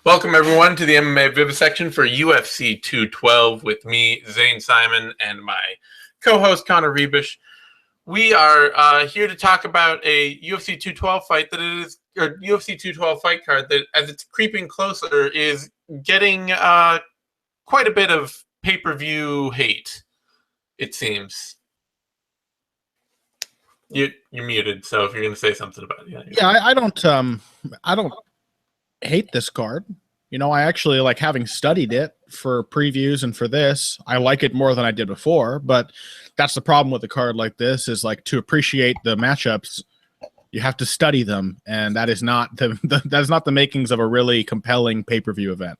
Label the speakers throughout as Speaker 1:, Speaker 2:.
Speaker 1: Welcome, everyone, to the MMA Vivisection for UFC 212 with me, Zane Simon, and my co-host, Connor Rebish. We are here to talk about a UFC 212 fight that is, or UFC 212 fight card that, as it's creeping closer, is getting quite a bit of pay-per-view hate, it seems. You're muted, so if you're going to say something about it.
Speaker 2: Yeah, I don't hate this card. You know, I actually like having studied it for previews and for this. I like it more than I did before, but that's the problem with a card like this is like to appreciate the matchups, you have to study them, and that is not that's not the makings of a really compelling pay-per-view event.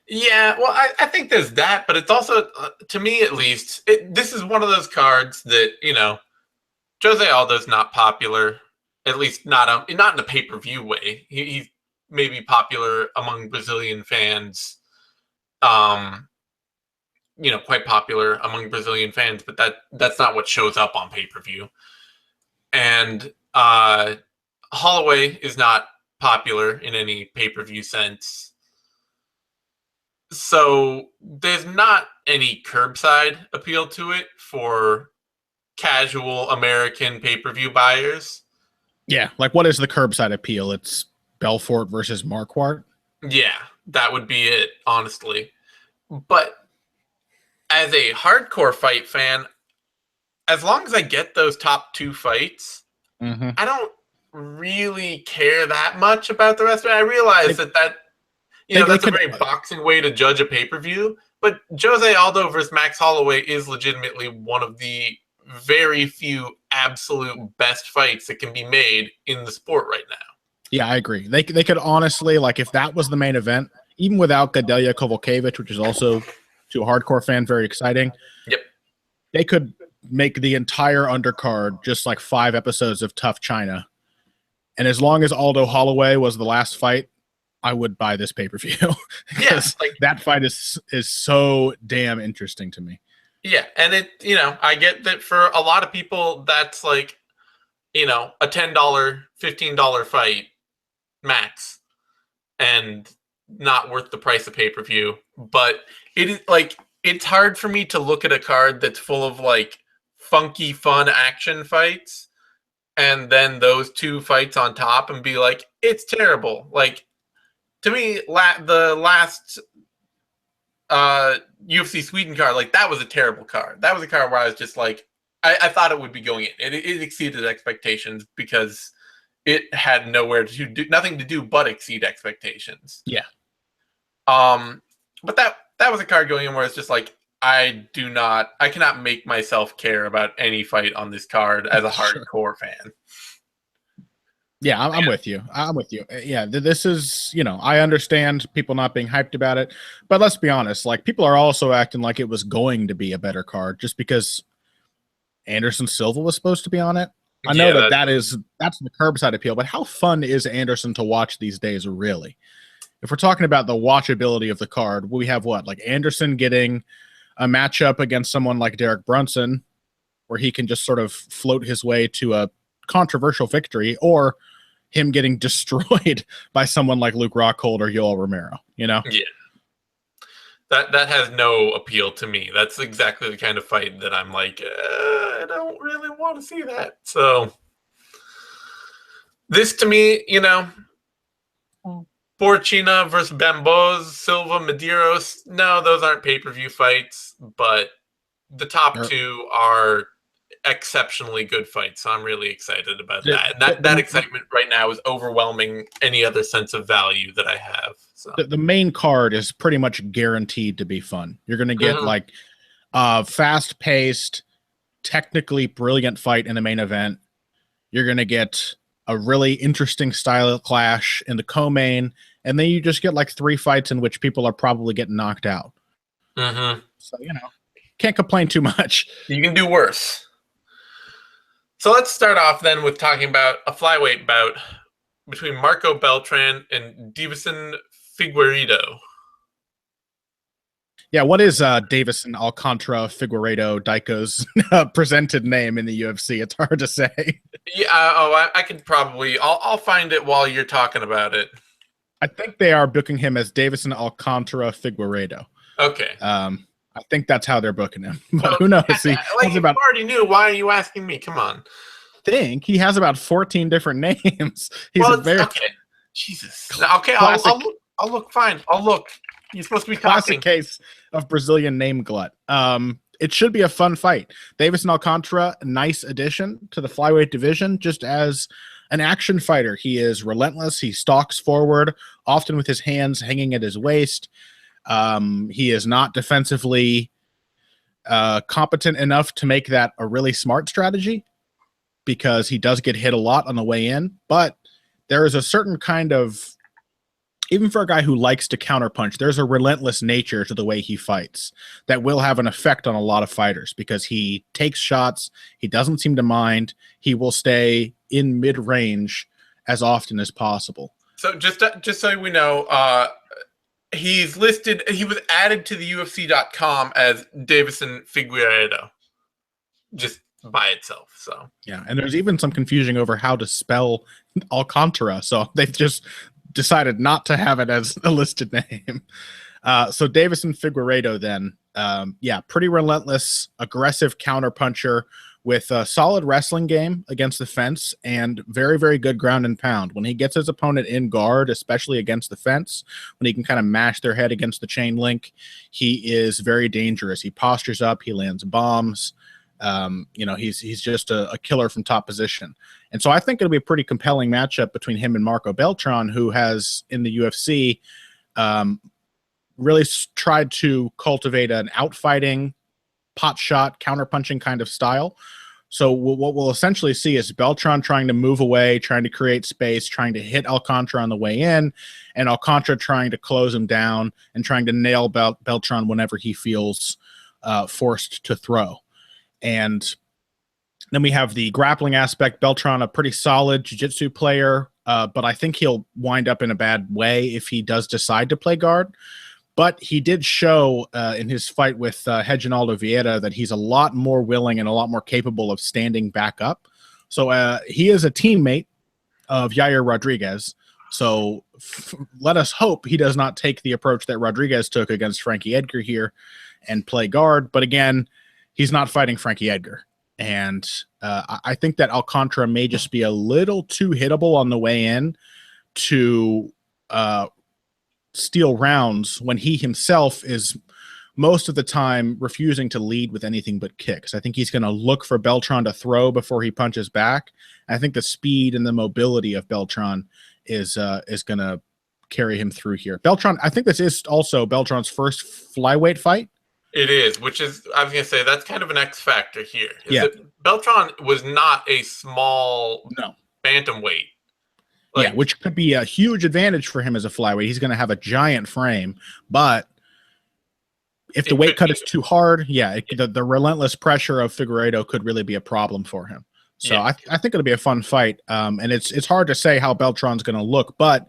Speaker 1: Yeah, well, I think there's that, but it's also, to me at least, this is one of those cards that, you know, Jose Aldo's not popular, at least not in a pay-per-view way. He's maybe popular among Brazilian fans, you know, quite popular among Brazilian fans, but that's not what shows up on pay-per-view. And Holloway is not popular in any pay-per-view sense. So there's not any curbside appeal to it for casual American pay-per-view buyers.
Speaker 2: Yeah, like what is the curbside appeal? It's Belfort versus Marquardt.
Speaker 1: Yeah, that would be it, honestly. But as a hardcore fight fan, as long as I get those top two fights, I don't really care that much about the rest of it. I realize that that's a very boxing way to judge a pay-per-view, but Jose Aldo versus Max Holloway is legitimately one of the very few absolute best fights that can be made in the sport right now.
Speaker 2: Yeah, I agree. They could honestly, like, if that was the main event, even without Gadelha Kowalkiewicz, which is also, to a hardcore fan, very exciting.
Speaker 1: Yep.
Speaker 2: They could make the entire undercard just like 5 episodes of Tough China. And as long as Aldo Holloway was the last fight, I would buy this pay-per-view. Because that fight is so damn interesting to me.
Speaker 1: Yeah, and I get that for a lot of people, that's like, a $10, $15 fight max and not worth the price of pay-per-view. But it is like, it's hard for me to look at a card that's full of like funky, fun action fights and then those two fights on top and be like, it's terrible. Like, to me, the last UFC Sweden card, like, that was a terrible card. That was a card where I was just like, I thought it would be going in. It exceeded expectations because it had nothing to do but exceed expectations.
Speaker 2: Yeah.
Speaker 1: But that was a card going in where it's just like, I cannot make myself care about any fight on this card as a hardcore fan.
Speaker 2: Yeah, I'm with you. I'm with you. Yeah, this is, I understand people not being hyped about it, but let's be honest, like, people are also acting like it was going to be a better card just because Anderson Silva was supposed to be on it. I know that's the curbside appeal, but how fun is Anderson to watch these days, really? If we're talking about the watchability of the card, we have like Anderson getting a matchup against someone like Derek Brunson, where he can just sort of float his way to a controversial victory, or him getting destroyed by someone like Luke Rockhold or Yoel Romero, Yeah.
Speaker 1: That has no appeal to me. That's exactly the kind of fight that I'm like, I don't really want to see that. So this, to me, Borrachinha versus Bamgbose, Silva, Medeiros, no, those aren't pay-per-view fights, but the top two are exceptionally good fights, so I'm really excited about that. And that excitement right now is overwhelming any other sense of value that I have. So
Speaker 2: the main card is pretty much guaranteed to be fun. You're going to get like a fast-paced, technically brilliant fight in the main event. You're going to get a really interesting style clash in the co-main, and then you just get like 3 fights in which people are probably getting knocked out. So, can't complain too much.
Speaker 1: You can do worse. So let's start off then with talking about a flyweight bout between Marco Beltran and Davison Figueiredo.
Speaker 2: Yeah, what is Davison Alcantara Figueiredo Daiko's presented name in the UFC? It's hard to say.
Speaker 1: Yeah, I could probably... I'll find it while you're talking about it.
Speaker 2: I think they are booking him as Davison Alcantara Figueiredo.
Speaker 1: Okay.
Speaker 2: I think that's how they're booking him, but who knows?
Speaker 1: Like, you already knew. Why are you asking me? Come on.
Speaker 2: Think he has about 14 different names.
Speaker 1: He's okay. Jesus. Okay, I'll look. Fine. I'll look. You're supposed to be
Speaker 2: classic case of Brazilian name glut. It should be a fun fight. Davison Alcantara, nice addition to the flyweight division, just as an action fighter. He is relentless. He stalks forward, often with his hands hanging at his waist. He is not defensively competent enough to make that a really smart strategy, because he does get hit a lot on the way in. But there is a certain kind of, even for a guy who likes to counterpunch, there's a relentless nature to the way he fights that will have an effect on a lot of fighters, because he takes shots. He doesn't seem to mind. He will stay in mid-range as often as possible.
Speaker 1: So just so we know, he's listed, he was added to the UFC.com as Davison Figueiredo, just by itself. So
Speaker 2: yeah, and there's even some confusion over how to spell Alcantara, so they've just decided not to have it as a listed name. So Davison Figueiredo then, yeah, pretty relentless, aggressive counterpuncher with a solid wrestling game against the fence and very, very good ground and pound. When he gets his opponent in guard, especially against the fence, when he can kind of mash their head against the chain link, he is very dangerous. He postures up, he lands bombs. He's just a killer from top position. And so I think it'll be a pretty compelling matchup between him and Marco Beltran, who has in the UFC really tried to cultivate an outfighting, pot shot, counterpunching kind of style. So what we'll essentially see is Beltran trying to move away, trying to create space, trying to hit Alcantara on the way in, and Alcantara trying to close him down and trying to nail Beltran whenever he feels forced to throw. And then we have the grappling aspect. Beltran, a pretty solid jiu-jitsu player, but I think he'll wind up in a bad way if he does decide to play guard. But he did show in his fight with Reginaldo Vieira that he's a lot more willing and a lot more capable of standing back up. So he is a teammate of Yair Rodriguez. So let us hope he does not take the approach that Rodriguez took against Frankie Edgar here and play guard. But again, he's not fighting Frankie Edgar. And I think that Alcantara may just be a little too hittable on the way in to steal rounds when he himself is most of the time refusing to lead with anything but kicks. I think he's going to look for Beltran to throw before he punches back. I think the speed and the mobility of Beltran is going to carry him through here. Beltran, I think this is also Beltran's first flyweight fight.
Speaker 1: It is, which is, I was going to say, that's kind of an X factor here.
Speaker 2: Yeah.
Speaker 1: Beltran was not a small bantamweight.
Speaker 2: Yeah, which could be a huge advantage for him as a flyweight. He's going to have a giant frame, but if the weight cut is too hard, the relentless pressure of Figueiredo could really be a problem for him. So I think it'll be a fun fight. And it's hard to say how Beltran's going to look, but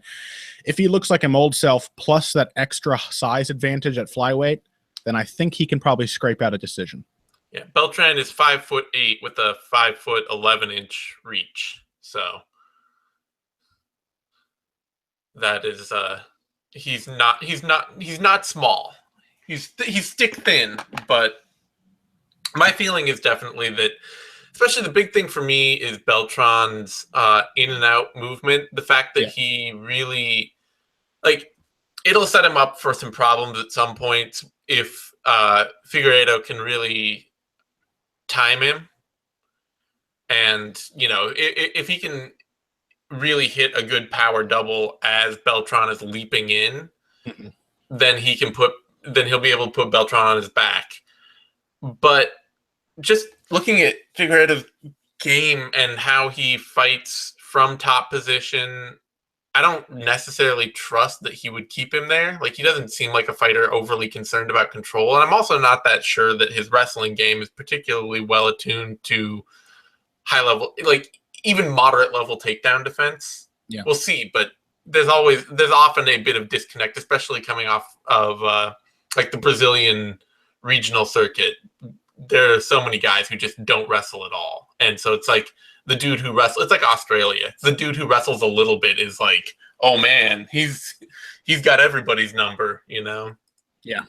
Speaker 2: if he looks like him old self plus that extra size advantage at flyweight, then I think he can probably scrape out a decision.
Speaker 1: Yeah, Beltran is 5'8" with a 5'11" reach. So that is he's not small. He's stick thin, but my feeling is definitely that, especially the big thing for me is Beltran's in and out movement. The fact that he really, it'll set him up for some problems at some points if Figueiredo can really time him. And, if he can really hit a good power double as Beltran is leaping in, then he'll be able to put Beltran on his back. But just looking at Figueiredo's game and how he fights from top position, I don't necessarily trust that he would keep him there. He doesn't seem like a fighter overly concerned about control. And I'm also not that sure that his wrestling game is particularly well attuned to high level, even moderate level takedown defense. Yeah, we'll see. But there's often a bit of disconnect, especially coming off of the Brazilian regional circuit. There are so many guys who just don't wrestle at all. And so it's the dude who wrestles, it's like Australia. The dude who wrestles a little bit is oh man, he's got everybody's number, you know.
Speaker 2: Yeah.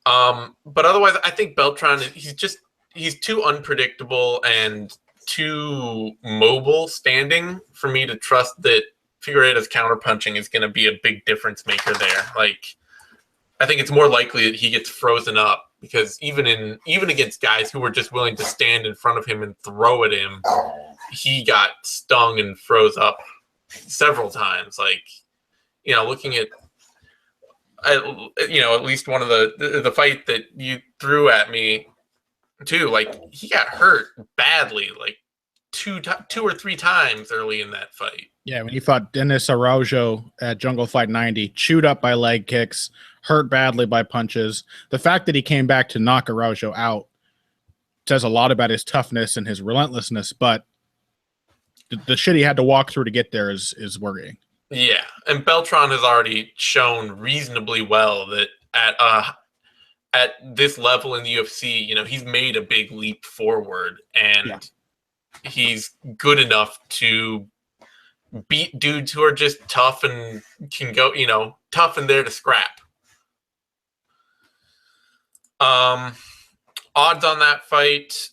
Speaker 1: But otherwise, I think Beltran, he's too unpredictable and too mobile standing for me to trust that Figueiredo's counterpunching is going to be a big difference maker there. Like, I think it's more likely that he gets frozen up because even against guys who were just willing to stand in front of him and throw at him, he got stung and froze up several times. Like, you know, looking at at least one of the fight that you threw at me too, like he got hurt badly, like two or three times early in that fight.
Speaker 2: Yeah, when he fought Dennis Araujo at Jungle Fight 90, chewed up by leg kicks, hurt badly by punches. The fact that he came back to knock Araujo out says a lot about his toughness and his relentlessness, but the shit he had to walk through to get there is worrying.
Speaker 1: Yeah, and Beltran has already shown reasonably well that at this level in the UFC, you know, he's made a big leap forward, and he's good enough to beat dudes who are just tough and can go, you know, tough and there to scrap. Odds on that fight,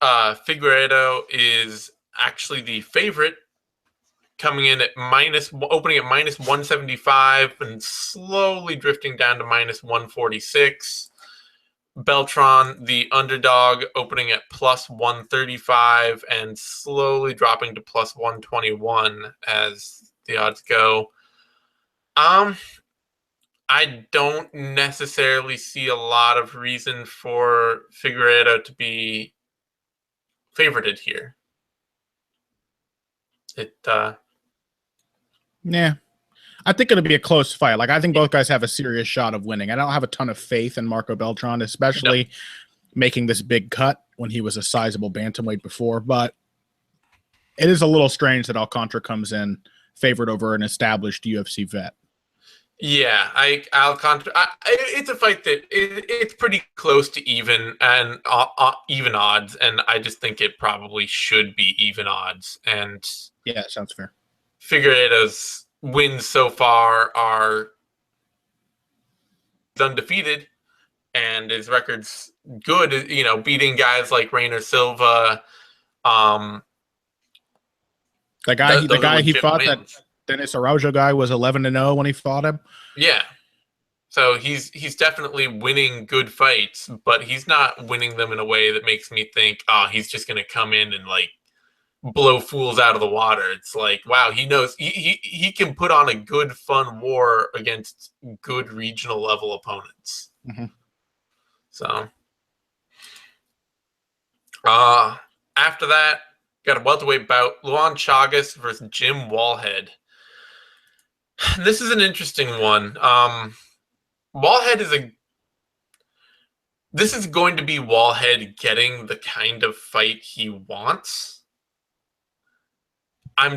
Speaker 1: Figueiredo is actually the favorite, coming in at opening at minus 175 and slowly drifting down to minus 146. Beltran, the underdog, opening at plus 135 and slowly dropping to plus 121 as the odds go. I don't necessarily see a lot of reason for Figueiredo to be favorited here.
Speaker 2: Yeah. I think it'll be a close fight. Like, I think both guys have a serious shot of winning. I don't have a ton of faith in Marco Beltran, especially making this big cut when he was a sizable bantamweight before. But it is a little strange that Alcantara comes in favored over an established UFC vet.
Speaker 1: Yeah, Alcantara. It's a fight that it's pretty close to even and even odds, and I just think it probably should be even odds. And
Speaker 2: yeah, sounds fair.
Speaker 1: Figueiredo's wins so far are undefeated, and his record's good. You know, beating guys like Reiner Silva.
Speaker 2: The guy he fought, wins. That Dennis Araujo guy, was 11-0 when he fought him.
Speaker 1: Yeah. So he's definitely winning good fights, but he's not winning them in a way that makes me think, he's just going to come in and like blow fools out of the water. It's like, wow, he knows he can put on a good, fun war against good regional level opponents.
Speaker 2: Mm-hmm.
Speaker 1: So, after that, got a welterweight bout: Luan Chagas versus Jim Wallhead. This is an interesting one. Wallhead this is going to be Wallhead getting the kind of fight he wants. I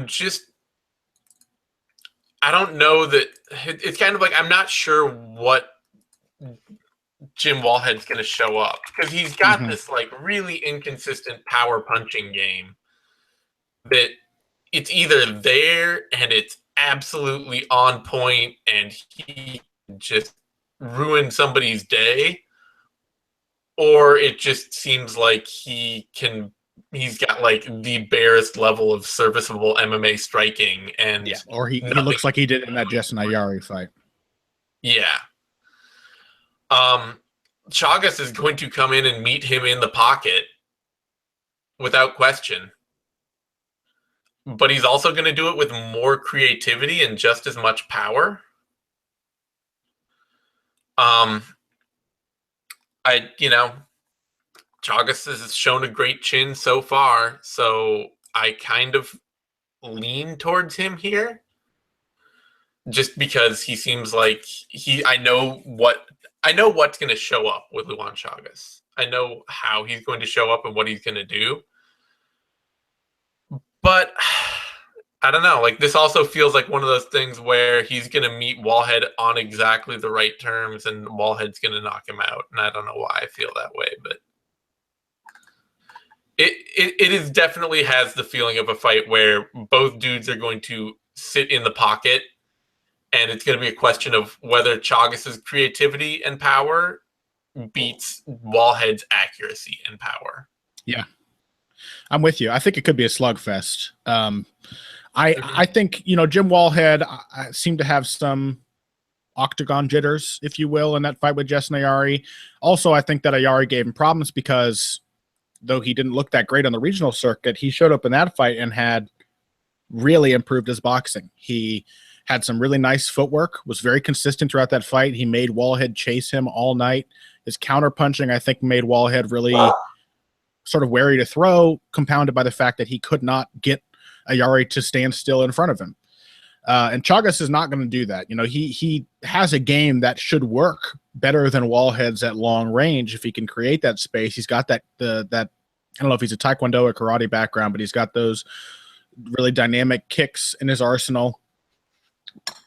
Speaker 1: don't know that it's kind of like, I'm not sure what Jim Wallhead's going to show up, because he's got this like really inconsistent power punching game that it's either there and it's absolutely on point and he just ruined somebody's day, or it just seems like he's got like the barest level of serviceable MMA striking, and
Speaker 2: or he looks like he did in that Justin Ayari fight.
Speaker 1: Yeah. Chagas is going to come in and meet him in the pocket without question. But he's also going to do it with more creativity and just as much power. Chagas has shown a great chin so far, so I kind of lean towards him here, just because he seems like I know what's going to show up with Luan Chagas. I know how he's going to show up and what he's going to do. But I don't know. Like, this also feels like one of those things where he's going to meet Wallhead on exactly the right terms, and Wallhead's going to knock him out. And I don't know why I feel that way, but it is definitely has the feeling of a fight where both dudes are going to sit in the pocket, and it's going to be a question of whether Chagas's creativity and power beats Wallhead's accuracy and power.
Speaker 2: Yeah, I'm with you. I think it could be a slugfest. I think, you know, Jim Wallhead seemed to have some octagon jitters, if you will, in that fight with Jess Ayari. Also, I think that Ayari gave him problems because though he didn't look that great on the regional circuit, he showed up in that fight and had really improved his boxing. He had some really nice footwork, was very consistent throughout that fight. He made Wallhead chase him all night. His counterpunching, I think, made Wallhead really sort of wary to throw, compounded by the fact that he could not get Ayari to stand still in front of him. And Chagas is not going to do that. You know, he has a game that should work better than Wallhead's at long range if he can create that space. He's got that I don't know if he's a Taekwondo or karate background, but he's got those really dynamic kicks in his arsenal.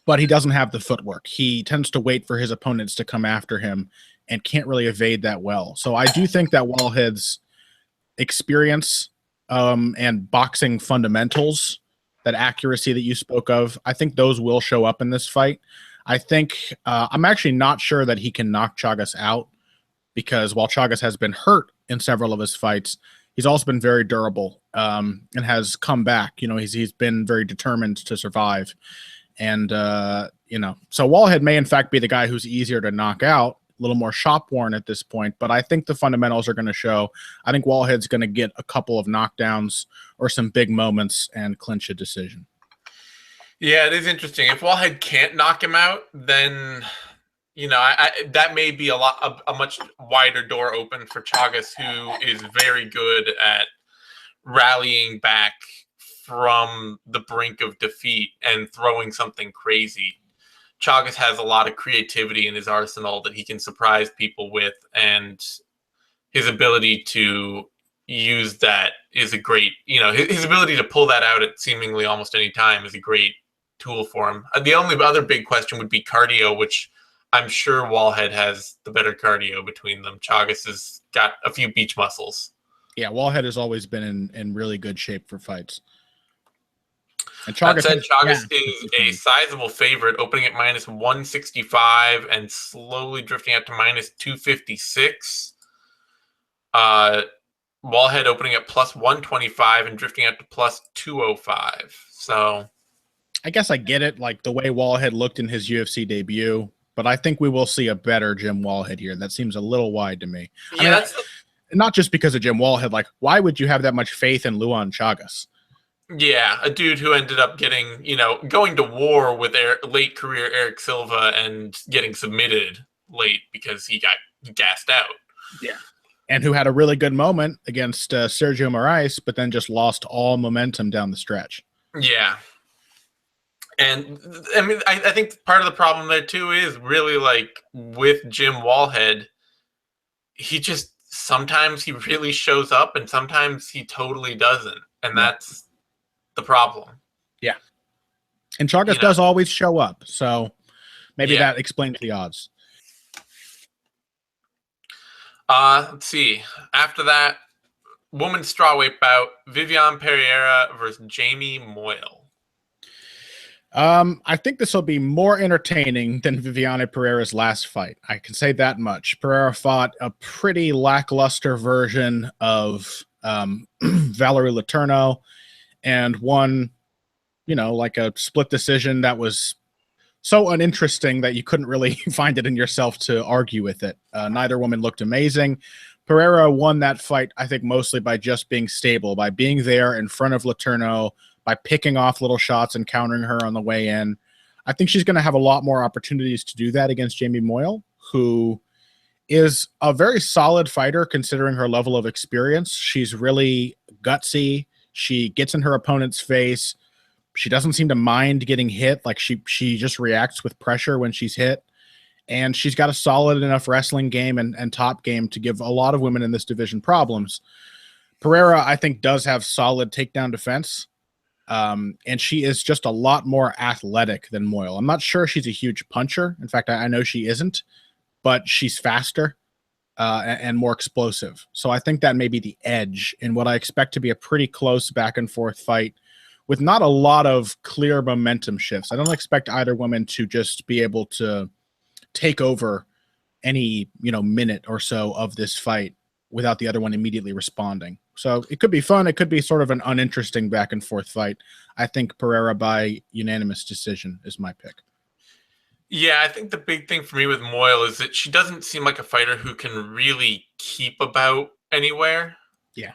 Speaker 2: But he doesn't have the footwork. He tends to wait for his opponents to come after him and can't really evade that well. So I do think that Wallhead's experience and boxing fundamentals, that accuracy that you spoke of, I think those will show up in this fight. I think I'm actually not sure that he can knock Chagas out, because while Chagas has been hurt in several of his fights, he's also been very durable and has come back. You know, he's been very determined to survive. And, you know, so Wallhead may in fact be the guy who's easier to knock out, a little more shop worn at this point, but I think the fundamentals are going to show. I think Wallhead's going to get a couple of knockdowns or some big moments and clinch a decision.
Speaker 1: Yeah, it is interesting. If Wallhead can't knock him out, then, you know, that may be a much wider door open for Chagas, who is very good at rallying back from the brink of defeat and throwing something crazy. Chagas has a lot of creativity in his arsenal that he can surprise people with, and his ability to use that is a great, you know, his ability to pull that out at seemingly almost any time is a great tool for him. The only other big question would be cardio, which I'm sure Wallhead has the better cardio between them. Chagas has got a few beach muscles.
Speaker 2: Yeah, Wallhead has always been in really good shape for fights.
Speaker 1: And Chagas is a sizable favorite, opening at minus 165 and slowly drifting out to minus 256. Wallhead opening at plus 125 and drifting out to plus 205. So
Speaker 2: I guess I get it, like the way Wallhead looked in his UFC debut, but I think we will see a better Jim Wallhead here. That seems a little wide to me.
Speaker 1: Yeah,
Speaker 2: not just because of Jim Wallhead. Like, why would you have that much faith in Luan Chagas?
Speaker 1: Yeah, a dude who ended up getting, you know, going to war with late career Erick Silva and getting submitted late because he got gassed out.
Speaker 2: Yeah. And who had a really good moment against Sergio Moraes, but then just lost all momentum down the stretch.
Speaker 1: Yeah. And I mean, I think part of the problem there too is really like with Jim Wallhead, he just sometimes he really shows up and sometimes he totally doesn't. And that's the problem.
Speaker 2: Yeah. And Chagas does always show up. So maybe that explains the odds.
Speaker 1: Let's see. After that, women's strawweight bout, Viviane Pereira versus Jamie Moyle.
Speaker 2: I think this will be more entertaining than Viviane Pereira's last fight. I can say that much. Pereira fought a pretty lackluster version of Valerie Letourneau and won, you know, like a split decision that was so uninteresting that you couldn't really find it in yourself to argue with it. Neither woman looked amazing. Pereira won that fight, I think, mostly by just being stable, by being there in front of Letourneau, by picking off little shots and countering her on the way in. I think she's going to have a lot more opportunities to do that against Jamie Moyle, who is a very solid fighter considering her level of experience. She's really gutsy. She gets in her opponent's face. She doesn't seem to mind getting hit. Like she just reacts with pressure when she's hit. And she's got a solid enough wrestling game and top game to give a lot of women in this division problems. Pereira, I think, does have solid takedown defense. And she is just a lot more athletic than Moyle. I'm not sure she's a huge puncher. In fact, I know she isn't, but she's faster. and more explosive. So I think that may be the edge in what I expect to be a pretty close back and forth fight with not a lot of clear momentum shifts. I don't expect either woman to just be able to take over any, minute or so of this fight without the other one immediately responding. So it could be fun. It could be sort of an uninteresting back and forth fight. I think Pereira by unanimous decision is my pick.
Speaker 1: Yeah, I think the big thing for me with Moyle is that she doesn't seem like a fighter who can really keep about anywhere.
Speaker 2: Yeah.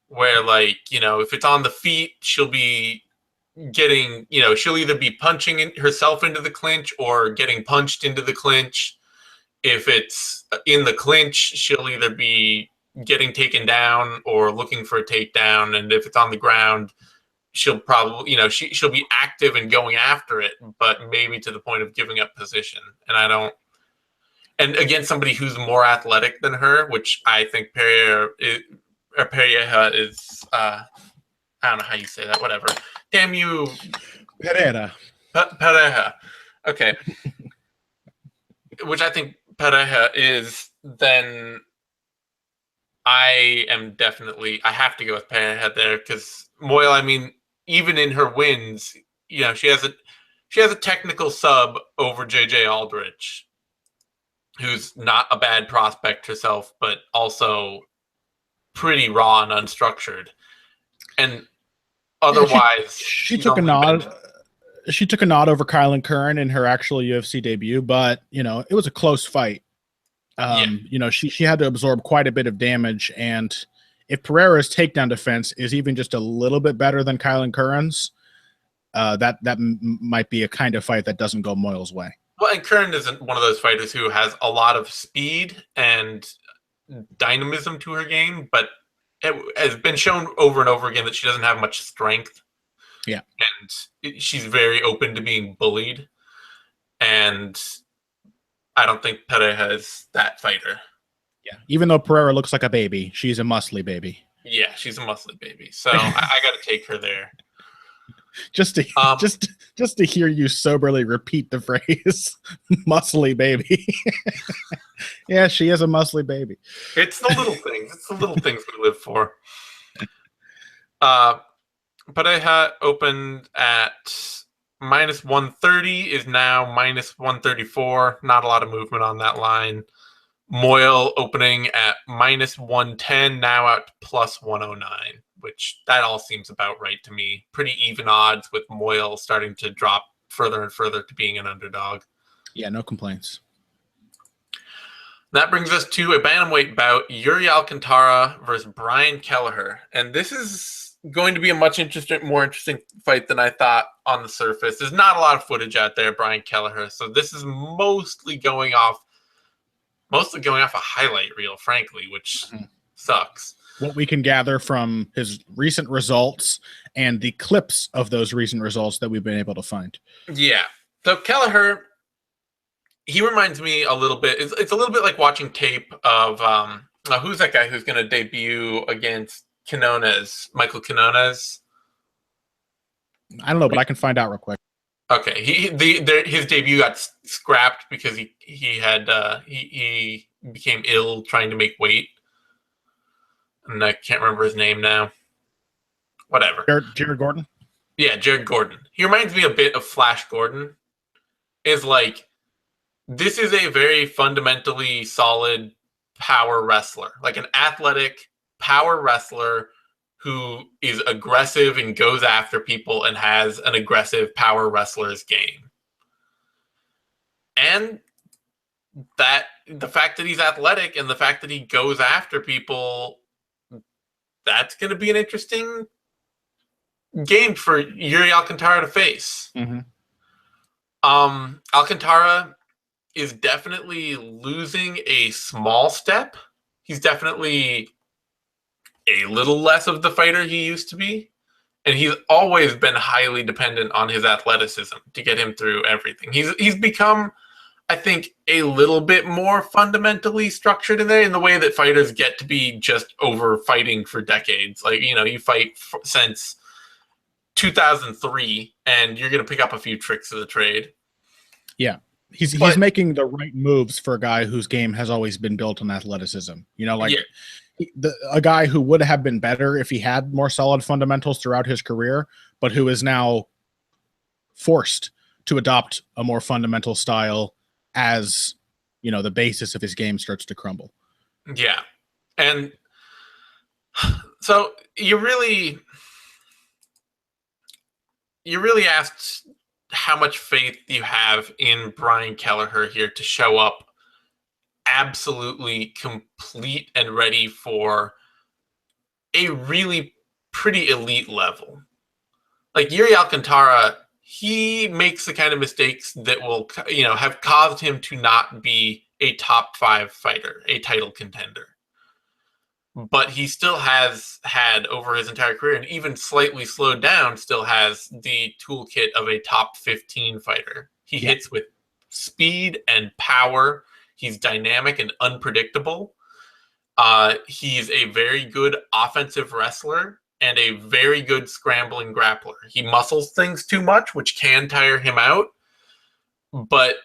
Speaker 1: Where, if it's on the feet, she'll be getting, she'll either be punching herself into the clinch or getting punched into the clinch. If it's in the clinch, she'll either be getting taken down or looking for a takedown. And if it's on the ground, she'll probably, she'll be active and going after it, but maybe to the point of giving up position. And against somebody who's more athletic than her, which I think Pereira is, I don't know how you say that, whatever. Damn you.
Speaker 2: Pereira.
Speaker 1: Pereira. Okay. Which I think Pereira is, then I have to go with Pereira there, because Moyle, even in her wins, she has a technical sub over JJ Aldrich, who's not a bad prospect herself, but also pretty raw and unstructured. And otherwise,
Speaker 2: she took a nod. She took a nod over Kylan Curran in her actual UFC debut, but it was a close fight. She had to absorb quite a bit of damage, and if Pereira's takedown defense is even just a little bit better than Kylan Curran's, that might be a kind of fight that doesn't go Moyle's way.
Speaker 1: Well, and Curran isn't one of those fighters who has a lot of speed and dynamism to her game, but it has been shown over and over again that she doesn't have much strength.
Speaker 2: Yeah.
Speaker 1: And she's very open to being bullied. And I don't think Pereira is that fighter.
Speaker 2: Yeah. Even though Pereira looks like a baby, she's a muscly baby.
Speaker 1: Yeah, she's a muscly baby. So I got to take her there.
Speaker 2: Just to hear you soberly repeat the phrase muscly baby. Yeah, she is a muscly baby.
Speaker 1: It's the little things. It's the little things we live for. Pereira opened at minus 130, is now minus 134. Not a lot of movement on that line. Moyle opening at minus 110, now at plus 109, which that all seems about right to me. Pretty even odds, with Moyle starting to drop further and further to being an underdog.
Speaker 2: Yeah, no complaints.
Speaker 1: That brings us to a bantamweight bout, Yuri Alcantara versus Brian Kelleher. And this is going to be a much more interesting fight than I thought on the surface. There's not a lot of footage out there, Brian Kelleher, so this is mostly going off a highlight reel, frankly, which sucks.
Speaker 2: What we can gather from his recent results and the clips of those recent results that we've been able to find. Yeah.
Speaker 1: So Kelleher, he reminds me a little bit. It's a little bit like watching tape of who's that guy who's going to debut against Michael Quinones.
Speaker 2: I don't know, but I can find out real quick.
Speaker 1: Okay, his debut got scrapped because he became ill trying to make weight, and I can't remember his name now. Whatever.
Speaker 2: Jared Gordon?
Speaker 1: Yeah, Jared Gordon. He reminds me a bit of Flash Gordon. This is a very fundamentally solid power wrestler, like an athletic power wrestler who is aggressive and goes after people and has an aggressive power wrestler's game. And that the fact that he's athletic and the fact that he goes after people, that's going to be an interesting game for Yuri Alcantara to face.
Speaker 2: Mm-hmm.
Speaker 1: Alcantara is definitely losing a small step. He's definitely a little less of the fighter he used to be. And he's always been highly dependent on his athleticism to get him through everything. He's become, I think, a little bit more fundamentally structured in there, in the way that fighters get to be just over fighting for decades. You fight since 2003 and you're going to pick up a few tricks of the trade.
Speaker 2: Yeah. he's making the right moves for a guy whose game has always been built on athleticism. You know, like a guy who would have been better if he had more solid fundamentals throughout his career, but who is now forced to adopt a more fundamental style as, you know, the basis of his game starts to crumble.
Speaker 1: Yeah. And so you really asked how much faith you have in Brian Kelleher here to show up absolutely complete and ready for a really pretty elite level. Like Yuri Alcantara, he makes the kind of mistakes that will, you know, have caused him to not be a top 5 fighter, a title contender. But he still has had, over his entire career, and even slightly slowed down, still has the toolkit of a top 15 fighter. He hits with speed and power. He's dynamic and unpredictable. He's a very good offensive wrestler and a very good scrambling grappler. He muscles things too much, which can tire him out. But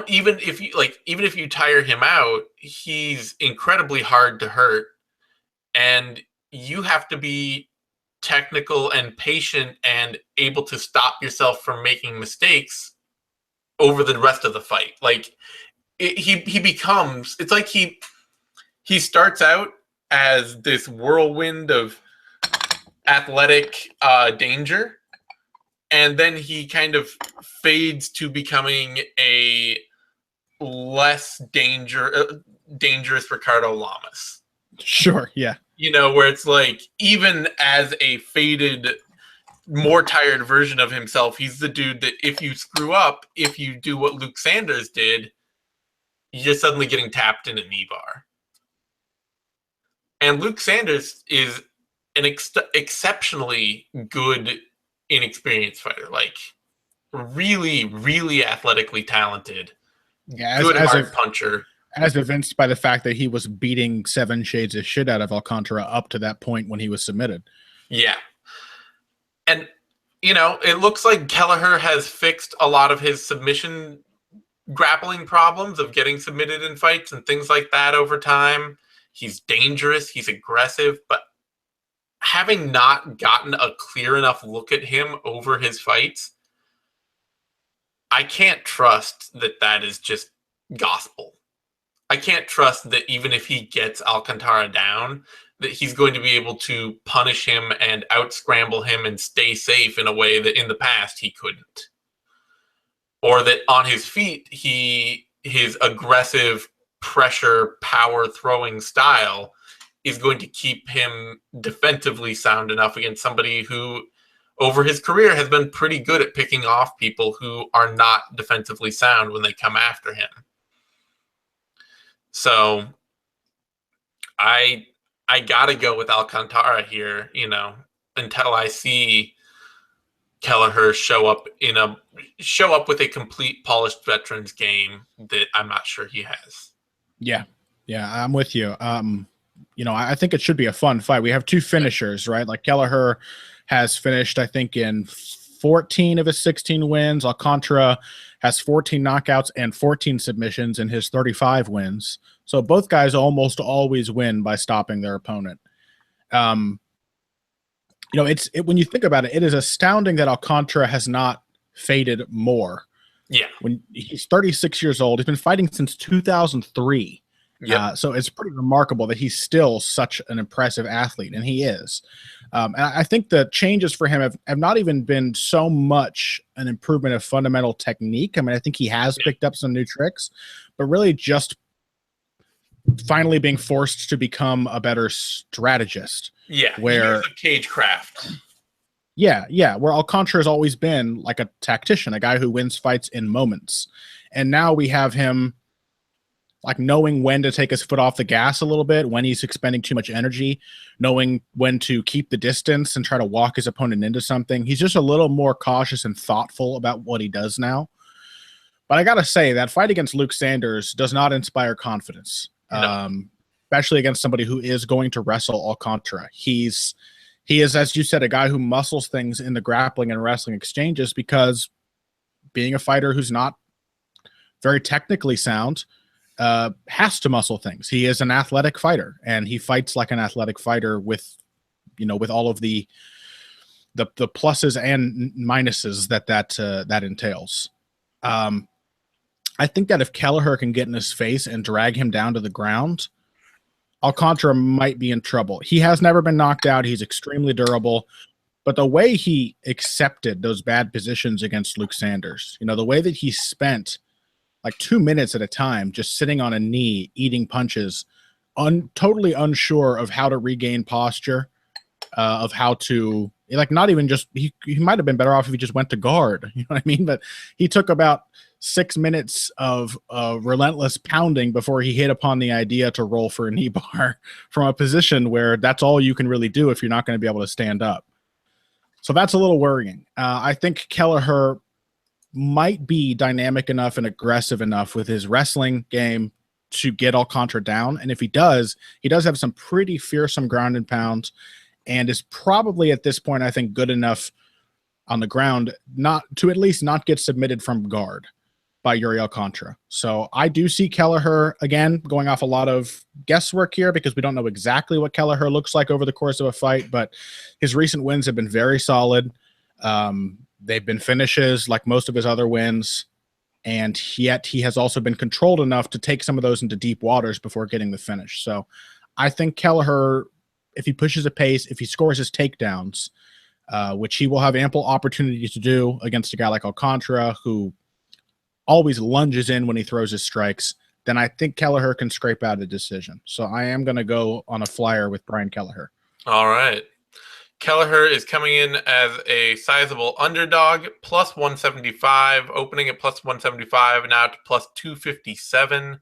Speaker 1: even if you tire him out, he's incredibly hard to hurt, and you have to be technical and patient and able to stop yourself from making mistakes over the rest of the fight. Like it's like he starts out as this whirlwind of athletic danger, and then he kind of fades to becoming a less dangerous Ricardo Lamas.
Speaker 2: Sure, yeah.
Speaker 1: You know, where it's like, even as a faded, more tired version of himself, he's the dude that if you screw up, if you do what Luke Sanders did, you're suddenly getting tapped in a knee bar. And Luke Sanders is an exceptionally good, inexperienced fighter. Like, really, really athletically talented.
Speaker 2: Yeah,
Speaker 1: good hard puncher.
Speaker 2: As evinced by the fact that he was beating 7 shades of shit out of Alcantara up to that point when he was submitted.
Speaker 1: Yeah. And, you know, it looks like Kelleher has fixed a lot of his submission grappling problems of getting submitted in fights and things like that over time. He's dangerous. He's aggressive. But having not gotten a clear enough look at him over his fights, I can't trust that is just gospel. I can't trust that even if he gets Alcantara down, that he's going to be able to punish him and out-scramble him and stay safe in a way that in the past he couldn't. Or that on his feet, his aggressive pressure, power-throwing style is going to keep him defensively sound enough against somebody who, over his career, has been pretty good at picking off people who are not defensively sound when they come after him. So I gotta go with Alcantara here, you know, until I see Kelleher show up with a complete polished veterans game that I'm not sure he has.
Speaker 2: Yeah, I'm with you. You know, I think it should be a fun fight. We have 2 finishers, right? Like Kelleher has finished, I think, in 14 of his 16 wins. Alcantara has 14 knockouts and 14 submissions in his 35 wins. So both guys almost always win by stopping their opponent. You know, when you think about it, it is astounding that Alcantara has not faded more.
Speaker 1: Yeah.
Speaker 2: When he's 36 years old, he's been fighting since 2003. Yeah. So it's pretty remarkable that he's still such an impressive athlete, and he is. And I think the changes for him have not even been so much an improvement of fundamental technique. I mean, I think he has picked up some new tricks, but really just finally being forced to become a better strategist.
Speaker 1: Yeah,
Speaker 2: where
Speaker 1: cagecraft.
Speaker 2: Yeah, where Alcantara has always been like a tactician, a guy who wins fights in moments. And now we have him like knowing when to take his foot off the gas a little bit, when he's expending too much energy, knowing when to keep the distance and try to walk his opponent into something. He's just a little more cautious and thoughtful about what he does now. But I got to say, that fight against Luke Sanders does not inspire confidence, especially against somebody who is going to wrestle Alcantara. He is, as you said, a guy who muscles things in the grappling and wrestling exchanges because being a fighter who's not very technically sound, has to muscle things. He is an athletic fighter, and he fights like an athletic fighter with, with all of the pluses and minuses that entails. I think that if Kelleher can get in his face and drag him down to the ground, Alcantara might be in trouble. He has never been knocked out. He's extremely durable. But the way he accepted those bad positions against Luke Sanders, the way that he spent like 2 minutes at a time just sitting on a knee, eating punches, totally unsure of how to regain posture, of how to, not even just, he might have been better off if he just went to guard, you know what I mean? But he took about 6 minutes of relentless pounding before he hit upon the idea to roll for a knee bar from a position where that's all you can really do if you're not going to be able to stand up. So that's a little worrying. I think Kelleher might be dynamic enough and aggressive enough with his wrestling game to get Alcantara down. And if he does have some pretty fearsome ground and pound, and is probably at this point, I think, good enough on the ground not to at least not get submitted from guard by Yuri Alcantara. So I do see Kelleher, again, going off a lot of guesswork here because we don't know exactly what Kelleher looks like over the course of a fight, but his recent wins have been very solid. They've been finishes like most of his other wins, and yet he has also been controlled enough to take some of those into deep waters before getting the finish. So I think Kelleher, if he pushes a pace, if he scores his takedowns, which he will have ample opportunity to do against a guy like Alcantara, who always lunges in when he throws his strikes, then I think Kelleher can scrape out a decision. So I am going to go on a flyer with Brian Kelleher.
Speaker 1: All right. Kelleher is coming in as a sizable underdog, plus 175, opening at plus 175, now to plus 257.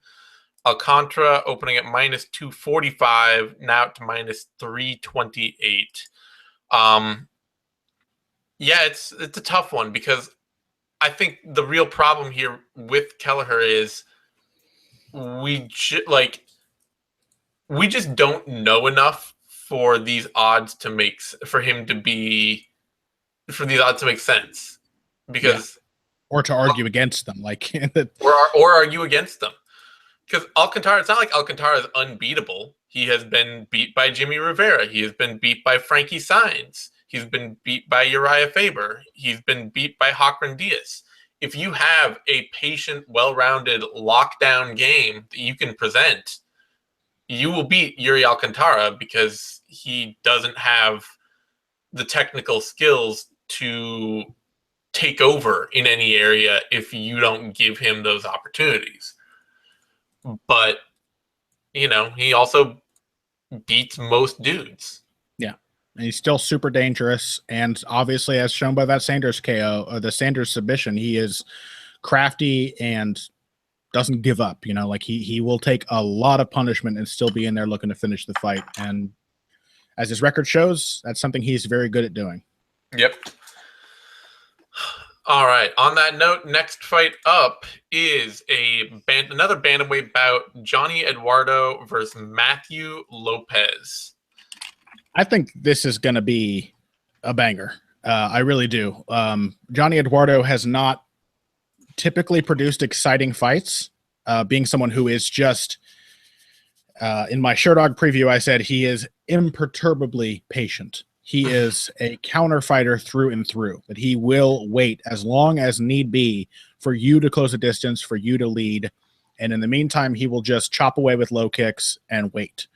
Speaker 1: Alcantara opening at minus 245, now to minus 328. Yeah, it's a tough one because I think the real problem here with Kelleher is we just don't know enough for these odds to make sense, because
Speaker 2: or to argue against them,
Speaker 1: or argue against them, because Alcantara, it's not like Alcantara is unbeatable. He has been beat by Jimmy Rivera. He has been beat by Frankie Saenz. He's been beat by Uriah Faber. He's been beat by Hakran Diaz. If you have a patient, well-rounded lockdown game that you can present, you will beat Yuri Alcantara because he doesn't have the technical skills to take over in any area if you don't give him those opportunities. But, he also beats most dudes.
Speaker 2: Yeah. And he's still super dangerous. And obviously, as shown by that Sanders KO, or the Sanders submission, he is crafty and doesn't give up. He will take a lot of punishment and still be in there looking to finish the fight. And as his record shows, that's something he's very good at doing.
Speaker 1: Yep. All right. On that note, next fight up is another bantamweight bout: Johnny Eduardo versus Matthew Lopez.
Speaker 2: I think this is going to be a banger. I really do. Johnny Eduardo has not typically produced exciting fights, being someone who is just, in my Sherdog preview, I said he is imperturbably patient. He is a counter fighter through and through, that he will wait as long as need be for you to close the distance, for you to lead. And in the meantime, he will just chop away with low kicks and wait.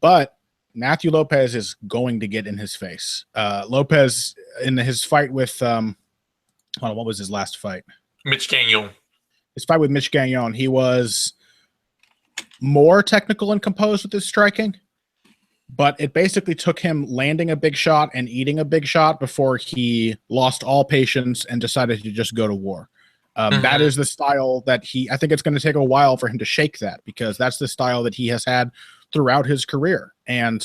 Speaker 2: But Matthew Lopez is going to get in his face. Lopez, in his fight with, what was his last fight?
Speaker 1: Mitch Gagnon.
Speaker 2: His fight with Mitch Gagnon, he was more technical and composed with his striking. But it basically took him landing a big shot and eating a big shot before he lost all patience and decided to just go to war. That is the style that I think it's going to take a while for him to shake that, because that's the style that he has had throughout his career. And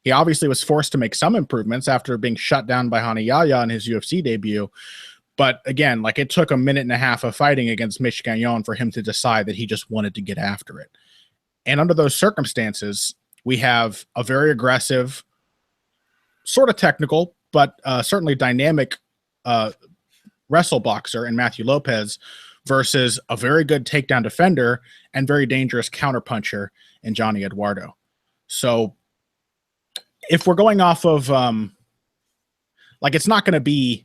Speaker 2: he obviously was forced to make some improvements after being shut down by Hani Yahya in his UFC debut. But again, it took a minute and a half of fighting against Mitch Gagnon for him to decide that he just wanted to get after it. And under those circumstances, we have a very aggressive, sort of technical, but certainly dynamic wrestle boxer in Matthew Lopez versus a very good takedown defender and very dangerous counterpuncher in Johnny Eduardo. So if we're going off of, it's not going to be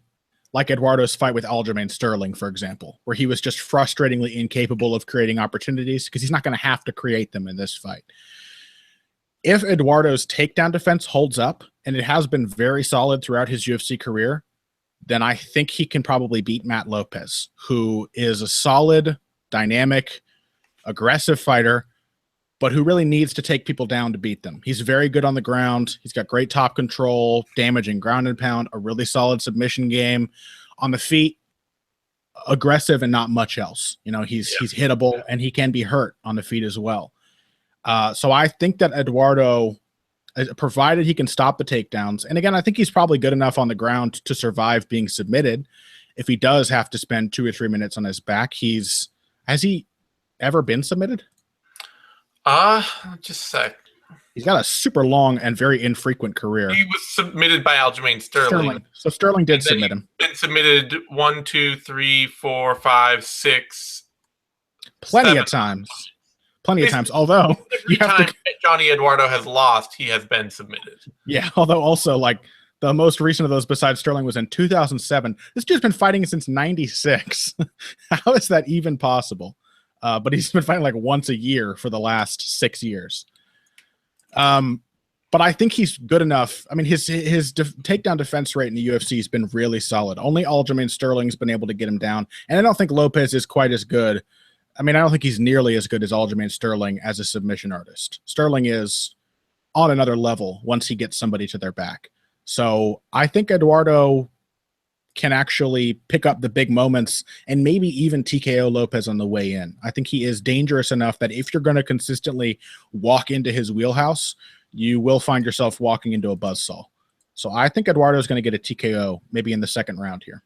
Speaker 2: like Eduardo's fight with Aljamain Sterling, for example, where he was just frustratingly incapable of creating opportunities, because he's not going to have to create them in this fight. If Eduardo's takedown defense holds up, and it has been very solid throughout his UFC career, then I think he can probably beat Matt Lopez, who is a solid, dynamic, aggressive fighter, but who really needs to take people down to beat them. He's very good on the ground. He's got great top control, damaging ground and pound, a really solid submission game. On the feet, aggressive and not much else. He's hittable, and he can be hurt on the feet as well. So I think that Eduardo, provided he can stop the takedowns, and again, I think he's probably good enough on the ground to survive being submitted. If he does have to spend 2 or 3 minutes on his back, has he ever been submitted?
Speaker 1: Just a sec.
Speaker 2: He's got a super long and very infrequent career.
Speaker 1: He was submitted by Aljamain Sterling.
Speaker 2: So Sterling did submit him.
Speaker 1: Been submitted 1, 2, 3, 4, 5, 6.
Speaker 2: Plenty of times. Although
Speaker 1: every time Johnny Eduardo has lost, he has been submitted.
Speaker 2: Yeah, although also the most recent of those besides Sterling was in 2007. This dude's been fighting since 96. How is that even possible? But he's been fighting once a year for the last 6 years. But I think he's good enough. I mean, his takedown defense rate in the UFC has been really solid. Only Aljamain Sterling's been able to get him down. And I don't think Lopez is quite as good. I mean, I don't think he's nearly as good as Aljamain Sterling as a submission artist. Sterling is on another level once he gets somebody to their back. So I think Eduardo can actually pick up the big moments and maybe even TKO Lopez on the way in. I think he is dangerous enough that if you're going to consistently walk into his wheelhouse, you will find yourself walking into a buzzsaw. So I think Eduardo is going to get a TKO maybe in the second round here.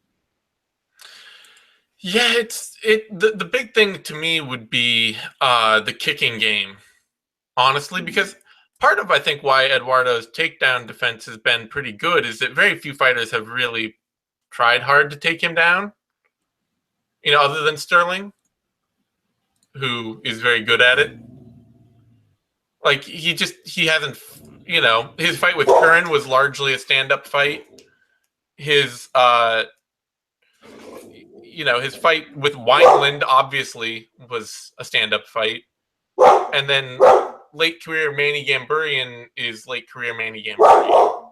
Speaker 1: Yeah, the big thing to me would be the kicking game, honestly, because part of, I think, why Eduardo's takedown defense has been pretty good is that very few fighters have really tried hard to take him down, other than Sterling, who is very good at it. He hasn't, his fight with Curran was largely a stand-up fight. His fight with Wineland obviously was a stand-up fight. And then late career Manny Gamburian is late career Manny Gamburian.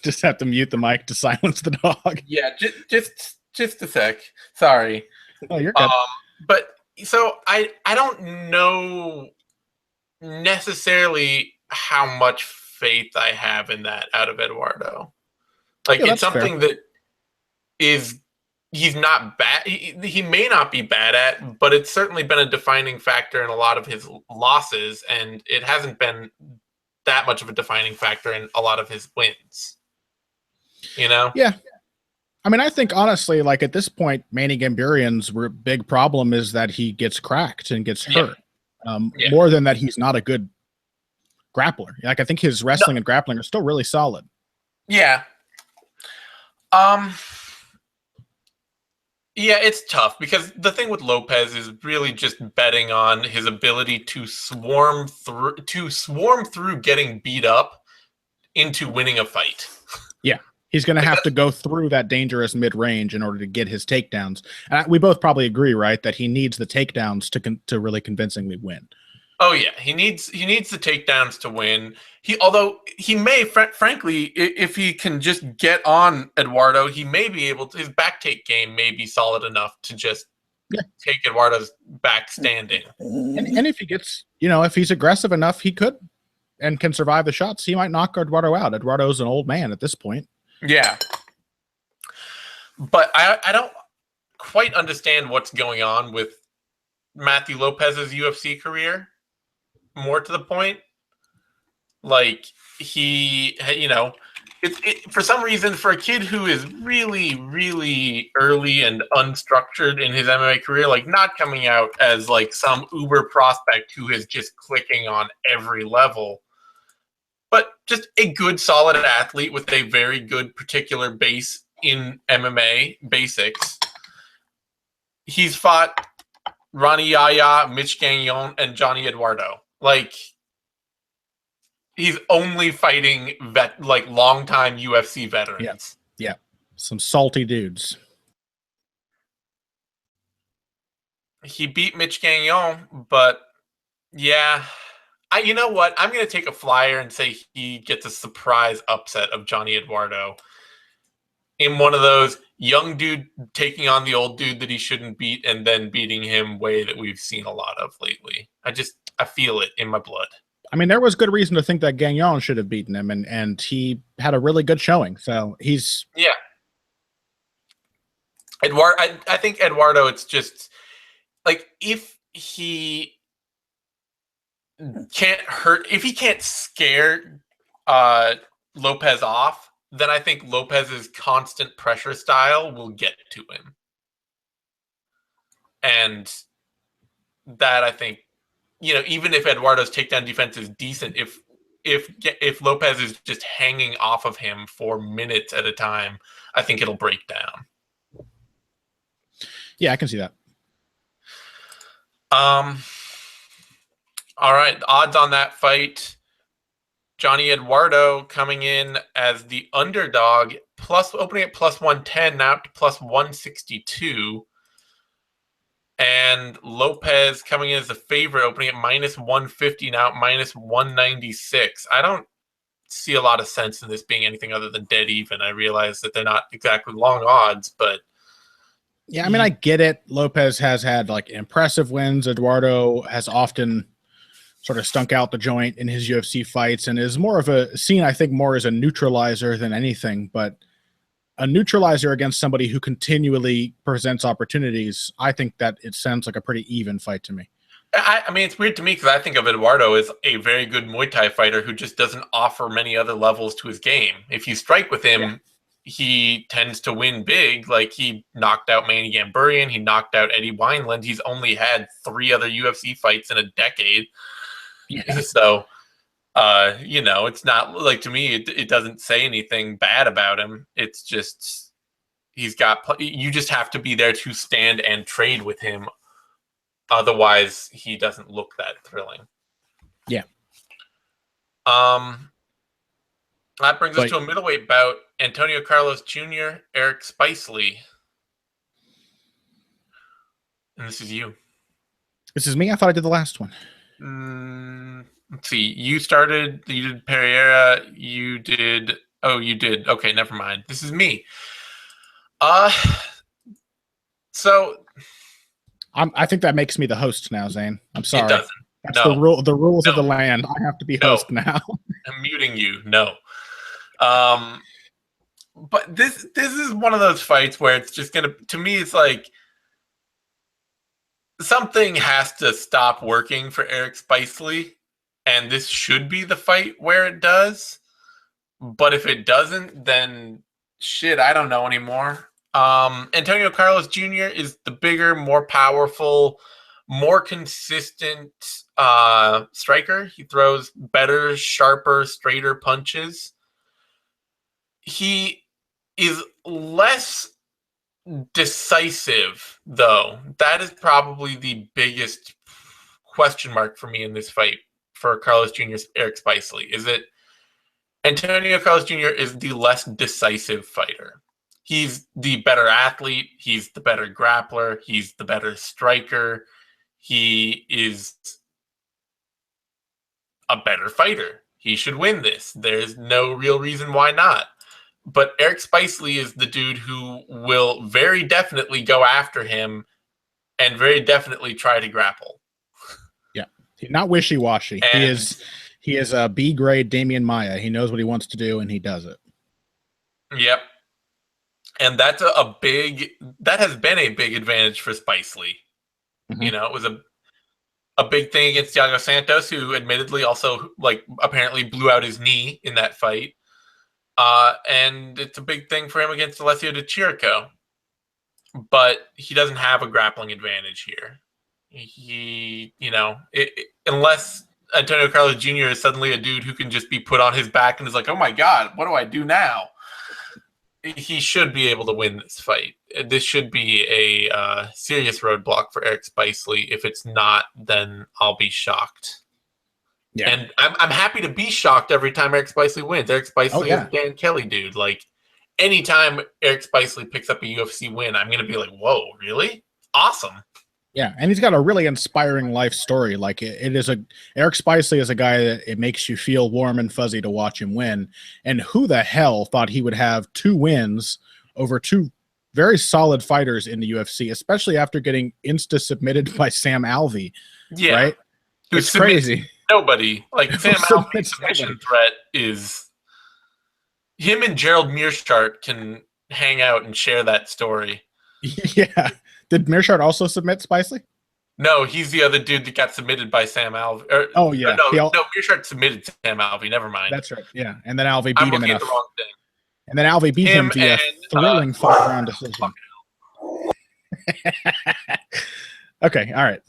Speaker 2: Just have to mute the mic to silence the dog.
Speaker 1: Yeah, just a sec. Sorry.
Speaker 2: Oh, you're good.
Speaker 1: But so I don't know necessarily how much faith I have in that out of Eduardo. It's something fair. That is he's not bad. He may not be bad at, but it's certainly been a defining factor in a lot of his losses, and it hasn't been that much of a defining factor in a lot of his wins.
Speaker 2: Yeah. I mean, I think honestly, at this point, Manny Gamburian's big problem is that he gets cracked and gets hurt. More than that, he's not a good grappler. I think his wrestling and grappling are still really solid.
Speaker 1: Yeah. Yeah, it's tough because the thing with Lopez is really just betting on his ability to swarm through getting beat up into winning a fight.
Speaker 2: Yeah. He's going to have to go through that dangerous mid-range in order to get his takedowns. And we both probably agree, right, that he needs the takedowns to really convincingly win.
Speaker 1: Oh yeah, he needs the takedowns to win. Although he may, frankly, if he can just get on Eduardo, he may be able to. His back take game may be solid enough to just take Eduardo's back standing.
Speaker 2: And if he gets, if he's aggressive enough, he could and can survive the shots. He might knock Eduardo out. Eduardo's an old man at this point.
Speaker 1: Yeah, but I don't quite understand what's going on with Matthew Lopez's UFC career. More to the point, he, for some reason, for a kid who is really, really early and unstructured in his MMA career, not coming out as some uber prospect who is just clicking on every level, but just a good, solid athlete with a very good particular base in MMA basics. He's fought Ronnie Yaya, Mitch Gagnon, and Johnny Eduardo. Like, he's only fighting longtime UFC veterans.
Speaker 2: Yeah. Some salty dudes.
Speaker 1: He beat Mitch Gagnon, but yeah. You know what? I'm going to take a flyer and say he gets a surprise upset of Johnny Eduardo in one of those young dude taking on the old dude that he shouldn't beat and then beating him way that we've seen a lot of lately. I feel it in my blood.
Speaker 2: I mean, there was good reason to think that Gagnon should have beaten him, and he had a really good showing. So he's...
Speaker 1: Yeah. I think Eduardo, it's just like if he can't scare Lopez off, then I think Lopez's constant pressure style will get to him. And that, I think, even if Eduardo's takedown defense is decent, if Lopez is just hanging off of him for minutes at a time, I think it'll break down.
Speaker 2: Yeah, I can see that.
Speaker 1: All right, odds on that fight. Johnny Eduardo coming in as the underdog, opening at plus 110, now up to plus 162. And Lopez coming in as the favorite, opening at minus 150, now at minus 196. I don't see a lot of sense in this being anything other than dead even. I realize that they're not exactly long odds, but...
Speaker 2: Yeah, I mean, I get it. Lopez has had impressive wins. Eduardo has often sort of stunk out the joint in his UFC fights and is more of seen, I think, more as a neutralizer than anything. But a neutralizer against somebody who continually presents opportunities, I think that it sounds like a pretty even fight to me.
Speaker 1: I mean, it's weird to me because I think of Eduardo as a very good Muay Thai fighter who just doesn't offer many other levels to his game. If you strike with him, he tends to win big. Like, he knocked out Manny Gamburian. He knocked out Eddie Wineland. He's only had 3 other UFC fights in a decade. Yeah. So, it's not like, to me, it doesn't say anything bad about him. It's just, you just have to be there to stand and trade with him. Otherwise, he doesn't look that thrilling.
Speaker 2: Yeah.
Speaker 1: That brings us to a middleweight bout. Antonio Carlos Jr., Erick Spicely. And this is you.
Speaker 2: This is me? I thought I did the last one.
Speaker 1: Let's see. You did Pereira. You did. Okay, never mind. This is me. So...
Speaker 2: I think that makes me the host now, Zane. I'm sorry.
Speaker 1: It doesn't.
Speaker 2: That's the rules of the land. I have to be host now.
Speaker 1: I'm muting you. No. But this is one of those fights where it's just to me, it's like something has to stop working for Erick Spicely, and this should be the fight where it does. But if it doesn't, then shit, I don't know anymore. Antonio Carlos Jr. is the bigger, more powerful, more consistent striker. He throws better, sharper, straighter punches. He is less decisive, though. That is probably the biggest question mark for me in this fight for Carlos Jr.'s Erick Spicely. Is it Antonio Carlos Jr. is the less decisive fighter. He's the better athlete. He's the better grappler. He's the better striker. He is a better fighter. He should win this. There's no real reason why not. But Erick Spicely is the dude who will very definitely go after him and very definitely try to grapple.
Speaker 2: Yeah. He's not wishy-washy. He is a B-grade Damian Maia. He knows what he wants to do, and he does it.
Speaker 1: Yep. And that's that has been a big advantage for Spicely. Mm-hmm. It was a big thing against Thiago Santos, who admittedly also apparently blew out his knee in that fight. And it's a big thing for him against Alessio Di Chirico. But he doesn't have a grappling advantage here. Unless Antonio Carlos Jr. is suddenly a dude who can just be put on his back and is like, oh my God, what do I do now? he should be able to win this fight. This should be a serious roadblock for Erick Spicely. If it's not, then I'll be shocked. Yeah. And I'm happy to be shocked every time Erick Spicely wins. Erick Spicely is Dan Kelly, dude. Like, anytime Erick Spicely picks up a UFC win, I'm going to be like, whoa, really? Awesome.
Speaker 2: Yeah, and he's got a really inspiring life story. Like, Erick Spicely is a guy that it makes you feel warm and fuzzy to watch him win. And who the hell thought he would have 2 wins over 2 very solid fighters in the UFC, especially after getting insta-submitted by Sam Alvey, right? It's crazy.
Speaker 1: Nobody. Like, Sam Alvey's submission threat is... Him and Gerald Meerschaert can hang out and share that story.
Speaker 2: Yeah. Did Meerschaert also submit Spicely?
Speaker 1: No, he's the other dude that got submitted by Sam Alvey.
Speaker 2: Oh, yeah.
Speaker 1: No, Meerschaert submitted Sam Alvey. Never mind.
Speaker 2: That's right. Yeah. And then Alvey beat him in
Speaker 1: the wrong thing.
Speaker 2: And then Alvey beat him via thrilling 5-round decision. Okay. All right.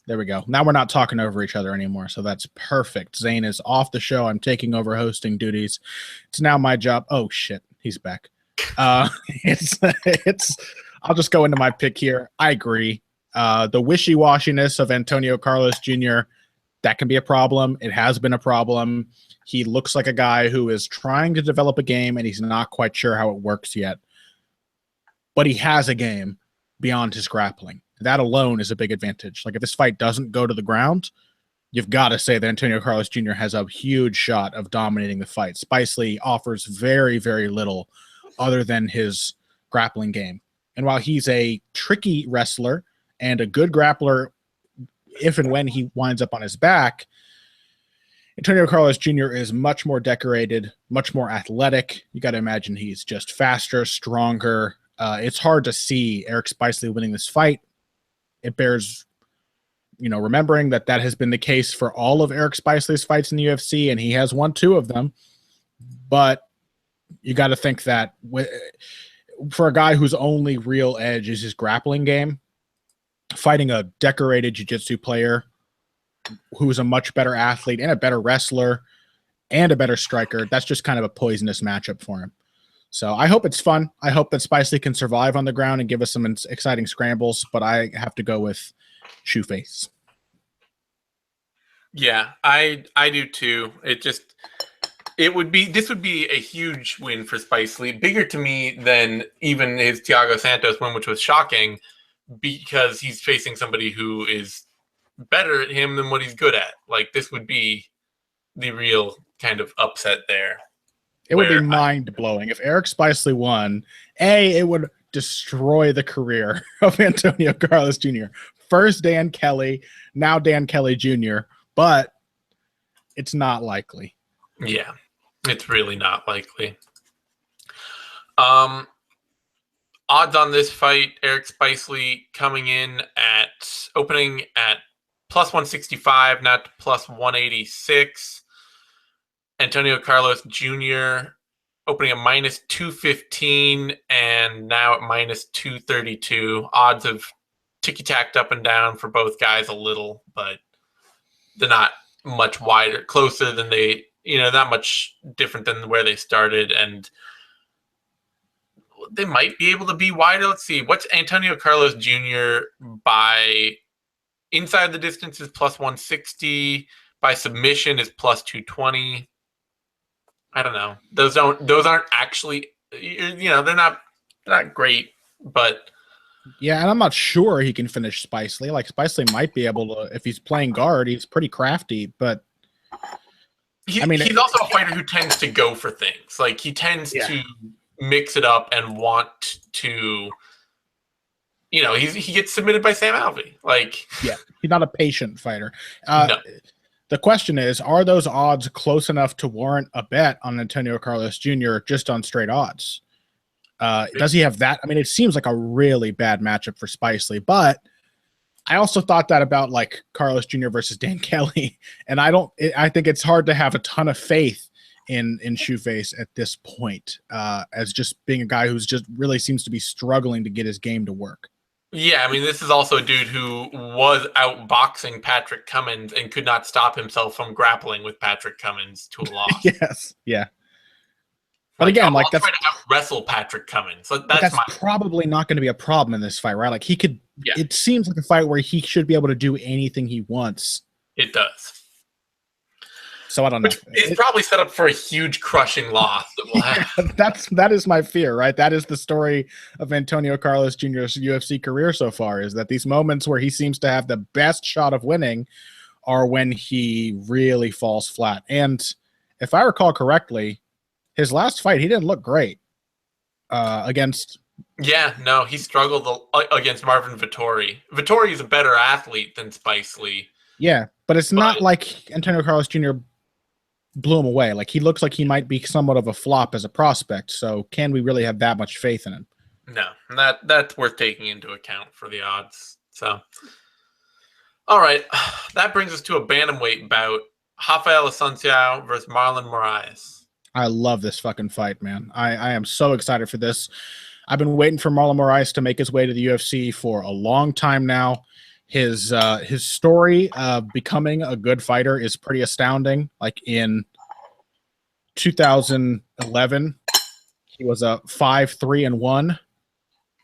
Speaker 2: There we go. Now we're not talking over each other anymore, so that's perfect. Zane is off the show. I'm taking over hosting duties. It's now my job. Oh shit, he's back. It's. I'll just go into my pick here. I agree. The wishy-washiness of Antonio Carlos Jr., that can be a problem. It has been a problem. He looks like a guy who is trying to develop a game, and he's not quite sure how it works yet. But he has a game beyond his grappling. That alone is a big advantage. Like, if this fight doesn't go to the ground, you've got to say that Antonio Carlos Jr. has a huge shot of dominating the fight. Spicely offers very, very little other than his grappling game. And while he's a tricky wrestler and a good grappler, if and when he winds up on his back, Antonio Carlos Jr. is much more decorated, much more athletic. You got to imagine he's just faster, stronger. It's hard to see Erick Spicely winning this fight. It bears, remembering that has been the case for all of Erick Spicely's fights in the UFC, and he has won 2 of them. But you got to think that for a guy whose only real edge is his grappling game, fighting a decorated jiu-jitsu player who's a much better athlete and a better wrestler and a better striker, that's just kind of a poisonous matchup for him. So I hope it's fun. I hope that Spicely can survive on the ground and give us some exciting scrambles, but I have to go with Shoeface.
Speaker 1: Yeah, I do too. This would be a huge win for Spicely, bigger to me than even his Thiago Santos win, which was shocking because he's facing somebody who is better at him than what he's good at. Like, this would be the real kind of upset there.
Speaker 2: It would be mind-blowing. If Erick Spicely won, it would destroy the career of Antonio Carlos Jr. First Dan Kelly, now Dan Kelly Jr., but it's not likely.
Speaker 1: Yeah, it's really not likely. Odds on this fight, Erick Spicely coming in opening at plus 165, now to plus 186. Antonio Carlos Jr. opening at minus 215 and now at minus 232. Odds have ticky-tacked up and down for both guys a little, but they're not much wider, closer than not much different than where they started, and they might be able to be wider. Let's see. What's Antonio Carlos Jr. by inside the distance is plus 160. By submission is plus 220. I don't know. Those aren't actually, they're not great, but
Speaker 2: yeah, and I'm not sure he can finish Spicely. Like, Spicely might be able to, if he's playing guard, he's pretty crafty, but
Speaker 1: he's also a fighter who tends to go for things. Like, he tends to mix it up and want to, he gets submitted by Sam Alvey. Like,
Speaker 2: yeah, he's not a patient fighter.
Speaker 1: No.
Speaker 2: The question is, are those odds close enough to warrant a bet on Antonio Carlos Jr. just on straight odds? Does he have that? I mean, it seems like a really bad matchup for Spicely, but I also thought that about like Carlos Jr. versus Dan Kelly, and I think it's hard to have a ton of faith in Shoeface at this point, as just being a guy who's just really seems to be struggling to get his game to work.
Speaker 1: Yeah, I mean, this is also a dude who was outboxing Patrick Cummins and could not stop himself from grappling with Patrick Cummins to a loss.
Speaker 2: Yes, yeah. But again,
Speaker 1: I'll
Speaker 2: that's
Speaker 1: try to wrestle Patrick Cummins.
Speaker 2: That's probably not going to be a problem in this fight, right? Like he could. Yeah. It seems like a fight where he should be able to do anything he wants.
Speaker 1: It does.
Speaker 2: So I don't know.
Speaker 1: It's probably set up for a huge crushing loss that we'll have.
Speaker 2: That is my fear, right? That is the story of Antonio Carlos Jr.'s UFC career so far, is that these moments where he seems to have the best shot of winning are when he really falls flat. And if I recall correctly, his last fight, he didn't look great against...
Speaker 1: Yeah, no, he struggled against Marvin Vettori. Vettori is a better athlete than Spice Lee.
Speaker 2: Yeah, but it's not like Antonio Carlos Jr. blew him away. Like, he looks like he might be somewhat of a flop as a prospect. So can we really have that much faith in him?
Speaker 1: No, that's worth taking into account for the odds. So, all right, that brings us to a bantamweight bout. Rafael Assuncao versus Marlon Moraes.
Speaker 2: I love this fucking fight, man. I am so excited for this. I've been waiting for Marlon Moraes to make his way to the UFC for a long time now. His story of becoming a good fighter is pretty astounding. Like in 2011, he was a 5-3-1,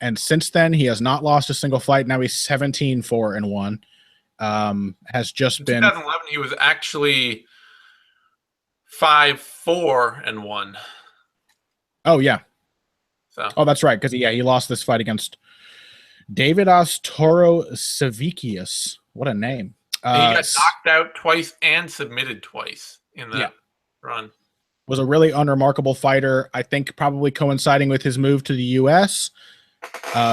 Speaker 2: and since then he has not lost a single fight. Now he's 17-4-1. Has just been
Speaker 1: 2011. He was actually 5-4-1.
Speaker 2: Oh yeah.
Speaker 1: So.
Speaker 2: Oh, that's right. Because he lost this fight against Davidas Toro Savicius. What a name.
Speaker 1: He got knocked out twice and submitted twice in that run.
Speaker 2: Was a really unremarkable fighter. I think probably coinciding with his move to the U.S.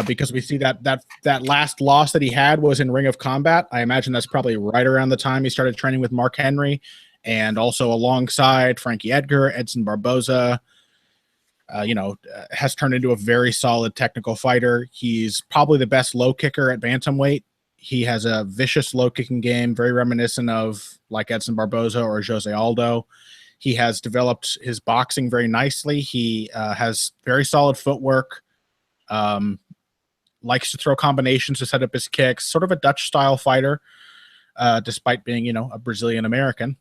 Speaker 2: Because we see that last loss that he had was in Ring of Combat. I imagine that's probably right around the time he started training with Mark Henry, and also alongside Frankie Edgar, Edson Barboza. Has turned into a very solid technical fighter. He's probably the best low kicker at bantamweight. He has a vicious low kicking game, very reminiscent of like Edson Barboza or Jose Aldo. He has developed his boxing very nicely. He has very solid footwork, likes to throw combinations to set up his kicks, sort of a Dutch style fighter, despite being, a Brazilian American.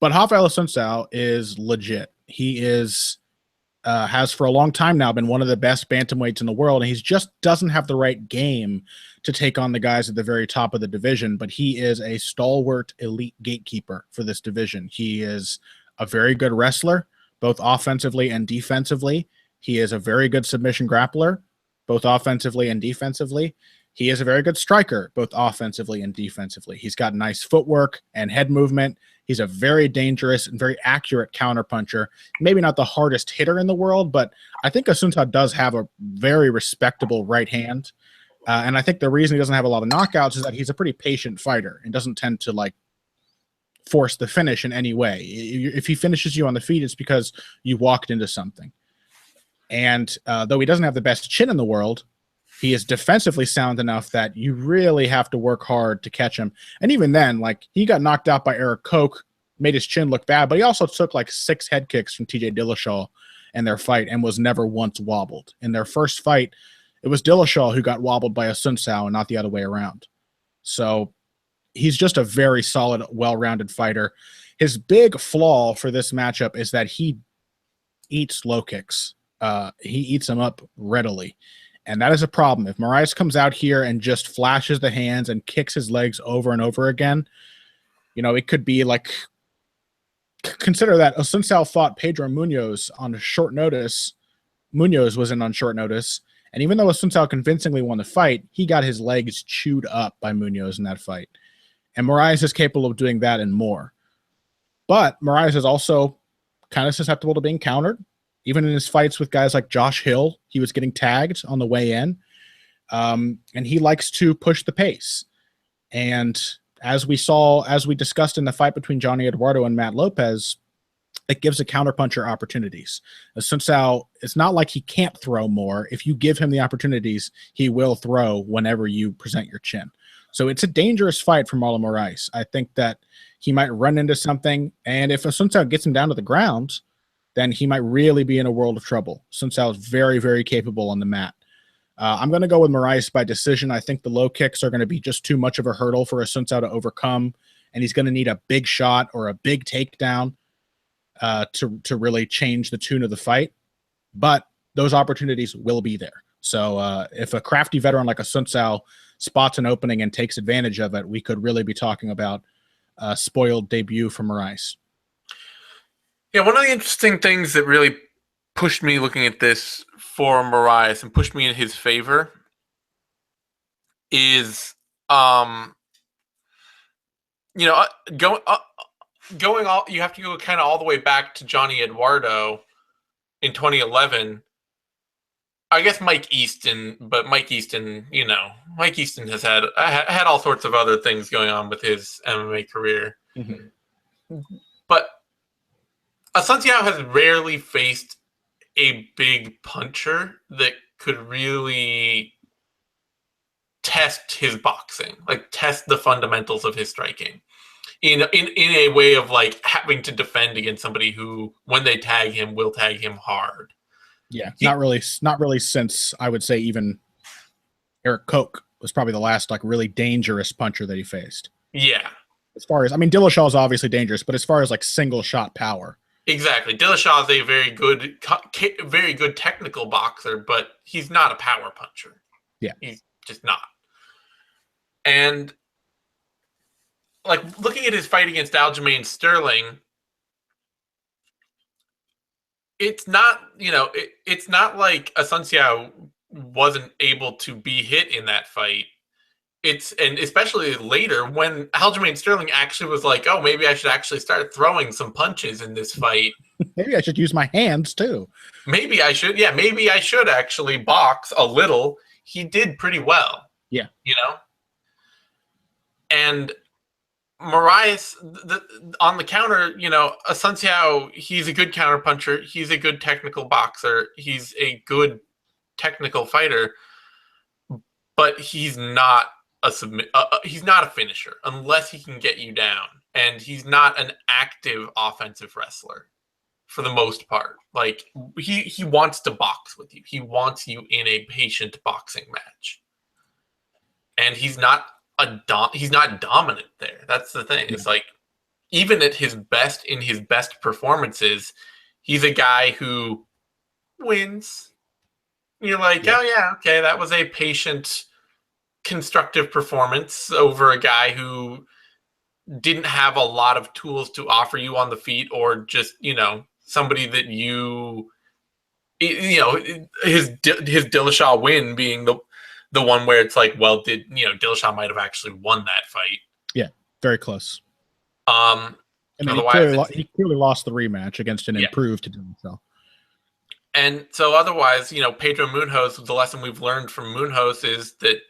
Speaker 2: But Rafael Assuncao is legit. He has for a long time now been one of the best bantamweights in the world, and he just doesn't have the right game to take on the guys at the very top of the division, but he is a stalwart elite gatekeeper for this division. He is a very good wrestler, both offensively and defensively. He is a very good submission grappler, both offensively and defensively. He is a very good striker, both offensively and defensively. He's got nice footwork and head movement. He's a very dangerous and very accurate counterpuncher. Maybe not the hardest hitter in the world, but I think Assuncao does have a very respectable right hand. And I think the reason he doesn't have a lot of knockouts is that he's a pretty patient fighter and doesn't tend to force the finish in any way. If he finishes you on the feet, it's because you walked into something. And though he doesn't have the best chin in the world, he is defensively sound enough that you really have to work hard to catch him. And even then, he got knocked out by Eric Koch, made his chin look bad, but he also took 6 head kicks from TJ Dillashaw in their fight and was never once wobbled. In their first fight, it was Dillashaw who got wobbled by Assuncao and not the other way around. So he's just a very solid, well-rounded fighter. His big flaw for this matchup is that he eats low kicks. He eats them up readily. And that is a problem. If Moraes comes out here and just flashes the hands and kicks his legs over and over again, it could be consider that Assuncao fought Pedro Munoz on short notice. Munoz was in on short notice. And even though Assuncao convincingly won the fight, he got his legs chewed up by Munoz in that fight. And Moraes is capable of doing that and more. But Moraes is also kind of susceptible to being countered. Even in his fights with guys like Josh Hill, he was getting tagged on the way in. And he likes to push the pace. And as we discussed in the fight between Johnny Eduardo and Matt Lopez, it gives a counterpuncher opportunities. Assuncao, it's not like he can't throw more. If you give him the opportunities, he will throw whenever you present your chin. So it's a dangerous fight for Marlon Moraes. I think that he might run into something, and if Assuncao gets him down to the ground, then he might really be in a world of trouble. Assuncao is very, very capable on the mat. I'm going to go with Moraes by decision. I think the low kicks are going to be just too much of a hurdle for Assuncao to overcome, and he's going to need a big shot or a big takedown to really change the tune of the fight. but those opportunities will be there. So if a crafty veteran like Assuncao spots an opening and takes advantage of it, we could really be talking about a spoiled debut for Moraes.
Speaker 1: Yeah, one of the interesting things that really pushed me looking at this for Moraes and pushed me in his favor is, going all, you have to go kind of all the way back to Johnny Eduardo in 2011. I guess Mike Easton, but Mike Easton has had all sorts of other things going on with his MMA career. Mm-hmm. But Assuncao has rarely faced a big puncher that could really test his boxing, like test the fundamentals of his striking in a way of like having to defend against somebody who, when they tag him, will tag him hard.
Speaker 2: Yeah, not really since, I would say, even Erick Koch was probably the last like really dangerous puncher that he faced.
Speaker 1: Yeah.
Speaker 2: As far as, I mean, Dillashaw is obviously dangerous, but as far as like single shot power.
Speaker 1: Exactly. Dillashaw is a very good technical boxer, but he's not a power puncher.
Speaker 2: Yeah.
Speaker 1: He's just not. And like looking at his fight against Aljamain Sterling, it's not, it's not like Assuncao wasn't able to be hit in that fight. And especially later when Aljamain Sterling actually was like, oh, maybe I should actually start throwing some punches in this fight.
Speaker 2: Maybe I should use my hands too.
Speaker 1: Maybe I should. Yeah, maybe I should actually box a little. He did pretty well.
Speaker 2: Yeah.
Speaker 1: And Moraes, on the counter, Assuncao, he's a good counter puncher. He's a good technical boxer. He's a good technical fighter, but he's not he's not a finisher unless he can get you down. And he's not an active offensive wrestler for the most part. Like he wants to box with you. He wants you in a patient boxing match. And he's not dominant there. That's the thing. It's like, even at his best, in his best performances, he's a guy who wins. You're like, oh yeah, okay, that was a patient, constructive performance over a guy who didn't have a lot of tools to offer you on the feet, or just, somebody that his Dillashaw win being the one where it's like, well, Dillashaw might have actually won that fight.
Speaker 2: Yeah, very close.
Speaker 1: And
Speaker 2: he clearly lost the rematch against an improved Dillashaw.
Speaker 1: And so otherwise, Pedro Munhoz, the lesson we've learned from Munhoz is that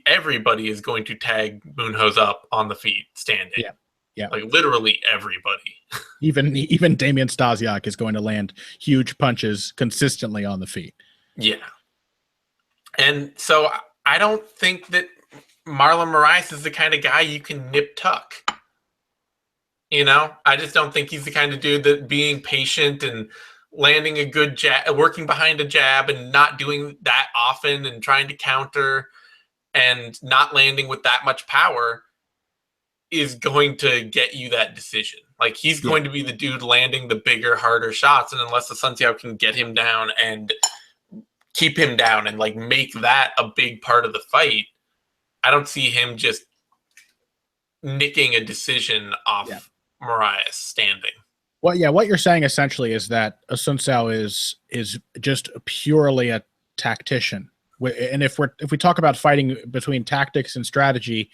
Speaker 1: everybody is going to tag Munhoz up on the feet standing.
Speaker 2: Yeah. Yeah.
Speaker 1: Like literally everybody.
Speaker 2: Even Damian Stasiak is going to land huge punches consistently on the feet.
Speaker 1: Yeah. And so I don't think that Marlon Moraes is the kind of guy you can nip tuck. I just don't think he's the kind of dude that being patient and landing a good jab, working behind a jab and not doing that often and trying to counter and not landing with that much power is going to get you that decision. Like he's going to be the dude landing the bigger, harder shots. And unless Assuncao can get him down and keep him down and like make that a big part of the fight, I don't see him just nicking a decision off Moraes standing.
Speaker 2: Well, yeah, what you're saying essentially is that Assuncao is just purely a tactician. And if we talk about fighting between tactics and strategy,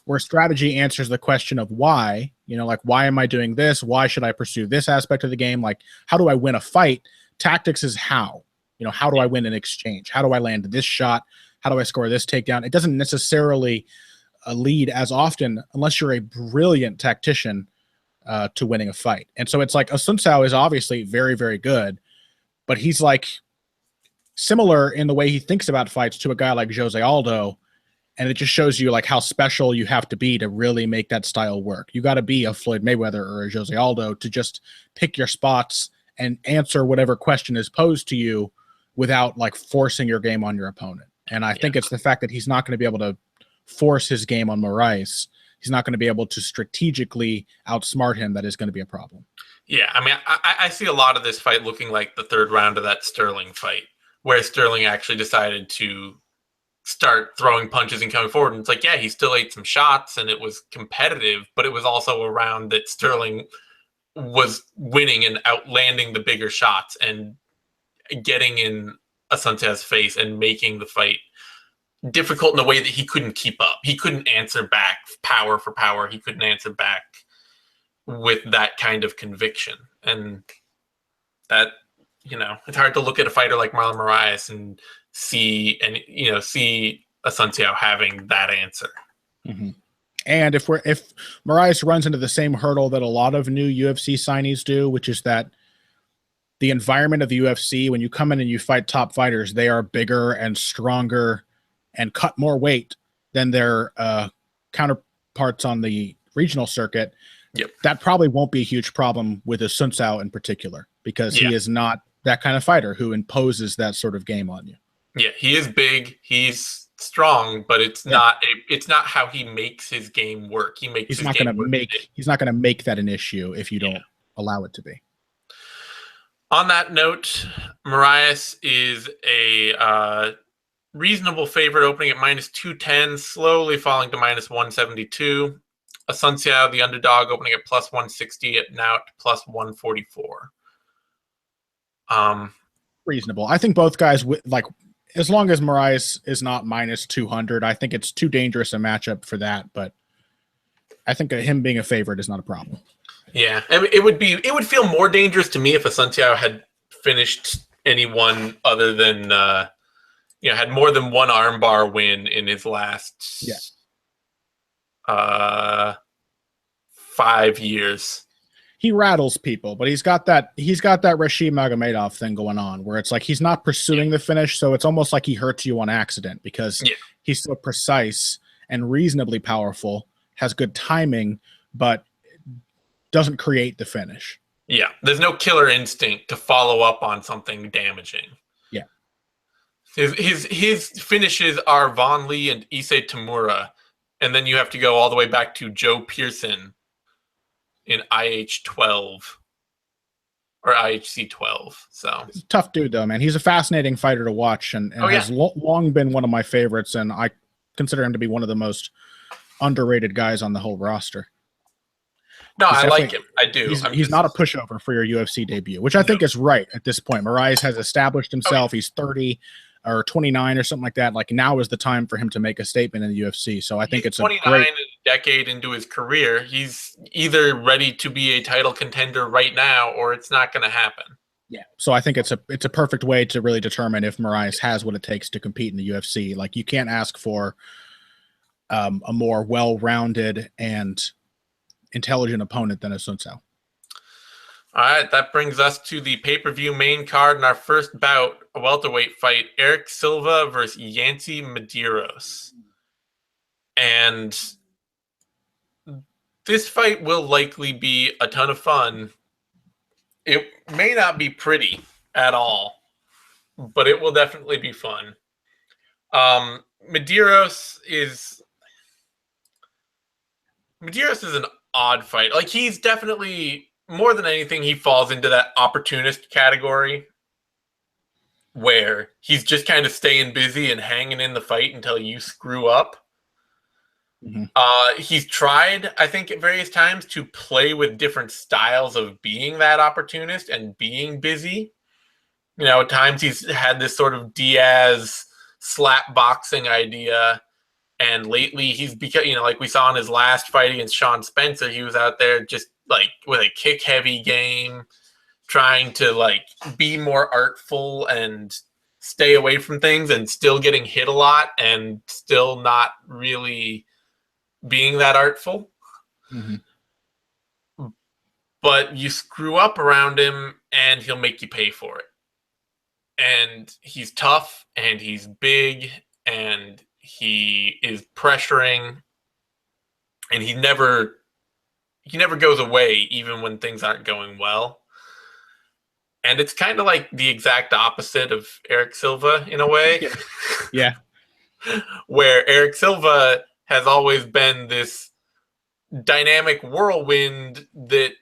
Speaker 2: where strategy answers the question of why, like, why am I doing this? Why should I pursue this aspect of the game? Like, how do I win a fight? Tactics is how. How do I win an exchange? How do I land this shot? How do I score this takedown? It doesn't necessarily lead as often, unless you're a brilliant tactician, to winning a fight. And so it's like Assuncao is obviously very, very good, but he's like similar in the way he thinks about fights to a guy like Jose Aldo. And it just shows you like how special you have to be to really make that style work. You got to be a Floyd Mayweather or a Jose Aldo to just pick your spots and answer whatever question is posed to you without like forcing your game on your opponent. And I think it's the fact that he's not going to be able to force his game on Moraes he's not going to be able to strategically outsmart him, that is going to be a problem.
Speaker 1: Yeah, I mean, I see a lot of this fight looking like the third round of that Sterling fight, where Sterling actually decided to start throwing punches and coming forward. And it's like, yeah, he still ate some shots and it was competitive, but it was also a round that Sterling was winning and outlanding the bigger shots and getting in Assuncao's face and making the fight difficult in a way that he couldn't keep up. He couldn't answer back power for power. He couldn't answer back with that kind of conviction. And that, it's hard to look at a fighter like Marlon Moraes and see Assuncao having that answer.
Speaker 2: Mm-hmm. And if Moraes runs into the same hurdle that a lot of new UFC signees do, which is that the environment of the UFC, when you come in and you fight top fighters, they are bigger and stronger and cut more weight than their counterparts on the regional circuit.
Speaker 1: Yep.
Speaker 2: That probably won't be a huge problem with Assuncao in particular, because he is not that kind of fighter who imposes that sort of game on you.
Speaker 1: Yeah, he is big. He's strong, but it's not how he makes his game work. He's not going
Speaker 2: to make that an issue if you don't allow it to be.
Speaker 1: On that note, Moraes is a reasonable favorite, opening at -210, slowly falling to -172. Assuncao, the underdog, opening at +160, at now at +144.
Speaker 2: Reasonable. I think both guys, as long as Moraes is not -200, I think it's too dangerous a matchup for that. But I think him being a favorite is not a problem.
Speaker 1: Yeah, I mean, it would feel more dangerous to me if Assuncao had finished anyone other than had more than one armbar win in his last 5 years.
Speaker 2: He rattles people, but he's got that Rashid Magomedov thing going on, where it's like he's not pursuing the finish, so it's almost like he hurts you on accident, because he's so precise and reasonably powerful, has good timing, but doesn't create the finish.
Speaker 1: Yeah, there's no killer instinct to follow up on something damaging.
Speaker 2: Yeah,
Speaker 1: his finishes are Von Lee and Issei Tamura, and then you have to go all the way back to Joe Pearson in IH12 or IHC 12. So
Speaker 2: he's a tough dude, though, man. He's a fascinating fighter to watch, and has long been one of my favorites, and I consider him to be one of the most underrated guys on the whole roster.
Speaker 1: No, I like him. I do.
Speaker 2: He's not a pushover for your UFC debut, which I think is right at this point. Moraes has established himself. He's 30 or 29 or something like that. Like, now is the time for him to make a statement in the UFC. So I think it's
Speaker 1: 29 and a decade into his career. He's either ready to be a title contender right now, or it's not going to happen.
Speaker 2: Yeah. So I think it's a perfect way to really determine if Moraes has what it takes to compete in the UFC. Like, you can't ask for a more well-rounded and intelligent opponent than Assuncao.
Speaker 1: All right, that brings us to the pay-per-view main card in our first bout, a welterweight fight, Erick Silva versus Yancy Medeiros. And this fight will likely be a ton of fun. It may not be pretty at all, but it will definitely be fun. Medeiros is an odd fight. Like, he's definitely, more than anything, he falls into that opportunist category where he's just kind of staying busy and hanging in the fight until you screw up. Mm-hmm. He's tried, I think, at various times to play with different styles of being that opportunist and being busy. At times he's had this sort of Diaz slap boxing idea. And lately he's become, like we saw in his last fight against Sean Spencer, he was out there just like with a kick heavy game, trying to like be more artful and stay away from things, and still getting hit a lot and still not really being that artful. Mm-hmm. But you screw up around him and he'll make you pay for it. And he's tough and he's big and he is pressuring, and he never goes away even when things aren't going well. And it's kind of like the exact opposite of Erick Silva in a way.
Speaker 2: Yeah.
Speaker 1: Where Erick Silva has always been this dynamic whirlwind that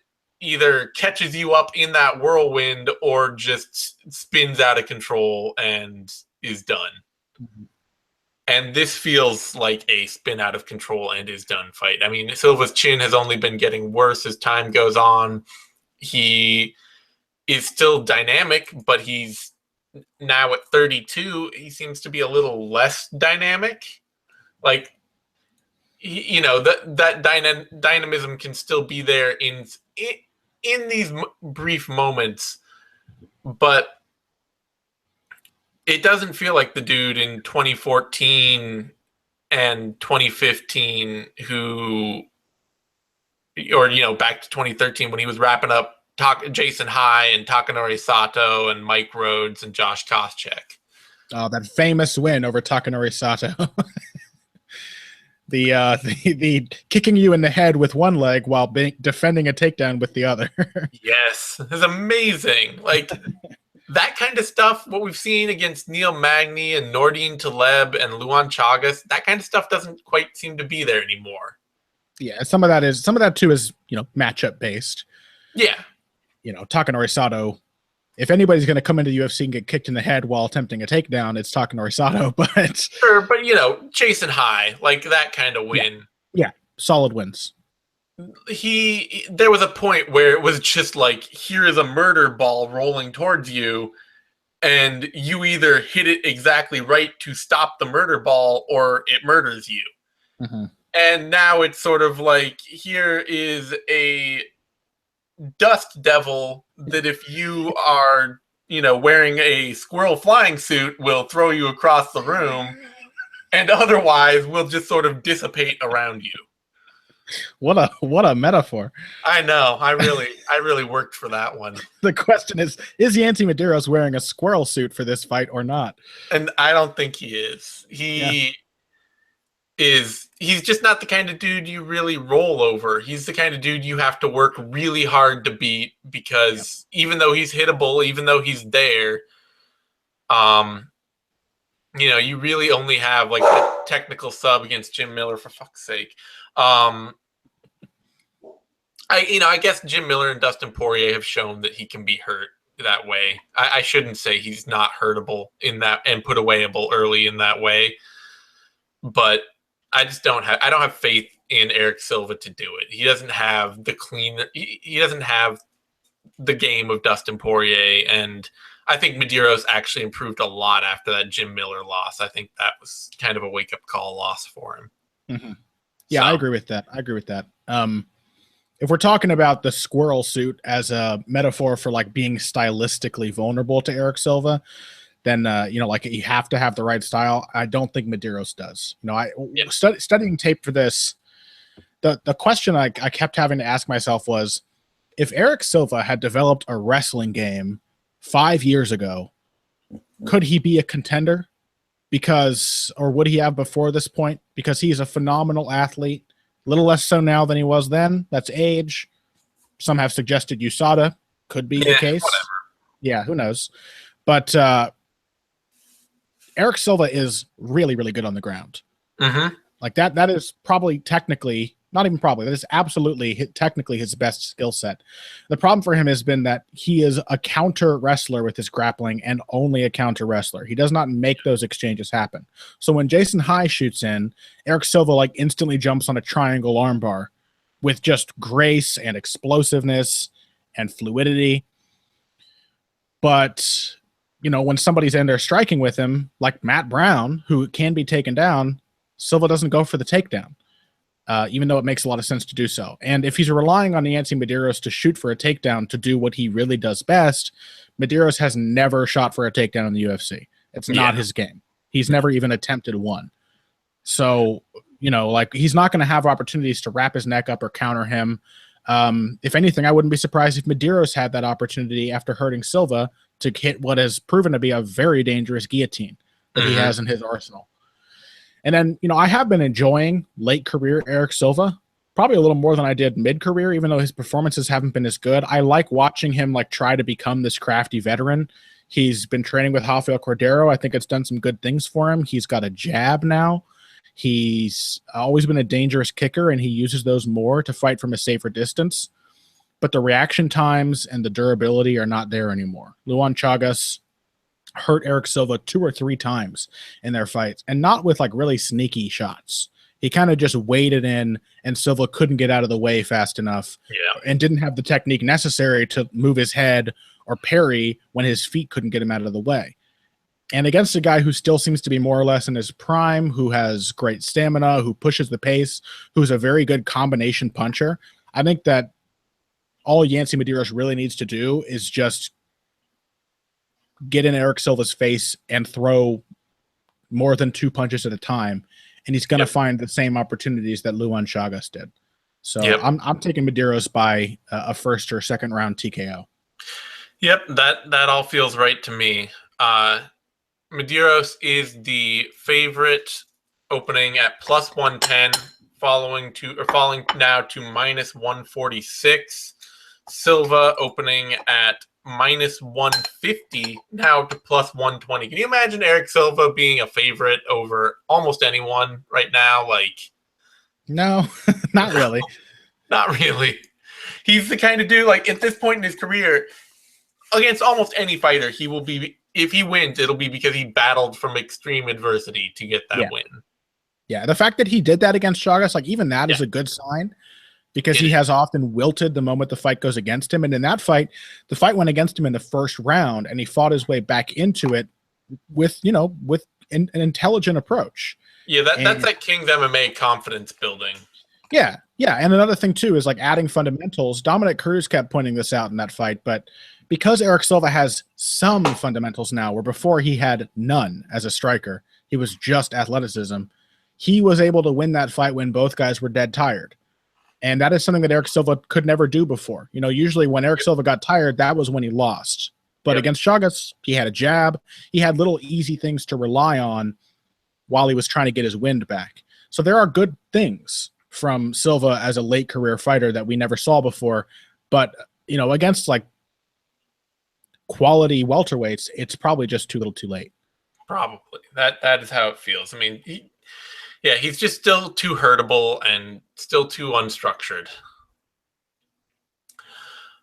Speaker 1: either catches you up in that whirlwind or just spins out of control and is done. Mm-hmm. And this feels like a spin out of control and is done fight. I mean, Silva's chin has only been getting worse as time goes on. He is still dynamic, but he's now at 32. He seems to be a little less dynamic. Like, that dynamism can still be there in these brief moments, but it doesn't feel like the dude in 2014 and 2015 back to 2013 when he was wrapping up Jason High and Takanori Sato and Mike Rhodes and Josh Koscheck.
Speaker 2: Oh, that famous win over Takanori Sato. The kicking you in the head with one leg while defending a takedown with the other.
Speaker 1: Yes, it's amazing. Like that kind of stuff, what we've seen against Neil Magny and Nordine Taleb and Luan Chagas, that kind of stuff doesn't quite seem to be there anymore.
Speaker 2: Yeah, some of that too is, matchup based.
Speaker 1: Yeah.
Speaker 2: Takanori Sato, if anybody's going to come into the UFC and get kicked in the head while attempting a takedown, it's Takanori Sato, but
Speaker 1: sure, but Jason High, like that kind of win.
Speaker 2: Yeah, solid wins.
Speaker 1: There was a point where it was just like, here is a murder ball rolling towards you, and you either hit it exactly right to stop the murder ball or it murders you. Mm-hmm. And now it's sort of like, here is a dust devil that if you are, wearing a squirrel flying suit will throw you across the room, and otherwise will just sort of dissipate around you.
Speaker 2: What a metaphor.
Speaker 1: I know. I really worked for that one.
Speaker 2: The question is Yancy Medeiros wearing a squirrel suit for this fight or not?
Speaker 1: And I don't think he is. He's just not the kind of dude you really roll over. He's the kind of dude you have to work really hard to beat because even though he's hittable, even though he's there, you really only have like the technical sub against Jim Miller, for fuck's sake. I guess Jim Miller and Dustin Poirier have shown that he can be hurt that way. I shouldn't say he's not hurtable in that and put awayable early in that way, but I don't have faith in Erick Silva to do it. He doesn't have he doesn't have the game of Dustin Poirier, and I think Medeiros actually improved a lot after that Jim Miller loss. I think that was kind of a wake-up call loss for him.
Speaker 2: Mm-hmm. Yeah, I agree with that. If we're talking about the squirrel suit as a metaphor for like being stylistically vulnerable to Erick Silva, then like you have to have the right style. I don't think Medeiros does. Studying tape for this, the question I kept having to ask myself was, if Erick Silva had developed a wrestling game 5 years ago, could he be a contender? Or would he have before this point? Because he's a phenomenal athlete. A little less so now than he was then. That's age. Some have suggested USADA could be the case.
Speaker 1: Whatever.
Speaker 2: Yeah, who knows? But Erick Silva is really, really good on the ground.
Speaker 1: Mm-hmm.
Speaker 2: Like that is probably technically, not even probably, that is absolutely technically his best skill set. The problem for him has been that he is a counter wrestler with his grappling and only a counter wrestler. He does not make those exchanges happen. So when Jason High shoots in, Erick Silva like instantly jumps on a triangle armbar with just grace and explosiveness and fluidity. But, when somebody's in there striking with him, like Matt Brown, who can be taken down, Silva doesn't go for the takedown. Even though it makes a lot of sense to do so. And if he's relying on Yancy Medeiros to shoot for a takedown to do what he really does best, Medeiros has never shot for a takedown in the UFC. It's not his game. He's never even attempted one. So, like he's not going to have opportunities to wrap his neck up or counter him. If anything, I wouldn't be surprised if Medeiros had that opportunity after hurting Silva to hit what has proven to be a very dangerous guillotine that he has in his arsenal. And then, I have been enjoying late career Erick Silva, probably a little more than I did mid-career, even though his performances haven't been as good. I like watching him try to become this crafty veteran. He's been training with Rafael Cordeiro. I think it's done some good things for him. He's got a jab now. He's always been a dangerous kicker, and he uses those more to fight from a safer distance. But the reaction times and the durability are not there anymore. Luan Chagas hurt Erick Silva 2 or 3 times in their fights, and not with like really sneaky shots. He kind of just waded in, and Silva couldn't get out of the way fast enough, and didn't have the technique necessary to move his head or parry when his feet couldn't get him out of the way. And against a guy who still seems to be more or less in his prime, who has great stamina, who pushes the pace, who's a very good combination puncher, I think that all Yancy Medeiros really needs to do is just get in Erick Silva's face and throw more than 2 punches at a time, and he's going to find the same opportunities that Luan Chagas did. So I'm taking Medeiros by a first or second round TKO.
Speaker 1: Yep, that all feels right to me. Medeiros is the favorite, opening at plus 110, falling now to minus 146. Silva opening at minus 150, now to plus 120. Can you imagine Erick Silva being a favorite over almost anyone right now? Like,
Speaker 2: no, not really.
Speaker 1: Not really. He's the kind of dude, like, at this point in his career, against almost any fighter, he will be, if he wins, it'll be because he battled from extreme adversity to get that win.
Speaker 2: Yeah, the fact that he did that against Chagas, like, even that is a good sign, because he has often wilted the moment the fight goes against him. And in that fight, the fight went against him in the first round, and he fought his way back into it with, with an intelligent approach.
Speaker 1: Yeah, that's that King's MMA confidence building.
Speaker 2: Yeah, yeah. And another thing, too, is like adding fundamentals. Dominic Cruz kept pointing this out in that fight, but because Erick Silva has some fundamentals now, where before he had none as a striker, he was just athleticism, he was able to win that fight when both guys were dead tired. And that is something that Erick Silva could never do before. Usually when Erick Silva got tired, that was when he lost. But against Chagas, he had a jab. He had little easy things to rely on while he was trying to get his wind back. So there are good things from Silva as a late career fighter that we never saw before. But, against like quality welterweights, it's probably just too little too late.
Speaker 1: Probably. That is how it feels. I mean, he's just still too hurtable and still too unstructured.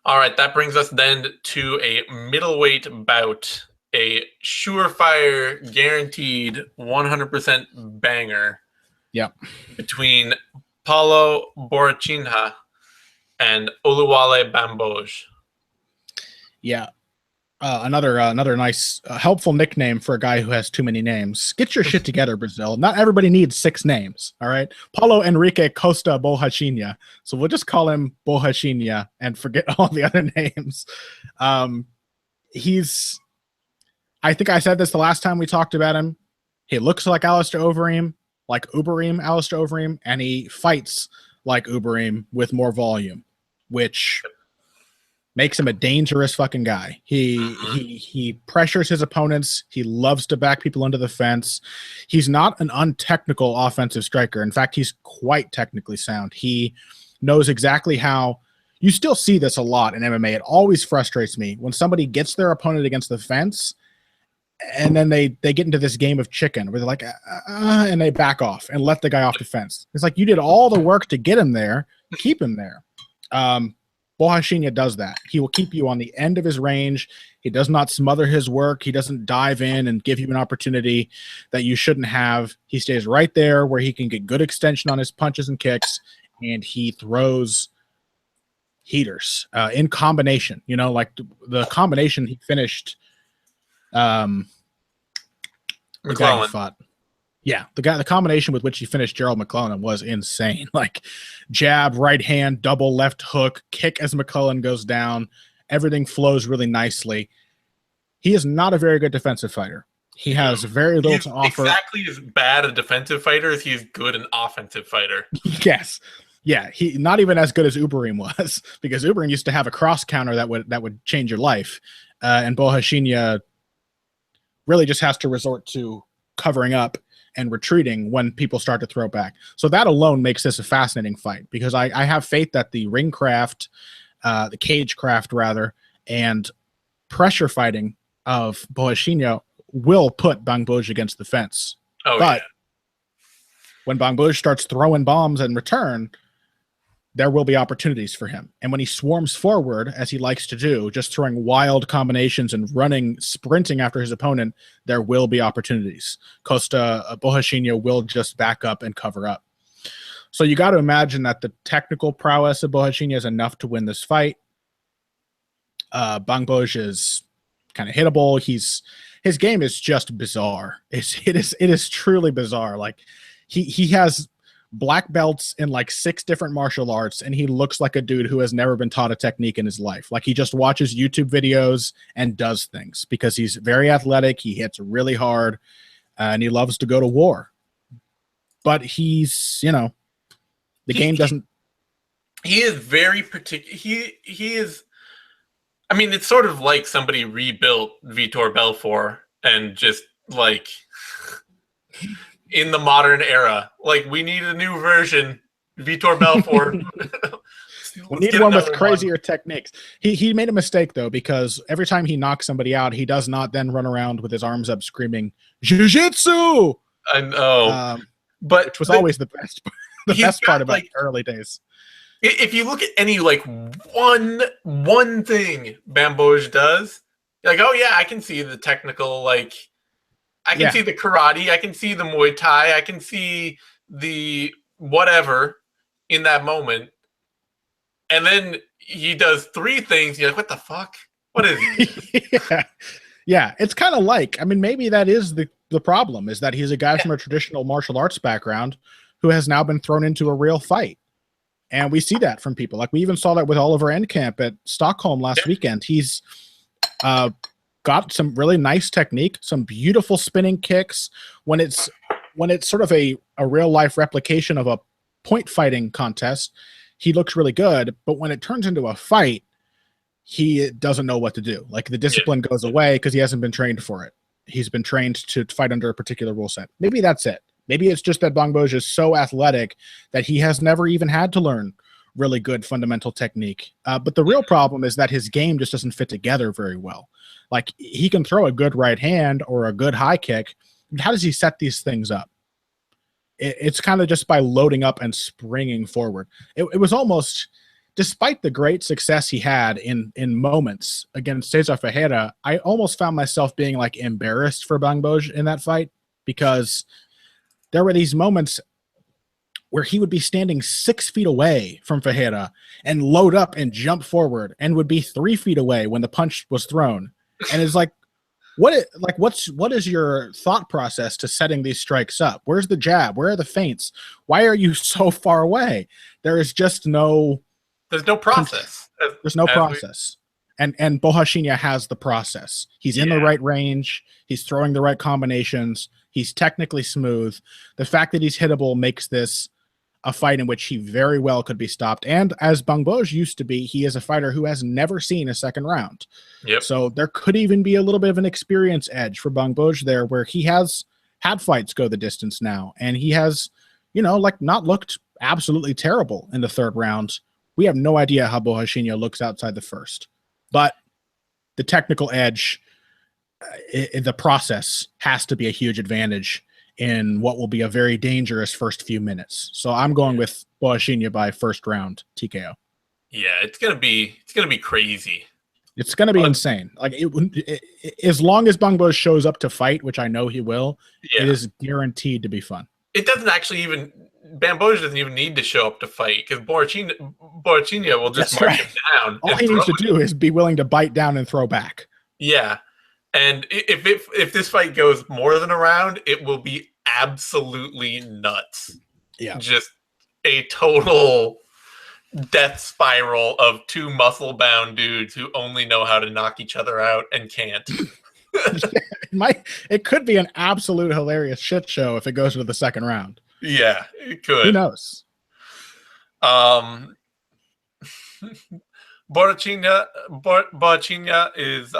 Speaker 1: All right, that brings us then to a middleweight bout, a surefire, guaranteed 100% banger.
Speaker 2: Yep.
Speaker 1: Between Paulo Borrachinha and Oluwale Bamgbose.
Speaker 2: Yeah. Another nice, helpful nickname for a guy who has too many names. Get your shit together, Brazil. Not everybody needs 6 names, all right? Paulo Henrique Costa Borrachinha. So we'll just call him Borrachinha and forget all the other names. I think I said this the last time we talked about him. He looks like Alistair Overeem, like Alistair Overeem, and he fights like Overeem with more volume, which makes him a dangerous fucking guy. He pressures his opponents. He loves to back people into the fence. He's not an untechnical offensive striker. In fact, he's quite technically sound. He knows exactly how. You still see this a lot in MMA. It always frustrates me when somebody gets their opponent against the fence and then they get into this game of chicken where they're like, and they back off and let the guy off the fence. It's like you did all the work to get him there, keep him there. Borrachinha does that. He will keep you on the end of his range. He does not smother his work. He doesn't dive in and give you an opportunity that you shouldn't have. He stays right there where he can get good extension on his punches and kicks, and he throws heaters in combination. Like the combination he finished the guy he fought. Yeah, the combination with which he finished Gerald McClellan was insane. Like jab, right hand, double left hook, kick as McClellan goes down. Everything flows really nicely. He is not a very good defensive fighter. He has very little to offer.
Speaker 1: Exactly as bad a defensive fighter as he is good an offensive fighter.
Speaker 2: Yes. Yeah, he not even as good as Overeem was, because Overeem used to have a cross counter that would change your life. And Borrachinha really just has to resort to covering up and retreating when people start to throw back. So that alone makes this a fascinating fight, because I have faith that the ring craft, the cage craft rather, and pressure fighting of Borrachinha will put Bamgbose against the fence.
Speaker 1: Oh,
Speaker 2: but When Bamgbose starts throwing bombs in return, there will be opportunities for him. And when he swarms forward, as he likes to do, just throwing wild combinations and sprinting after his opponent, there will be opportunities. Borrachinha will just back up and cover up. So you got to imagine that the technical prowess of Borrachinha is enough to win this fight. Bamgbose is kind of hittable. His game is just bizarre. It is truly bizarre. Like he has black belts in like 6 different martial arts, and he looks like a dude who has never been taught a technique in his life. Like he just watches YouTube videos and does things because he's very athletic. He hits really hard, and he loves to go to war. But he's, the game doesn't.
Speaker 1: He is very particular. He is. I mean, it's sort of like somebody rebuilt Vitor Belfort and just like in the modern era, like we need a new version, Vitor Belfort.
Speaker 2: We need one with crazier techniques. He made a mistake though, because every time he knocks somebody out, he does not then run around with his arms up screaming "Jiu-Jitsu!"
Speaker 1: I know, but
Speaker 2: which was always the best. The best part about the early days.
Speaker 1: If you look at any like one thing Bamgbose does, you're like, oh yeah, I can see the technical, like I can see the karate, I can see the Muay Thai, I can see the whatever in that moment. And then he does 3 things, you're like, what the fuck? What is it?
Speaker 2: Yeah, it's kind of like, I mean, maybe that is the problem, is that he's a guy from a traditional martial arts background who has now been thrown into a real fight. And we see that from people. Like we even saw that with Oliver Enkamp at Stockholm last weekend. He's got some really nice technique, some beautiful spinning kicks. When it's sort of a real life replication of a point fighting contest, he looks really good. But when it turns into a fight, he doesn't know what to do. Like the discipline goes away because he hasn't been trained for it. He's been trained to fight under a particular rule set. Maybe that's it. Maybe it's just that Bamgbose is so athletic that he has never even had to learn really good fundamental technique. But the real problem is that his game just doesn't fit together very well. Like he can throw a good right hand or a good high kick. How does he set these things up? It's kind of just by loading up and springing forward. It was almost, despite the great success he had in moments against Cesar Ferreira, I almost found myself being like embarrassed for Bamgbose in that fight, because there were these moments where he would be standing 6 feet away from Ferreira and load up and jump forward, and would be 3 feet away when the punch was thrown. And it's like, what is your thought process to setting these strikes up? Where's the jab? Where are the feints? Why are you so far away? There is just no.
Speaker 1: There's no process.
Speaker 2: There's no process. And Borrachinha has the process. He's in the right range. He's throwing the right combinations. He's technically smooth. The fact that he's hittable makes this a fight in which he very well could be stopped. And as Bamgbose used to be, he is a fighter who has never seen a second round.
Speaker 1: Yep.
Speaker 2: So there could even be a little bit of an experience edge for Bamgbose there, where he has had fights go the distance now. And he has, not looked absolutely terrible in the 3rd round. We have no idea how Borrachinha looks outside the 1st. But the technical edge, the process has to be a huge advantage in what will be a very dangerous first few minutes. So I'm going with Borrachinha by 1st round TKO.
Speaker 1: Yeah, it's gonna be crazy.
Speaker 2: It's gonna be insane. Like as long as Bamgbose shows up to fight, which I know he will, it is guaranteed to be fun.
Speaker 1: It doesn't actually even. Bamgbose doesn't even need to show up to fight, because Borrachinha will just mark him down.
Speaker 2: All he needs to do is be willing to bite down and throw back.
Speaker 1: Yeah. And if this fight goes more than a round, it will be absolutely nuts.
Speaker 2: Yeah.
Speaker 1: Just a total death spiral of 2 muscle-bound dudes who only know how to knock each other out and can't.
Speaker 2: It could be an absolute hilarious shit show if it goes to the 2nd round.
Speaker 1: Yeah, it could.
Speaker 2: Who knows?
Speaker 1: Borrachinha is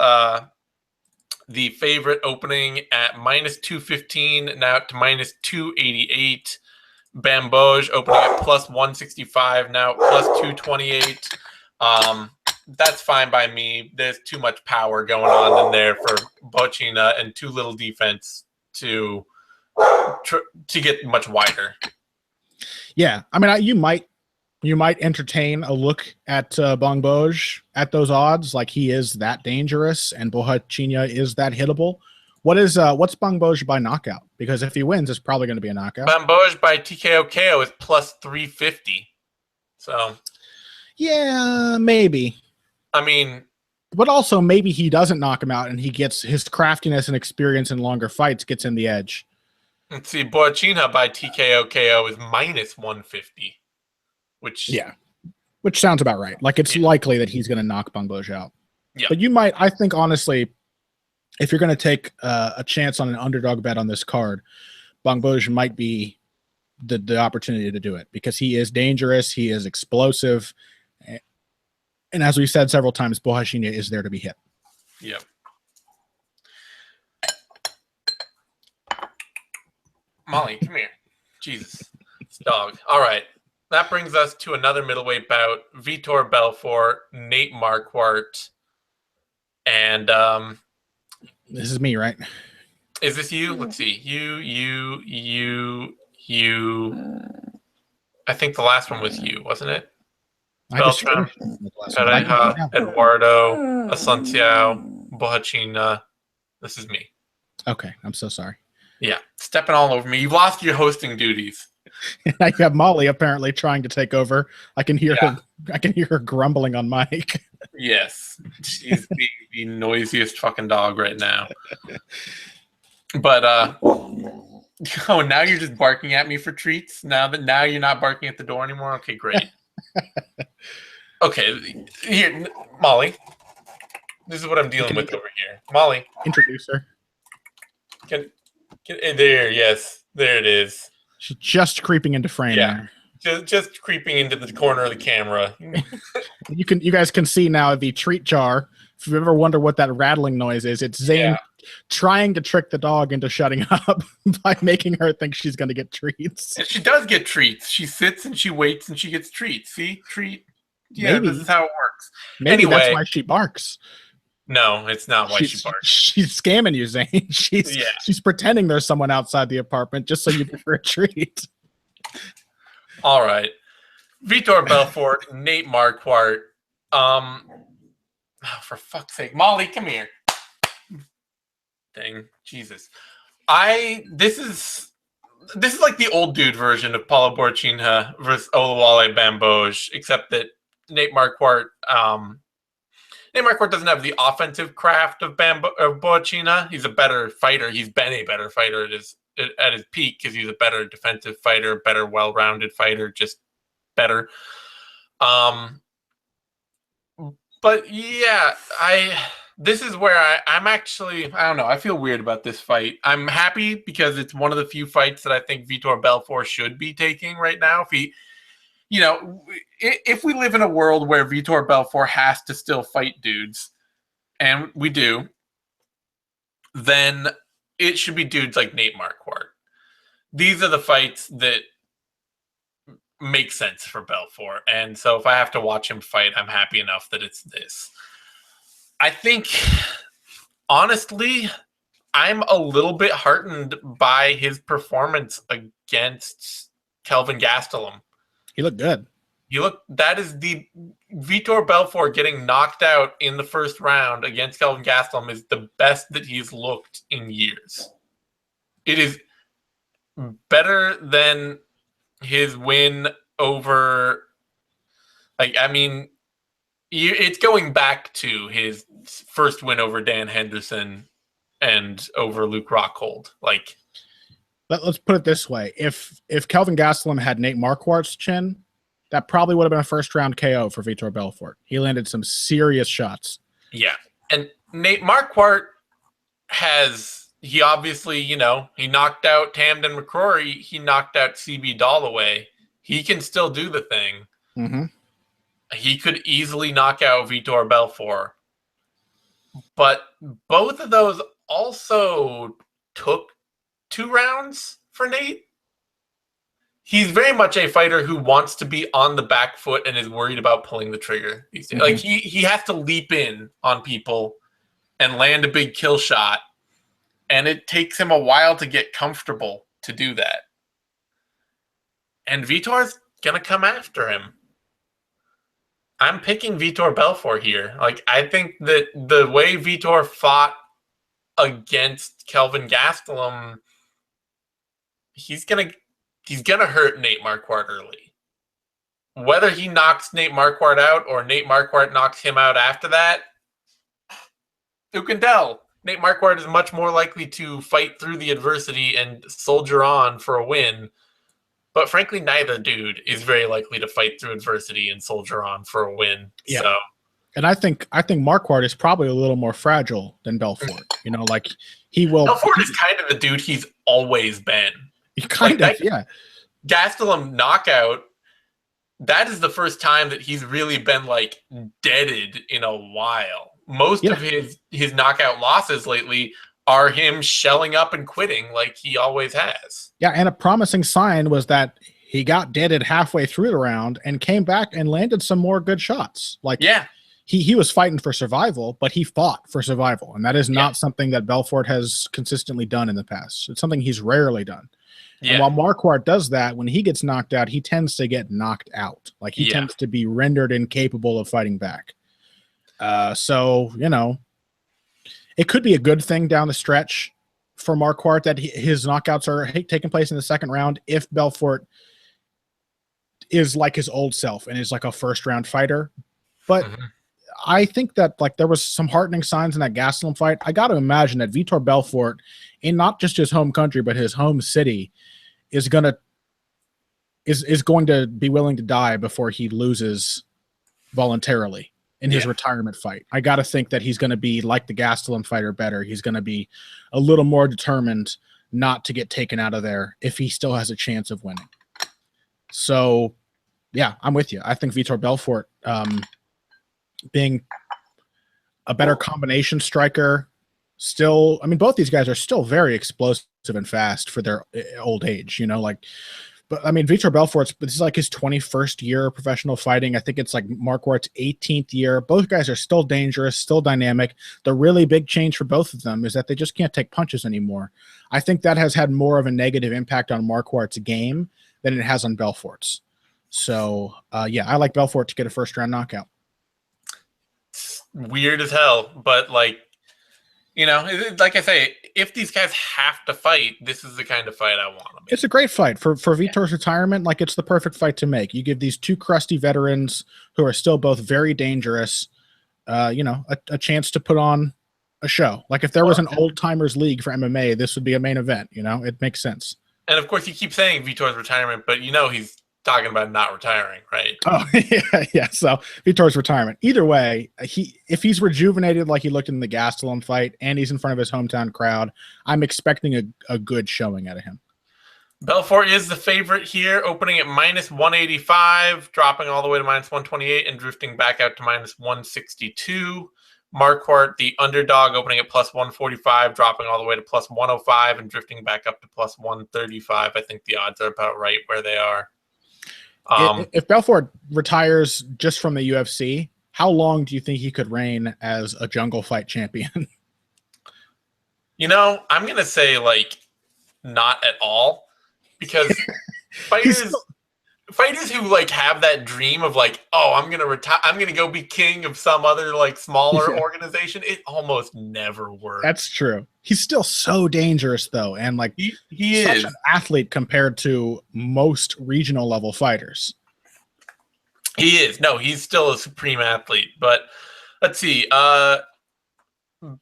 Speaker 1: the favorite, opening at -215, now to -288. Bamgbose opening at +165, now +228. That's fine by me. There's too much power going on in there for Borrachinha and too little defense to get much wider.
Speaker 2: Yeah, I mean, you might entertain a look at Bamgbose at those odds, like he is that dangerous and Borrachinha is that hittable. What's Bamgbose by knockout? Because if he wins, it's probably going to be a knockout.
Speaker 1: Bamgbose by TKO KO is plus 350. So
Speaker 2: yeah, maybe.
Speaker 1: I mean,
Speaker 2: but also maybe he doesn't knock him out and he gets his craftiness and experience in longer fights gets in the edge.
Speaker 1: Let's see, Borrachinha by TKO KO is minus 150, which
Speaker 2: sounds about right. Like it's likely that he's going to knock Bamgbose out.
Speaker 1: Yeah.
Speaker 2: But I think honestly, if you're going to take a chance on an underdog bet on this card, Bamgbose might be the opportunity to do it because he is dangerous, he is explosive, and as we've said several times, Borrachinha is there to be hit.
Speaker 1: Yep. Molly, come here. Jesus. It's dog. All right. That brings us to another middleweight bout. Vitor Belfort, Nate Marquardt. And
Speaker 2: this is me, right?
Speaker 1: Is this you? Let's see. You. I think the last one was you, wasn't it? Beltran, Pereira, Eduardo, Assuncao, Borrachinha. This is me.
Speaker 2: Okay, I'm so sorry.
Speaker 1: Yeah, stepping all over me. You've lost your hosting duties.
Speaker 2: I have Molly apparently trying to take over. I can hear her. I can hear her grumbling on mic.
Speaker 1: Yes, she's the noisiest fucking dog right now. But oh, now you're just barking at me for treats. Now you're not barking at the door anymore. Okay, great. Okay, here, Molly. This is what I'm dealing with over here. Molly,
Speaker 2: introduce her.
Speaker 1: There, yes, there it is.
Speaker 2: She's just creeping into frame.
Speaker 1: Yeah, just creeping into the corner of the camera.
Speaker 2: You guys can see now the treat jar. If you ever wonder what that rattling noise is, it's Zane trying to trick the dog into shutting up by making her think she's going to get treats.
Speaker 1: And she does get treats. She sits and she waits and she gets treats. See, treat. Yeah,
Speaker 2: maybe.
Speaker 1: This is how it works.
Speaker 2: Maybe that's why she barks.
Speaker 1: No, it's not why she barks.
Speaker 2: She's scamming you, Zane. She's pretending there's someone outside the apartment just so you give her a treat.
Speaker 1: All right. Vitor Belfort, Nate Marquardt. Oh, for fuck's sake. Molly, come here. Dang. Jesus. This is like the old dude version of Paulo Borrachinha versus Oluwale Bamgbose, except that Nate Marquardt doesn't have the offensive craft of Borrachinha. He's a better fighter. He's been a better fighter at his peak because he's a better defensive fighter, better well-rounded fighter, just better. But yeah, this is where I'm actually, I don't know, I feel weird about this fight. I'm happy because it's one of the few fights that I think Vitor Belfort should be taking right now. If we live in a world where Vitor Belfort has to still fight dudes, and we do, then it should be dudes like Nate Marquardt. These are the fights that make sense for Belfort. And so if I have to watch him fight, I'm happy enough that it's this. I think, honestly, I'm a little bit heartened by his performance against Kelvin Gastelum.
Speaker 2: He looked good.
Speaker 1: That is the Vitor Belfort getting knocked out in the first round against Kelvin Gastelum is the best that he's looked in years. It is better than his win over, it's going back to his first win over Dan Henderson and over Luke Rockhold.
Speaker 2: Let's put it this way: if Kelvin Gastelum had Nate Marquardt's chin, that probably would have been a first round KO for Vitor Belfort. He landed some serious shots.
Speaker 1: Yeah, and Nate Marquardt he obviously, he knocked out Tamden McCrory. He knocked out CB Holloway. He can still do the thing.
Speaker 2: Mm-hmm.
Speaker 1: He could easily knock out Vitor Belfort. But both of those also took 2 rounds for Nate. He's very much a fighter who wants to be on the back foot and is worried about pulling the trigger these days. Mm-hmm. He has to leap in on people and land a big kill shot. And it takes him a while to get comfortable to do that. And Vitor's going to come after him. I'm picking Vitor Belfort here. Like, I think that the way Vitor fought against Kelvin Gastelum, he's gonna hurt Nate Marquardt early. Whether he knocks Nate Marquardt out or Nate Marquardt knocks him out after that, who can tell? Nate Marquardt is much more likely to fight through the adversity and soldier on for a win. But frankly, neither dude is very likely to fight through adversity and soldier on for a win.
Speaker 2: Yeah.
Speaker 1: So,
Speaker 2: and I think Marquardt is probably a little more fragile than Belfort. You know, like he will.
Speaker 1: Belfort is kind of the dude he's always been.
Speaker 2: Yeah.
Speaker 1: Gastelum knockout. That is the first time that he's really been like deaded in a while. Most of his knockout losses lately are him shelling up and quitting like he always has.
Speaker 2: Yeah, and a promising sign was that he got deaded halfway through the round and came back and landed some more good shots. Like, he was fighting for survival, but he fought for survival, and that is not something that Belfort has consistently done in the past. It's something he's rarely done. And while Marquardt does that, when he gets knocked out, he tends to get knocked out. Like, he tends to be rendered incapable of fighting back. So, you know, it could be a good thing down the stretch for Marquardt that his knockouts are taking place in the second round if Belfort is like his old self and is like a first-round fighter. But I think that like there was some heartening signs in that Gastelum fight. I got to imagine that Vitor Belfort, in not just his home country but his home city, is going to be willing to die before he loses voluntarily in his retirement fight. I got to think that he's going to be like the Gastelum fighter better. He's going to be a little more determined not to get taken out of there if he still has a chance of winning. So, yeah, I'm with you. I think Vitor Belfort being a better combination striker still, I mean, both these guys are still very explosive and fast for their old age, you know, like, but I mean, Vitor Belfort's, this is like his 21st year of professional fighting. I think it's like Marquardt's 18th year. Both guys are still dangerous, still dynamic. The really big change for both of them is that they just can't take punches anymore. I think that has had more of a negative impact on Marquardt's game than it has on Belfort's. So, yeah, I like Belfort to get a first-round knockout.
Speaker 1: Weird as hell, but like, you know, like I say, if these guys have to fight, this is the kind of fight I want them in.
Speaker 2: It's a great fight for Vitor's retirement. Like, it's the perfect fight to make. You give these two crusty veterans who are still both very dangerous, you know, a chance to put on a show. Like, if there was an old timers league for MMA, this would be a main event. You know, it makes sense. And
Speaker 1: of course, you keep saying Vitor's retirement, but you know he's talking about not retiring, right?
Speaker 2: Oh, yeah. So Vitor's retirement. Either way, if he's rejuvenated like he looked in the Gastelum fight and he's in front of his hometown crowd, I'm expecting a good showing out of him.
Speaker 1: Belfort is the favorite here, opening at -185, dropping all the way to -128, and drifting back out to -162. Marquardt, the underdog, opening at +145, dropping all the way to +105, and drifting back up to +135. I think the odds are about right where they are.
Speaker 2: If Belfort retires just from the UFC, how long do you think he could reign as a jungle fight champion?
Speaker 1: You know, I'm going to say, like, not at all. Because fighters who, like, have that dream of, like, oh, I'm going to retire, I'm going to go be king of some other, like, smaller organization, it almost never works.
Speaker 2: That's true. He's still so dangerous, though, and like
Speaker 1: he
Speaker 2: such
Speaker 1: is
Speaker 2: an athlete compared to most regional level fighters.
Speaker 1: He is. No, he's still a supreme athlete. But let's see.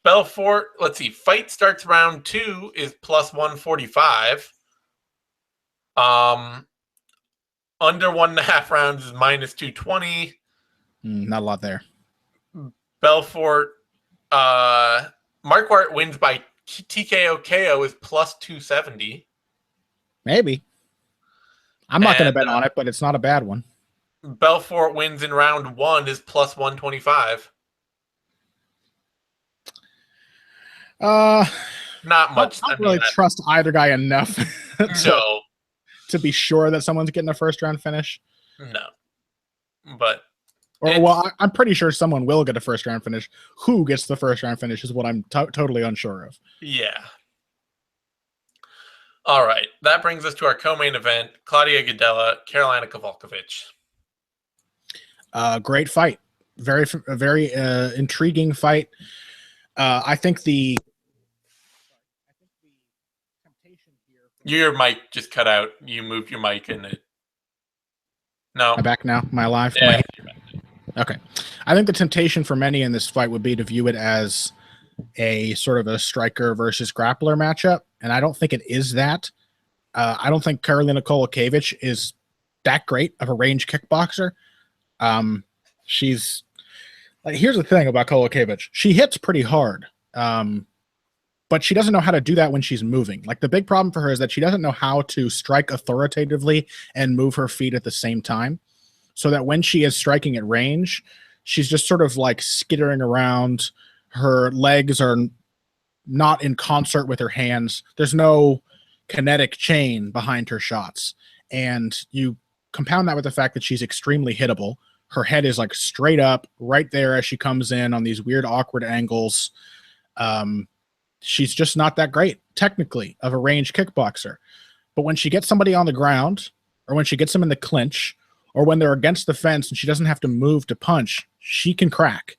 Speaker 1: Belfort, let's see. Fight starts round 2 is +145. Under 1.5 rounds is -220.
Speaker 2: Not a lot there.
Speaker 1: Belfort, Marquardt wins by TKO KO is +270.
Speaker 2: Maybe. I'm not going to bet on it, but it's not a bad one.
Speaker 1: Belfort wins in round 1 is +125. Not much.
Speaker 2: I don't really trust either guy enough to be sure that someone's getting a first round finish.
Speaker 1: No. But
Speaker 2: I'm pretty sure someone will get a first round finish. Who gets the first round finish is what I'm totally unsure of.
Speaker 1: Yeah. All right, that brings us to our co-main event: Claudia Gadelha, Karolina Kowalkiewicz.
Speaker 2: Great fight, very intriguing fight. I think the temptation here.
Speaker 1: Your mic just cut out. You moved your mic in it. No.
Speaker 2: Am I back now? Am I live?
Speaker 1: Yeah.
Speaker 2: Okay. I think the temptation for many in this fight would be to view it as a sort of a striker versus grappler matchup, and I don't think it is that. I don't think Karolina Kowalkiewicz is that great of a range kickboxer. She's like, here's the thing about Kowalkiewicz. She hits pretty hard, but she doesn't know how to do that when she's moving. Like, the big problem for her is that she doesn't know how to strike authoritatively and move her feet at the same time, so that when she is striking at range, she's just sort of like skittering around. Her legs are not in concert with her hands. There's no kinetic chain behind her shots. And you compound that with the fact that she's extremely hittable. Her head is like straight up right there as she comes in on these weird, awkward angles. She's just not that great technically of a range kickboxer. But when she gets somebody on the ground, or when she gets them in the clinch, or when they're against the fence and she doesn't have to move to punch, she can crack.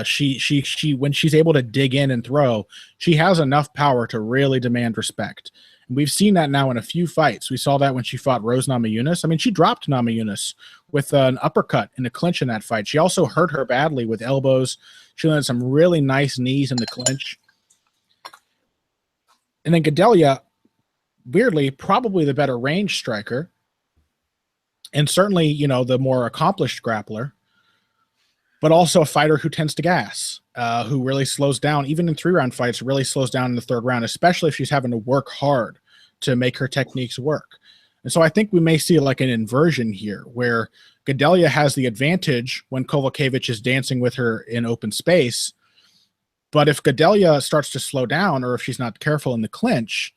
Speaker 2: She when she's able to dig in and throw, she has enough power to really demand respect. And we've seen that now in a few fights. We saw that when she fought Rose Namajunas. I mean, she dropped Namajunas with an uppercut in a clinch in that fight. She also hurt her badly with elbows. She landed some really nice knees in the clinch. And then Gadelha, weirdly, probably the better range striker, and certainly, you know, the more accomplished grappler, but also a fighter who tends to gas, who really slows down, even in 3-round fights, really slows down in the 3rd round, especially if she's having to work hard to make her techniques work. And so I think we may see like an inversion here, where Gadelha has the advantage when Kowalkiewicz is dancing with her in open space. But if Gadelha starts to slow down, or if she's not careful in the clinch,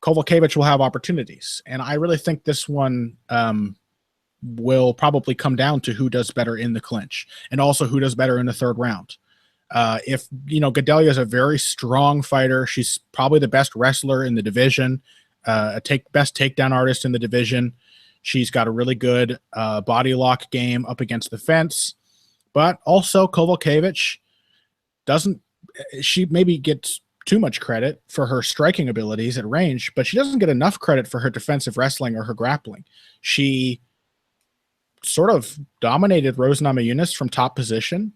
Speaker 2: Kowalkiewicz will have opportunities. And I really think this one will probably come down to who does better in the clinch, and also who does better in the 3rd round. If, you know, Gadelha is a very strong fighter. She's probably the best wrestler in the division, best takedown artist in the division. She's got a really good body lock game up against the fence. But also Kowalkiewicz she maybe gets too much credit for her striking abilities at range, but she doesn't get enough credit for her defensive wrestling or her grappling. She sort of dominated Rose Namajunas from top position,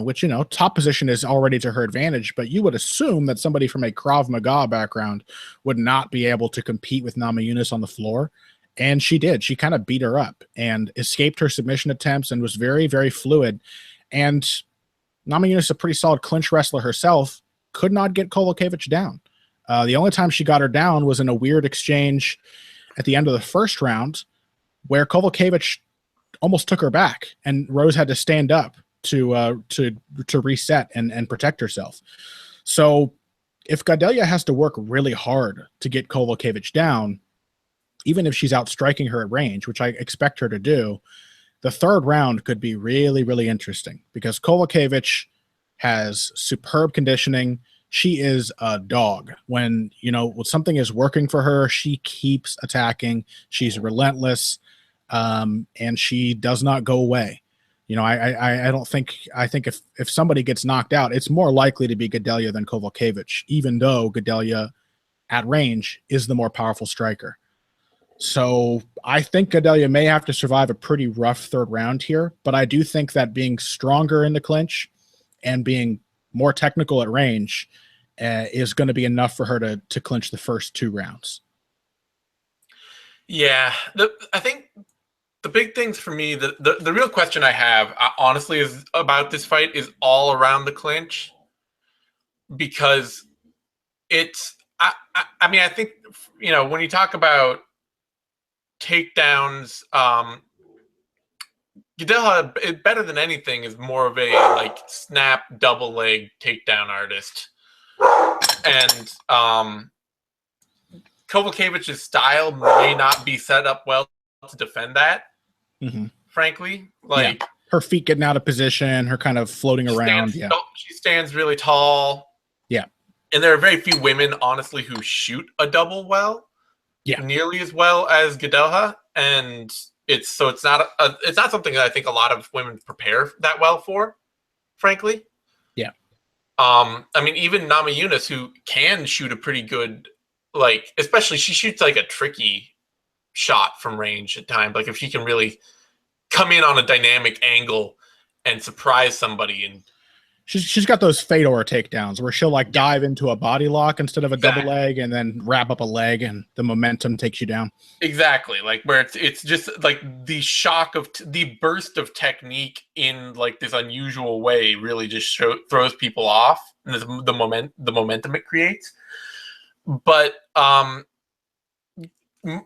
Speaker 2: which, you know, top position is already to her advantage, but you would assume that somebody from a Krav Maga background would not be able to compete with Namajunas on the floor. And she did. She kind of beat her up and escaped her submission attempts and was very, very fluid. And Namajunas, a pretty solid clinch wrestler herself, could not get Kowalkiewicz down. The only time she got her down was in a weird exchange at the end of the 1st round, where Kowalkiewicz almost took her back, and Rose had to stand up to reset and protect herself. So if Gadelha has to work really hard to get Kowalkiewicz down, even if she's outstriking her at range, which I expect her to do, the 3rd round could be really, really interesting, because Kowalkiewicz has superb conditioning. She is a dog. When, you know, when something is working for her, she keeps attacking. She's relentless, and she does not go away. You know, I think if somebody gets knocked out, it's more likely to be Gadelha than Kowalkiewicz, even though Gadelha at range is the more powerful striker. So I think Gadelha may have to survive a pretty rough 3rd round here, but I do think that being stronger in the clinch and being more technical at range is going to be enough for her to clinch the first 2 rounds.
Speaker 1: Yeah, I think the big things for me, the real question I have, honestly, is about this fight is all around the clinch, because it's, I mean, I think, you know, when you talk about takedowns, Gadelha, better than anything, is more of a like snap double leg takedown artist, and Kowalkiewicz's style may not be set up well to defend that. Frankly, like,
Speaker 2: her feet getting out of position, her kind of floating around.
Speaker 1: She stands really tall.
Speaker 2: Yeah.
Speaker 1: And there are very few women, honestly, who shoot a double well, nearly as well as Gadelha, and it's not something that I think a lot of women prepare that well for, frankly.
Speaker 2: Yeah.
Speaker 1: I mean, even Namajunas, who can shoot a pretty good, like, especially she shoots like a tricky shot from range at times. Like if she can really come in on a dynamic angle and surprise somebody, and
Speaker 2: she's got those fedor takedowns where she'll like dive into a body lock instead of a double leg and then wrap up a leg and the momentum takes you down.
Speaker 1: Exactly. Like where it's just like the shock of the burst of technique in like this unusual way really just throws people off, and the momentum it creates. But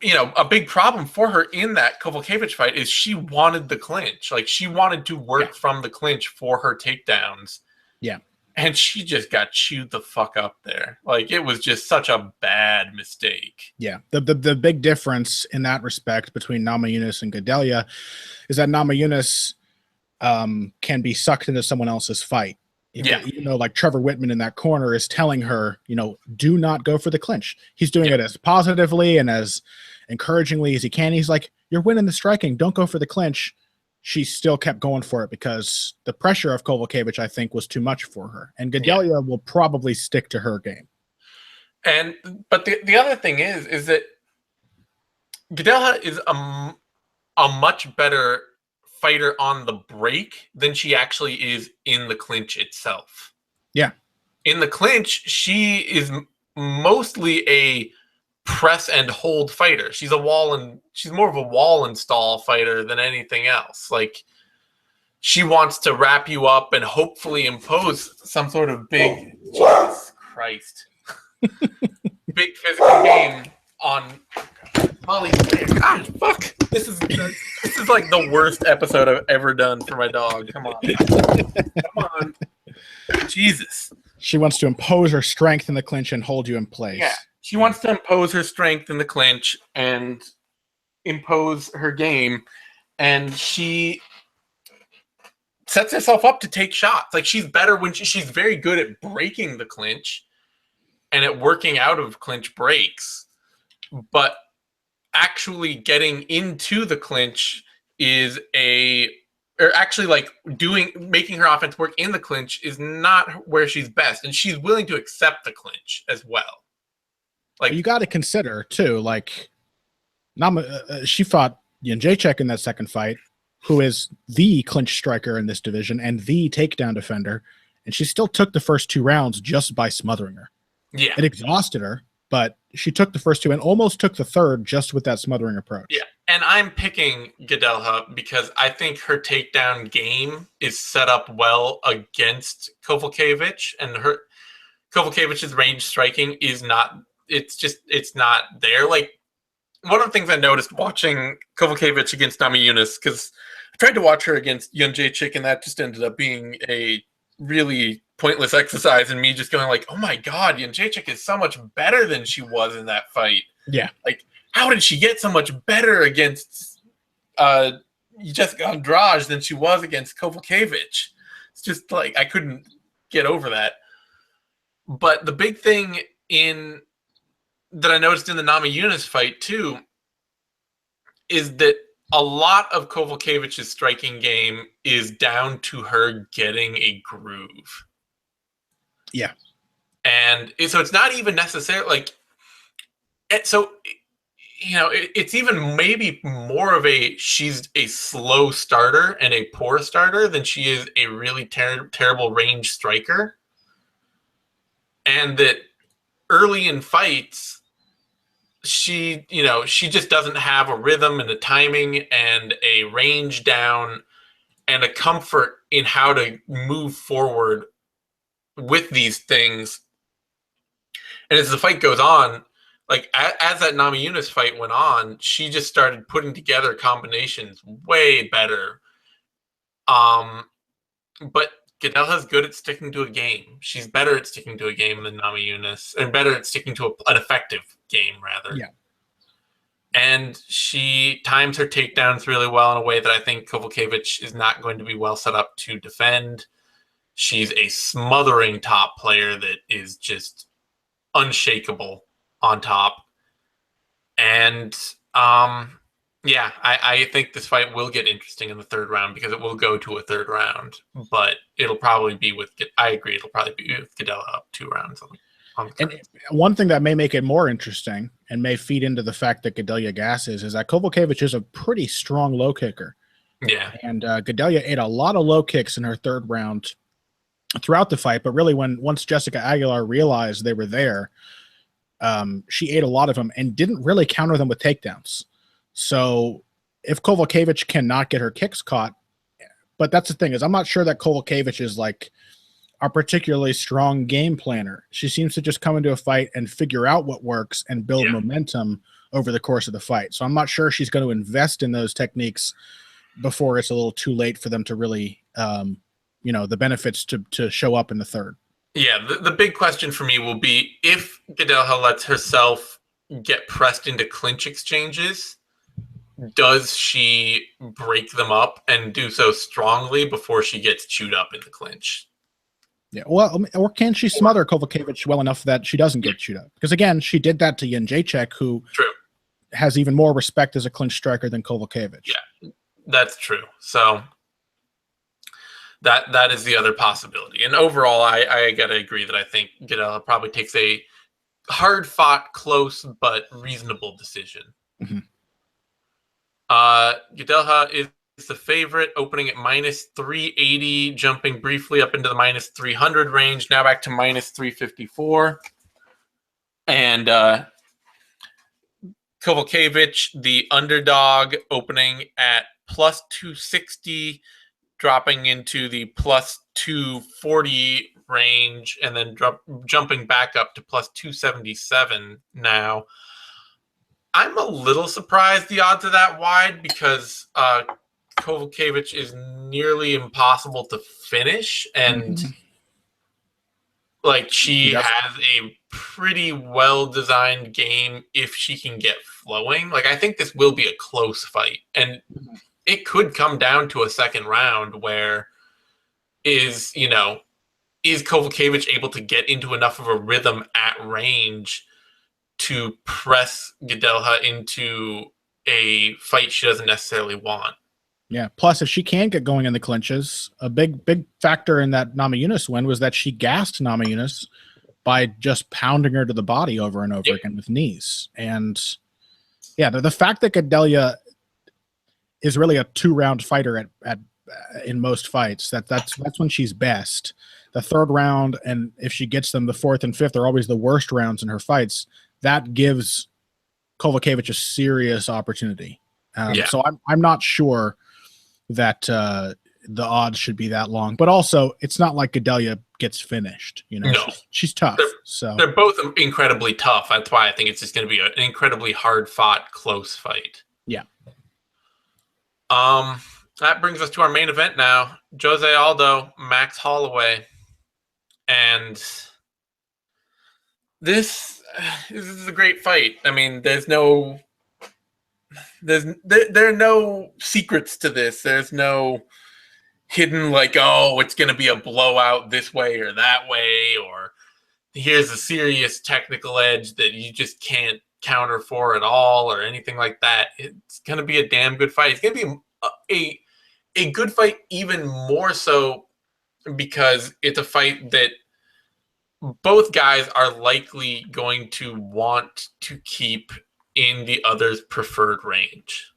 Speaker 1: you know, a big problem for her in that Kowalkiewicz fight is she wanted the clinch. Like she wanted to work from the clinch for her takedowns.
Speaker 2: Yeah.
Speaker 1: And she just got chewed the fuck up there. Like it was just such a bad mistake.
Speaker 2: Yeah. The big difference in that respect between Namajunas and Gadelha is that Namajunas can be sucked into someone else's fight. Even though like Trevor Whitman in that corner is telling her, you know, do not go for the clinch. He's doing it as positively and as encouragingly as he can. He's like, you're winning the striking. Don't go for the clinch. She still kept going for it because the pressure of Kowalkiewicz, I think, was too much for her. And Gadelha will probably stick to her game.
Speaker 1: But the other thing is that Gadelha is a much better fighter on the break than she actually is in the clinch itself.
Speaker 2: Yeah.
Speaker 1: In the clinch, she is mostly a press and hold fighter. She's more of a wall install fighter than anything else. Like she wants to wrap you up and hopefully impose some sort of big Jesus Christ. Big physical game on Molly. God, fuck. This is like the worst episode I've ever done for my dog. Come on. Come on. Jesus.
Speaker 2: She wants to impose her strength in the clinch and hold you in place.
Speaker 1: Yeah. She wants to impose her strength in the clinch and impose her game. And she sets herself up to take shots. Like she's better when she's very good at breaking the clinch and at working out of clinch breaks. But actually getting into the clinch making her offense work in the clinch is not where she's best, and she's willing to accept the clinch as well. Like
Speaker 2: you got to consider too, like she fought Jędrzejczyk in that second fight, who is the clinch striker in this division and the takedown defender, and she still took the first 2 rounds just by smothering her.
Speaker 1: Yeah,
Speaker 2: it exhausted her, but she took the first 2 and almost took the third just with that smothering approach.
Speaker 1: Yeah, and I'm picking Gadelha because I think her takedown game is set up well against Kowalkiewicz, and her Kowalkiewicz's range striking is not. It's not there. Like one of the things I noticed watching Kowalkiewicz against Namajunas, because I tried to watch her against Jędrzejczyk, and that just ended up being a really pointless exercise, and me just going like, oh my god, Jędrzejczyk is so much better than she was in that fight.
Speaker 2: Yeah.
Speaker 1: Like, how did she get so much better against Jessica Andrade than she was against Kowalkiewicz? It's just like, I couldn't get over that. But the big thing that I noticed in the Namajunas fight too is that a lot of Kowalkiewicz's striking game is down to her getting a groove.
Speaker 2: Yeah.
Speaker 1: And so it's not even necessarily like, so, you know, it's even maybe more of she's a slow starter and a poor starter than she is a really terrible range striker. And that early in fights, she just doesn't have a rhythm and a timing and a range down and a comfort in how to move forward with these things. And as the fight goes on, like as that Namajunas fight went on, she just started putting together combinations way better. But Gadelha's good at sticking to a game. She's better at sticking to a game than Namajunas, and better at sticking to an effective game, rather.
Speaker 2: Yeah.
Speaker 1: And she times her takedowns really well in a way that I think Kowalkiewicz is not going to be well set up to defend. She's a smothering top player that is just unshakable on top. And yeah, I think this fight will get interesting in the third round because it will go to a third round, but it'll probably be with, I agree, it'll probably be with Gadelha up 2 rounds on the
Speaker 2: and one thing that may make it more interesting and may feed into the fact that Gadelha gasses is that Kowalkiewicz is a pretty strong low kicker.
Speaker 1: Yeah.
Speaker 2: And Gadelha ate a lot of low kicks in her third round throughout the fight, but really once Jessica Aguilar realized they were there, she ate a lot of them and didn't really counter them with takedowns. So if Kowalkiewicz cannot get her kicks caught, but that's the thing is I'm not sure that Kowalkiewicz is like a particularly strong game planner. She seems to just come into a fight and figure out what works and build momentum over the course of the fight. So I'm not sure she's going to invest in those techniques before it's a little too late for them to really, the benefits to show up in the third.
Speaker 1: Yeah, the big question for me will be if Gadelha lets herself get pressed into clinch exchanges, does she break them up and do so strongly before she gets chewed up in the clinch?
Speaker 2: Yeah, well, or can she smother Kowalkiewicz well enough that she doesn't get chewed up? Because again, she did that to Jędrzejczyk, who has even more respect as a clinch striker than Kowalkiewicz.
Speaker 1: Yeah, that's true. So that is the other possibility. And overall, I gotta agree that I think Gadelha probably takes a hard-fought, close but reasonable decision.
Speaker 2: Mm-hmm.
Speaker 1: Gadelha is the favorite, opening at -380, jumping briefly up into the -300 range, now back to -354. And Kowalkiewicz, the underdog, opening at +260, dropping into the +240 range, and then jumping back up to +277 now. I'm a little surprised the odds are that wide because Kowalkiewicz is nearly impossible to finish, and like she has a pretty well-designed game if she can get flowing. Like I think this will be a close fight, and it could come down to a second round where is Kowalkiewicz able to get into enough of a rhythm at range to press Gadelha into a fight she doesn't necessarily want.
Speaker 2: Yeah. Plus, if she can get going in the clinches, a big factor in that Namajunas win was that she gassed Namajunas by just pounding her to the body over and over again with knees. And yeah, the fact that Gadelha is really a 2-round fighter at in most fights, that's when she's best. The third round, and if she gets them, the fourth and fifth are always the worst rounds in her fights. That gives Kowalkiewicz a serious opportunity. So I'm not sure that the odds should be that long. But also, it's not like Gadelha gets finished. No. She's tough. They're both
Speaker 1: incredibly tough. That's why I think it's just going to be an incredibly hard-fought, close fight.
Speaker 2: Yeah.
Speaker 1: That brings us to our main event now. Jose Aldo, Max Holloway. And this is a great fight. I mean, there are no secrets to this. There's no hidden like, oh, it's going to be a blowout this way or that way, or here's a serious technical edge that you just can't counter for at all or anything like that. It's going to be a damn good fight. It's going to be a good fight even more so because it's a fight that both guys are likely going to want to keep in the other's preferred range.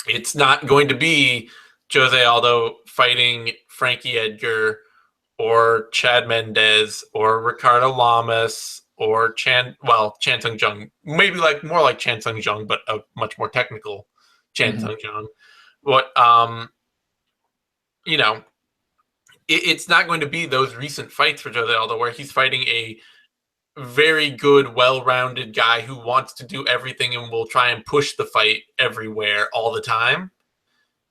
Speaker 1: It's not going to be Jose Aldo fighting Frankie Edgar or Chad Mendez or Ricardo Lamas or Chan Sung Jung, maybe more like Chan Sung Jung, but a much more technical Chan Sung Jung. But it's not going to be those recent fights for Jose Aldo where he's fighting a very good, well-rounded guy who wants to do everything and will try and push the fight everywhere all the time.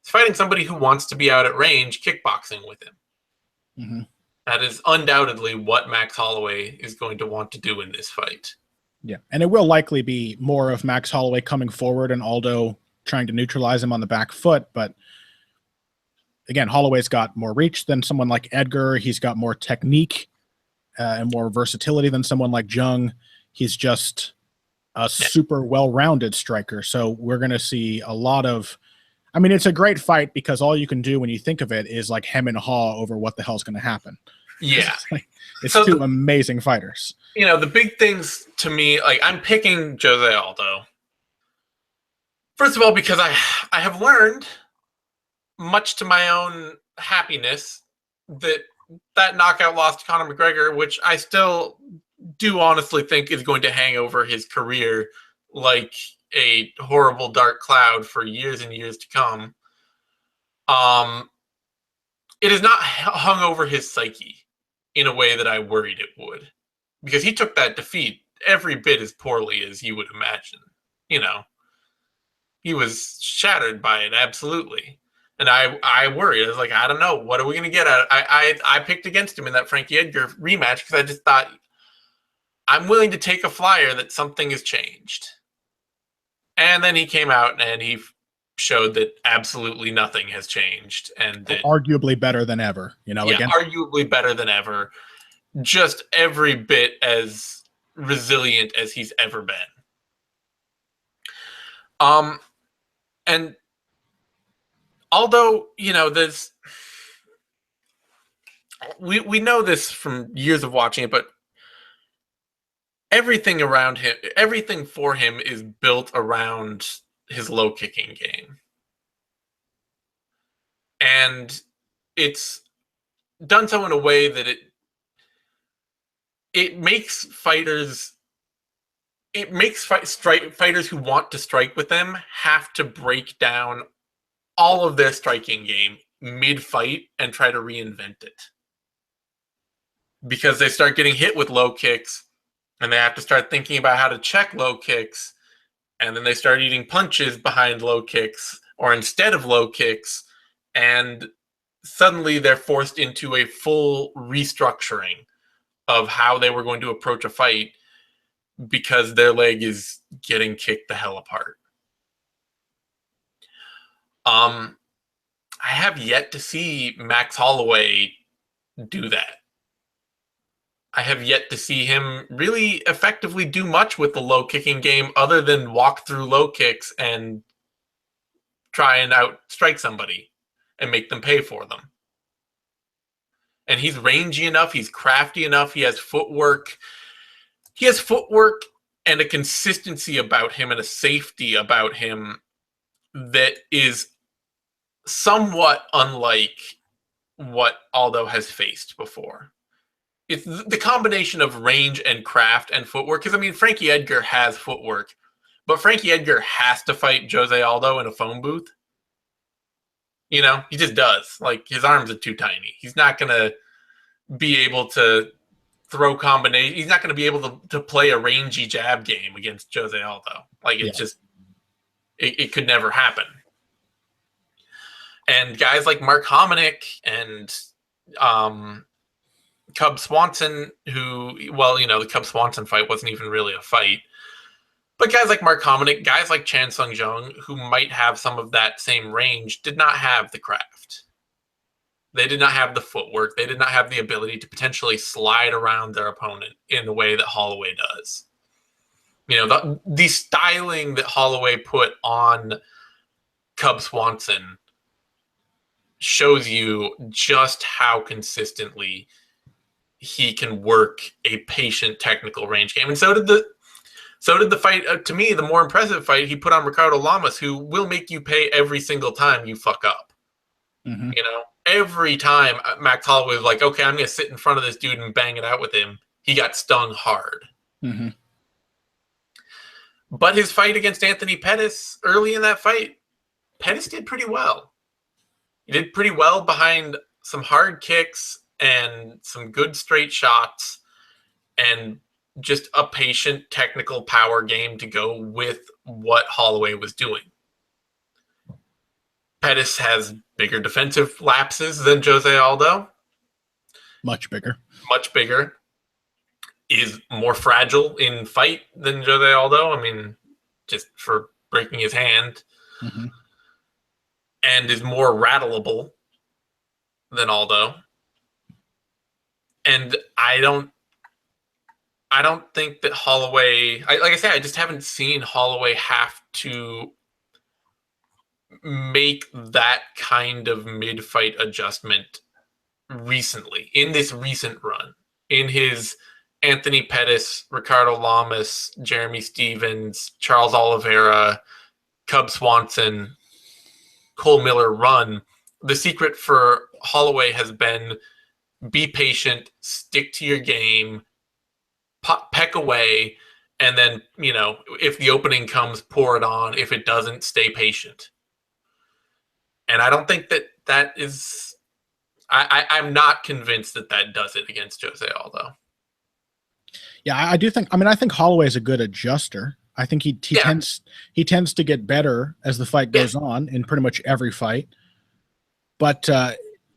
Speaker 1: He's fighting somebody who wants to be out at range kickboxing with him. That is undoubtedly what Max Holloway is going to want to do in this fight.
Speaker 2: Yeah, and it will likely be more of Max Holloway coming forward and Aldo trying to neutralize him on the back foot, but again, Holloway's got more reach than someone like Edgar. He's got more technique and more versatility than someone like Jung. He's just a super well-rounded striker. So we're going to see a lot of, I mean, it's a great fight because all you can do when you think of it is like hem and haw over what the hell's going to happen.
Speaker 1: Yeah.
Speaker 2: It's so two amazing fighters.
Speaker 1: You know, the big things to me, like I'm picking Jose Aldo. First of all, because I have learned, much to my own happiness, that knockout loss to Conor McGregor, which I still do honestly think is going to hang over his career like a horrible dark cloud for years and years to come. It is not hung over his psyche in a way that I worried it would, because he took that defeat every bit as poorly as you would imagine. You know, he was shattered by it, absolutely. And I worried. I was like, I don't know. What are we going to get at? I picked against him in that Frankie Edgar rematch because I just thought, I'm willing to take a flyer that something has changed. And then he came out and he showed that absolutely nothing has changed. And that,
Speaker 2: arguably better than ever. You know,
Speaker 1: yeah, arguably better than ever. Just every bit as resilient as he's ever been. And although, you know, there's, we know this from years of watching it, but everything around him, everything for him is built around his low kicking game. And it's done so in a way that it makes fighters, fighters who want to strike with them have to break down all of their striking game mid-fight and try to reinvent it. Because they start getting hit with low kicks, and they have to start thinking about how to check low kicks, and then they start eating punches behind low kicks or instead of low kicks, and suddenly they're forced into a full restructuring of how they were going to approach a fight because their leg is getting kicked the hell apart. I have yet to see Max Holloway do that. I have yet to see him really effectively do much with the low kicking game other than walk through low kicks and try and outstrike somebody and make them pay for them. And he's rangy enough, he's crafty enough, he has footwork. He has footwork and a consistency about him and a safety about him that is somewhat unlike what Aldo has faced before. It's the combination of range and craft and footwork. Because, I mean, Frankie Edgar has footwork, but Frankie Edgar has to fight Jose Aldo in a phone booth. You know, he just does. Like, his arms are too tiny. He's not going to be able to throw combination. He's not going to be able to play a rangy jab game against Jose Aldo. Like, it's just, it could never happen. And guys like Mark Hominick and Cub Swanson, who, well, you know, the Cub Swanson fight wasn't even really a fight. But guys like Mark Hominick, guys like Chan Sung Jung, who might have some of that same range, did not have the craft. They did not have the footwork. They did not have the ability to potentially slide around their opponent in the way that Holloway does. You know, the styling that Holloway put on Cub Swanson shows you just how consistently he can work a patient technical range game. And so did the fight, to me, the more impressive fight he put on Ricardo Lamas, who will make you pay every single time you fuck up. Mm-hmm. You know, every time Max Holloway was like, okay, I'm going to sit in front of this dude and bang it out with him, he got stung hard. Mm-hmm. But his fight against Anthony Pettis, early in that fight, Pettis did pretty well. He did pretty well behind some hard kicks and some good straight shots and just a patient technical power game to go with what Holloway was doing. Pettis has bigger defensive lapses than Jose Aldo.
Speaker 2: Much bigger.
Speaker 1: Much bigger. Is more fragile in fight than Jose Aldo. I mean, just for breaking his hand. Mm-hmm. And is more rattleable than Aldo. And I don't I don't think that Holloway, like I said, I just haven't seen Holloway have to make that kind of mid-fight adjustment recently, in this recent run. In his Anthony Pettis, Ricardo Lamas, Jeremy Stevens, Charles Oliveira, Cub Swanson, Cole Miller run, the secret for Holloway has been be patient, stick to your game, peck away, and then, if the opening comes, pour it on. If it doesn't, stay patient. And I don't think that is... I'm not convinced that does it against Jose Aldo.
Speaker 2: Yeah, I do think... I think Holloway is a good adjuster. I think he tends to get better as the fight goes on in pretty much every fight. But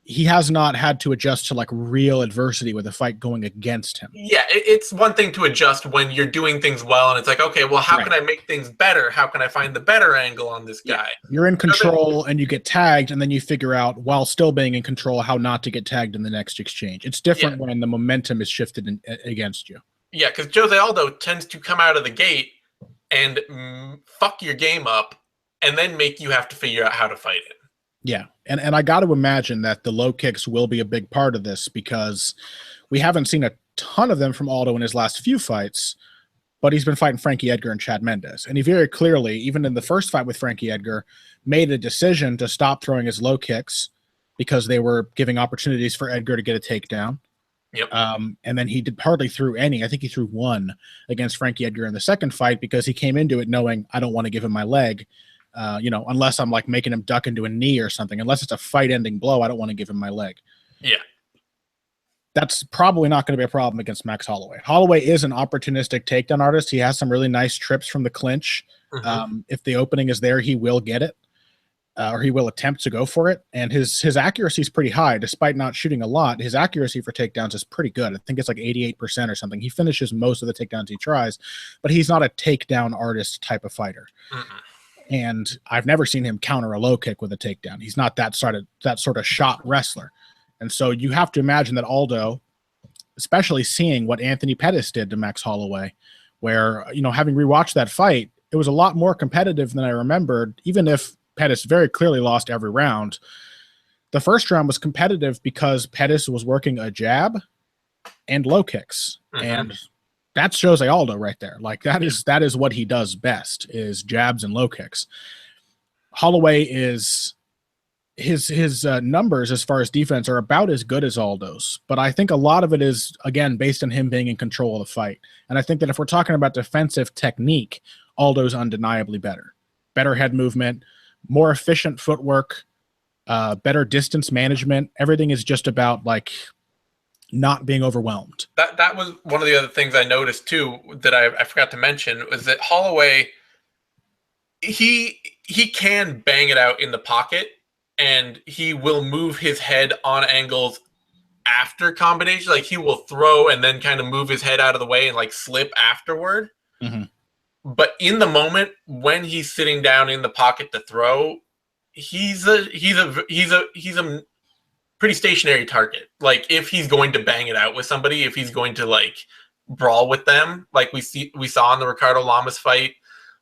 Speaker 2: he has not had to adjust to like real adversity with a fight going against him.
Speaker 1: Yeah, it's one thing to adjust when you're doing things well, and it's like, okay, well, how can I make things better? How can I find the better angle on this guy?
Speaker 2: You're in control and you get tagged, and then you figure out, while still being in control, how not to get tagged in the next exchange. It's different when the momentum is shifted against you. Yeah,
Speaker 1: because Jose Aldo tends to come out of the gate and fuck your game up, and then make you have to figure out how to fight it.
Speaker 2: Yeah, and I got to imagine that the low kicks will be a big part of this, because we haven't seen a ton of them from Aldo in his last few fights, but he's been fighting Frankie Edgar and Chad Mendes. And he very clearly, even in the first fight with Frankie Edgar, made a decision to stop throwing his low kicks because they were giving opportunities for Edgar to get a takedown.
Speaker 1: Yep.
Speaker 2: And then he hardly threw any. I think he threw one against Frankie Edgar in the second fight, because he came into it knowing, I don't want to give him my leg. Unless I'm like making him duck into a knee or something, unless it's a fight-ending blow, I don't want to give him my leg.
Speaker 1: Yeah.
Speaker 2: That's probably not going to be a problem against Max Holloway. Holloway is an opportunistic takedown artist. He has some really nice trips from the clinch.
Speaker 1: Mm-hmm.
Speaker 2: If the opening is there, he will get it, or he will attempt to go for it. And his accuracy is pretty high, despite not shooting a lot. His accuracy for takedowns is pretty good. I think it's like 88% or something. He finishes most of the takedowns he tries, but he's not a takedown artist type of fighter.
Speaker 1: Mm-mm.
Speaker 2: And I've never seen him counter a low kick with a takedown. He's not that sort of shot wrestler. And so you have to imagine that Aldo, especially seeing what Anthony Pettis did to Max Holloway, where, having rewatched that fight, it was a lot more competitive than I remembered, even if Pettis very clearly lost every round. The first round was competitive because Pettis was working a jab and low kicks.
Speaker 1: Mm-hmm.
Speaker 2: And that's Jose Aldo right there. Like that is what he does best, is jabs and low kicks. Holloway is his numbers as far as defense are about as good as Aldo's, but I think a lot of it is, again, based on him being in control of the fight. And I think that if we're talking about defensive technique, Aldo's undeniably better. Better head movement, more efficient footwork, better distance management. Everything is just about like not being overwhelmed.
Speaker 1: That was one of the other things I noticed too that I forgot to mention, was that Holloway, he can bang it out in the pocket, and he will move his head on angles after combination. Like he will throw and then kind of move his head out of the way and like slip afterward.
Speaker 2: Mm-hmm.
Speaker 1: But in the moment when he's sitting down in the pocket to throw, he's a pretty stationary target. Like if he's going to bang it out with somebody, if he's going to like brawl with them, like we saw in the Ricardo Lamas fight,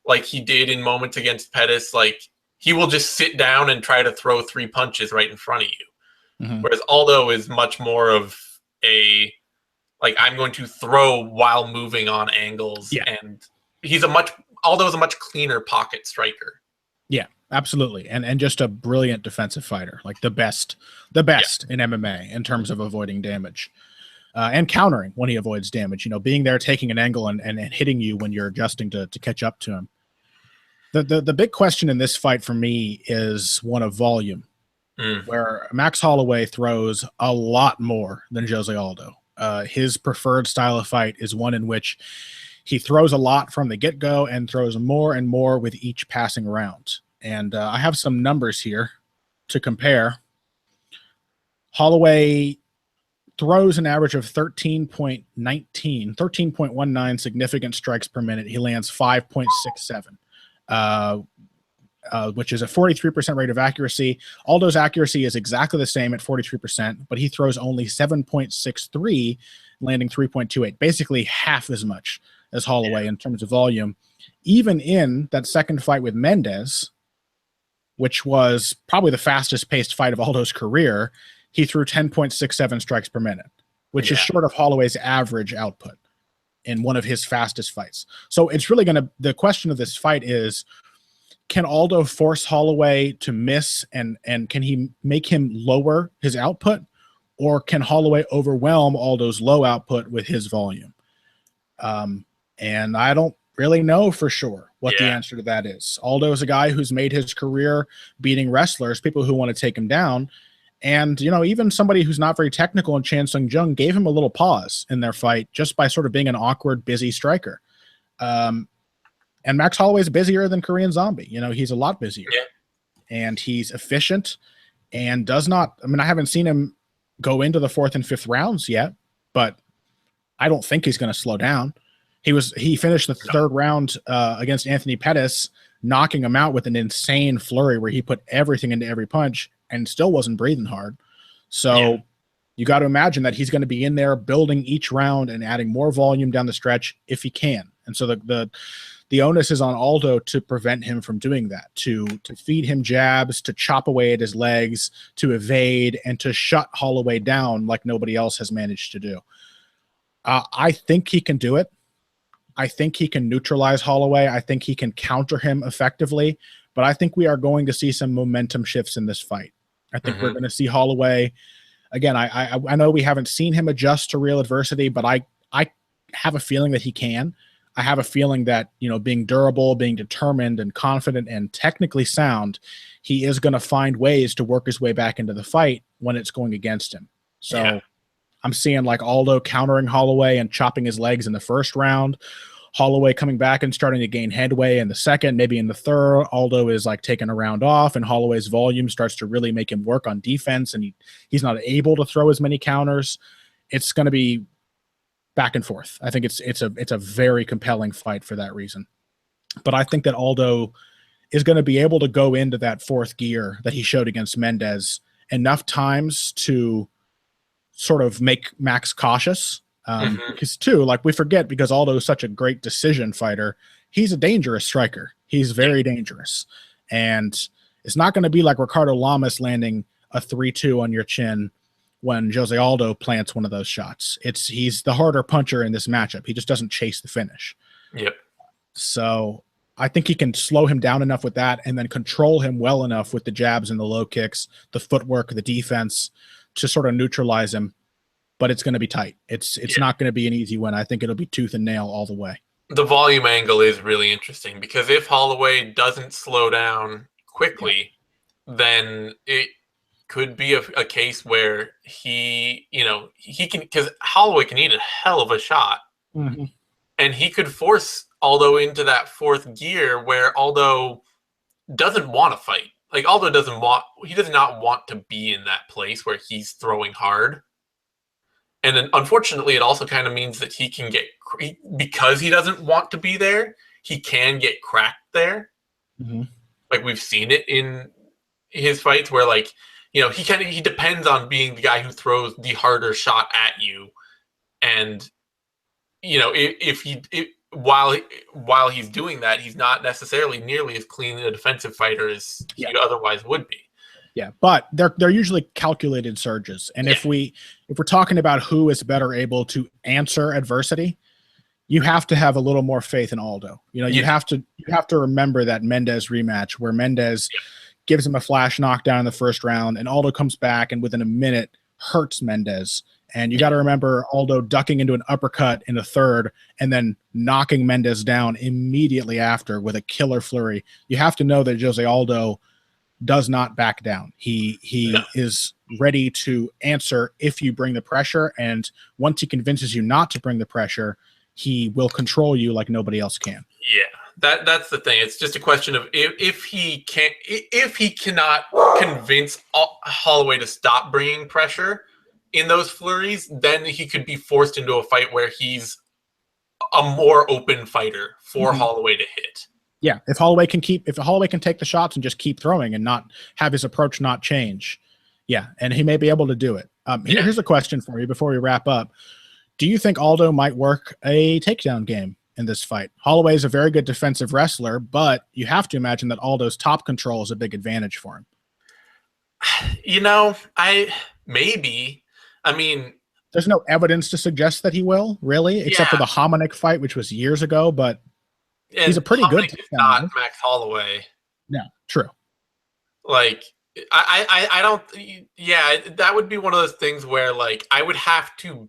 Speaker 1: like he did in moments against Pettis, like he will just sit down and try to throw 3 punches right in front of you. Mm-hmm. Whereas Aldo is much more of a, like, I'm going to throw while moving on angles.
Speaker 2: Yeah.
Speaker 1: And Aldo is a much cleaner pocket striker.
Speaker 2: Yeah, absolutely. And just a brilliant defensive fighter, like the best in MMA in terms of avoiding damage. And countering when he avoids damage, being there, taking an angle and hitting you when you're adjusting to catch up to him. The big question in this fight for me is one of volume, where Max Holloway throws a lot more than Jose Aldo. His preferred style of fight is one in which he throws a lot from the get-go and throws more and more with each passing round. And I have some numbers here to compare. Holloway throws an average of 13.19 significant strikes per minute. He lands 5.67, which is a 43% rate of accuracy. Aldo's accuracy is exactly the same at 43%, but he throws only 7.63 landing 3.28, basically half as much as Holloway in terms of volume. Even in that second fight with Mendes, which was probably the fastest paced fight of Aldo's career, he threw 10.67 strikes per minute, which is short of Holloway's average output in one of his fastest fights. So it's really going to, the question of this fight is, can Aldo force Holloway to miss and can he make him lower his output, or can Holloway overwhelm Aldo's low output with his volume? And I don't really know for sure what the answer to that is. Aldo is a guy who's made his career beating wrestlers, people who want to take him down. And, you know, even somebody who's not very technical in Chan Sung Jung gave him a little pause in their fight just by sort of being an awkward, busy striker. And Max Holloway's busier than Korean Zombie. You know, he's a lot busier. Yeah. And he's efficient and does not, I mean, I haven't seen him go into the 4th and 5th rounds yet, but I don't think he's going to slow down. He finished the 3rd round against Anthony Pettis, knocking him out with an insane flurry where he put everything into every punch and still wasn't breathing hard. So you got to imagine that he's going to be in there building each round and adding more volume down the stretch if he can. And so the onus is on Aldo to prevent him from doing that, to feed him jabs, to chop away at his legs, to evade, and to shut Holloway down like nobody else has managed to do. I think he can do it. I think he can neutralize Holloway. I think he can counter him effectively, but I think we are going to see some momentum shifts in this fight. I think we're going to see Holloway again. I know we haven't seen him adjust to real adversity, but I have a feeling that he can. I have a feeling that, you know, being durable, being determined and confident and technically sound, he is going to find ways to work his way back into the fight when it's going against him. So I'm seeing like Aldo countering Holloway and chopping his legs in the 1st round, Holloway coming back and starting to gain headway in the 2nd, maybe in the 3rd. Aldo is like taking a round off and Holloway's volume starts to really make him work on defense and he's not able to throw as many counters. It's going to be back and forth. I think it's a very compelling fight for that reason. But I think that Aldo is going to be able to go into that 4th gear that he showed against Mendes enough times to sort of make Max cautious. Because too, like we forget, because Aldo is such a great decision fighter, he's a dangerous striker. He's very dangerous. And it's not going to be like Ricardo Lamas landing a 3-2 on your chin when Jose Aldo plants one of those shots. He's the harder puncher in this matchup. He just doesn't chase the finish.
Speaker 1: Yep.
Speaker 2: So I think he can slow him down enough with that and then control him well enough with the jabs and the low kicks, the footwork, the defense to sort of neutralize him. But it's going to be tight. It's not going to be an easy win. I think it'll be tooth and nail all the way.
Speaker 1: The volume angle is really interesting because if Holloway doesn't slow down quickly, then it could be a case where he can, because Holloway can eat a hell of a shot, and he could force Aldo into that 4th gear where Aldo doesn't want to fight. Like Aldo does not want to be in that place where he's throwing hard. And then, unfortunately, it also kind of means that he can get, because he doesn't want to be there, he can get cracked there. Like we've seen it in his fights where, like, you know, he depends on being the guy who throws the harder shot at you. And, you know, while he's doing that, he's not necessarily nearly as clean a defensive fighter as he otherwise would be.
Speaker 2: Yeah, but they're usually calculated surges. And if we're talking about who is better able to answer adversity, you have to have a little more faith in Aldo. You know, you have to remember that Mendes rematch where Mendes gives him a flash knockdown in the 1st round and Aldo comes back and within a minute hurts Mendes. And you got to remember Aldo ducking into an uppercut in the 3rd and then knocking Mendes down immediately after with a killer flurry. You have to know that Jose Aldo does not back down. He is ready to answer if you bring the pressure, and once he convinces you not to bring the pressure, he will control you like nobody else can.
Speaker 1: Yeah, that's the thing. It's just a question of if he cannot convince Holloway to stop bringing pressure in those flurries, then he could be forced into a fight where he's a more open fighter for Holloway to hit.
Speaker 2: Yeah, if Holloway can take the shots and just keep throwing and not have his approach not change, and he may be able to do it. Here's a question for you before we wrap up. Do you think Aldo might work a takedown game in this fight? Holloway is a very good defensive wrestler, but you have to imagine that Aldo's top control is a big advantage for him.
Speaker 1: You know, maybe. I mean,
Speaker 2: there's no evidence to suggest that he will, really, except for
Speaker 1: yeah.
Speaker 2: the Hominick fight, which was years ago, but he's a pretty
Speaker 1: Hominick
Speaker 2: good
Speaker 1: is not Max Holloway.
Speaker 2: No, true.
Speaker 1: Like, I don't, yeah, that would be one of those things where, like, I would have to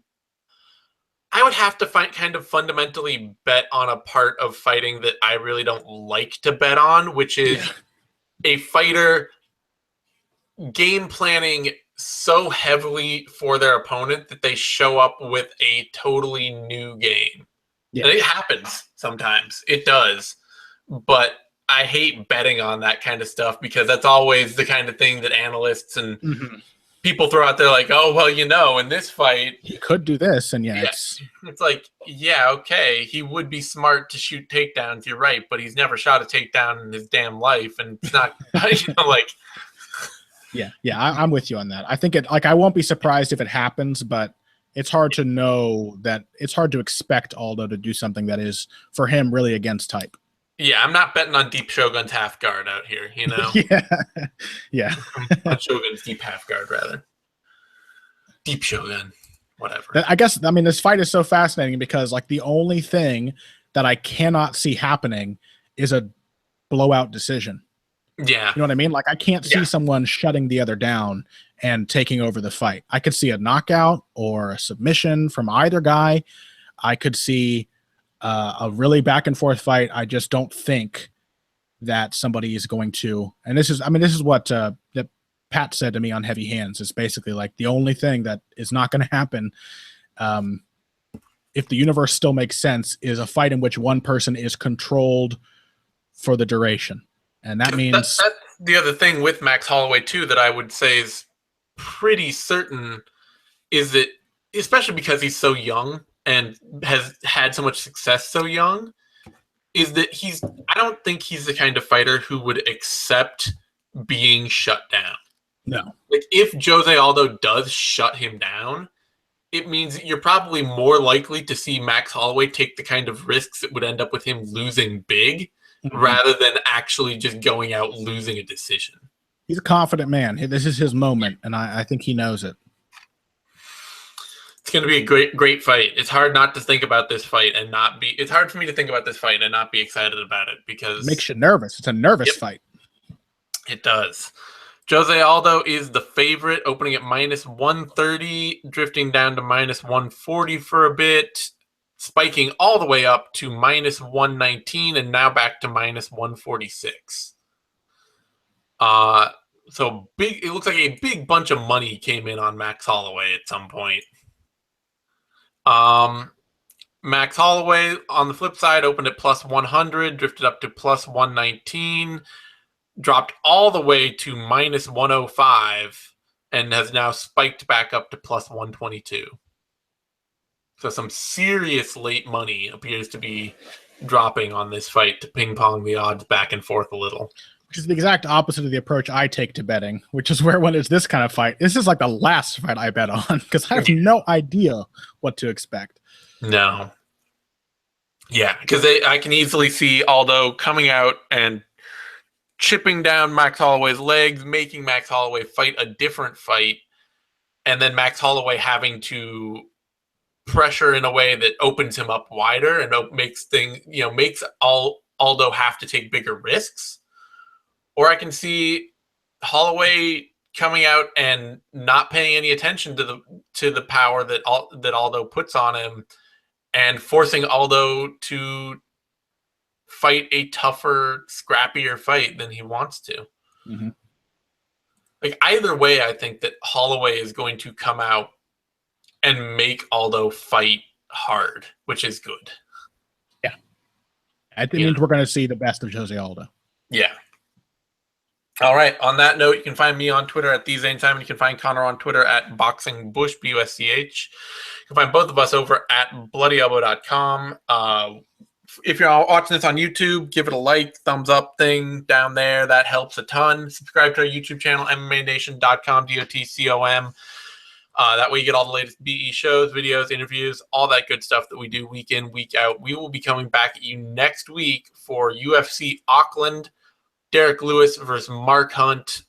Speaker 1: kind of fundamentally bet on a part of fighting that I really don't like to bet on, which is a fighter game planning so heavily for their opponent that they show up with a totally new game. Yeah. And it happens sometimes. It does. But I hate betting on that kind of stuff because that's always the kind of thing that analysts and people throw out there like, oh, well, you know, in this fight
Speaker 2: he could do this. And
Speaker 1: it's like, yeah, okay, he would be smart to shoot takedowns. You're right. But he's never shot a takedown in his damn life. And it's not, you know, like,
Speaker 2: I'm with you on that. I think I won't be surprised if it happens, but it's hard to know that it's hard to expect Aldo to do something that is for him really against type.
Speaker 1: Yeah, I'm not betting on Deep Shogun's half guard out here, you know?
Speaker 2: yeah.
Speaker 1: On Shogun's deep half guard, rather. Deep Shogun, whatever.
Speaker 2: I guess, I mean, this fight is so fascinating because, like, the only thing that I cannot see happening is a blowout decision.
Speaker 1: Yeah.
Speaker 2: You know what I mean? Like, I can't see someone shutting the other down and taking over the fight. I could see a knockout or a submission from either guy. I could see a really back and forth fight. I just don't think that somebody is going to, and this is what that Pat said to me on Heavy Hands. It's basically like the only thing that is not going to happen if the universe still makes sense is a fight in which one person is controlled for the duration. And that means
Speaker 1: that's the other thing with Max Holloway too that I would say is pretty certain is that, especially because he's so young and has had so much success so young, is that I don't think he's the kind of fighter who would accept being shut down.
Speaker 2: No.
Speaker 1: Like, if Jose Aldo does shut him down, it means you're probably more likely to see Max Holloway take the kind of risks that would end up with him losing big rather than actually just going out losing a decision.
Speaker 2: He's a confident man. This is his moment, and I think he knows it.
Speaker 1: It's going to be a great fight. It's hard not to think about this fight and not be. It's hard for me to think about this fight and not be excited about it because
Speaker 2: it makes you nervous. It's a nervous fight.
Speaker 1: It does. Jose Aldo is the favorite, opening at -130, drifting down to -140 for a bit, spiking all the way up to -119, and now back to -146. So big. It looks like a big bunch of money came in on Max Holloway at some point. Max Holloway, on the flip side, opened at +100, drifted up to +119, dropped all the way to -105, and has now spiked back up to +122. So some serious late money appears to be dropping on this fight to ping-pong the odds back and forth a little.
Speaker 2: Which is the exact opposite of the approach I take to betting, which is where when it's this kind of fight, this is like the last fight I bet on because I have no idea what to expect.
Speaker 1: No. Yeah, because I can easily see Aldo coming out and chipping down Max Holloway's legs, making Max Holloway fight a different fight, and then Max Holloway having to pressure in a way that opens him up wider and makes Aldo have to take bigger risks. Or I can see Holloway coming out and not paying any attention to the power that Aldo puts on him, and forcing Aldo to fight a tougher, scrappier fight than he wants to.
Speaker 2: Mm-hmm.
Speaker 1: Like, either way, I think that Holloway is going to come out and make Aldo fight hard, which is good.
Speaker 2: Yeah. I think we're going to see the best of Jose Aldo.
Speaker 1: Yeah. All right. On that note, you can find me on Twitter at TheZaneTime, and you can find Connor on Twitter at BoxingBush, BUSCH. You can find both of us over at BloodyElbow.com. If you're watching this on YouTube, give it a like, thumbs up thing down there. That helps a ton. Subscribe to our YouTube channel, MMANation.com, DOTCOM. That way you get all the latest BE shows, videos, interviews, all that good stuff that we do week in, week out. We will be coming back at you next week for UFC Auckland, Derek Lewis versus Mark Hunt.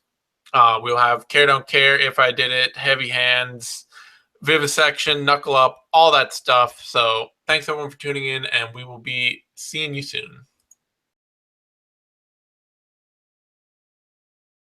Speaker 1: We'll have Care Don't Care, If I Did It, Heavy Hands, Vivisection, Knuckle Up, all that stuff. So thanks everyone for tuning in, and we will be seeing you soon.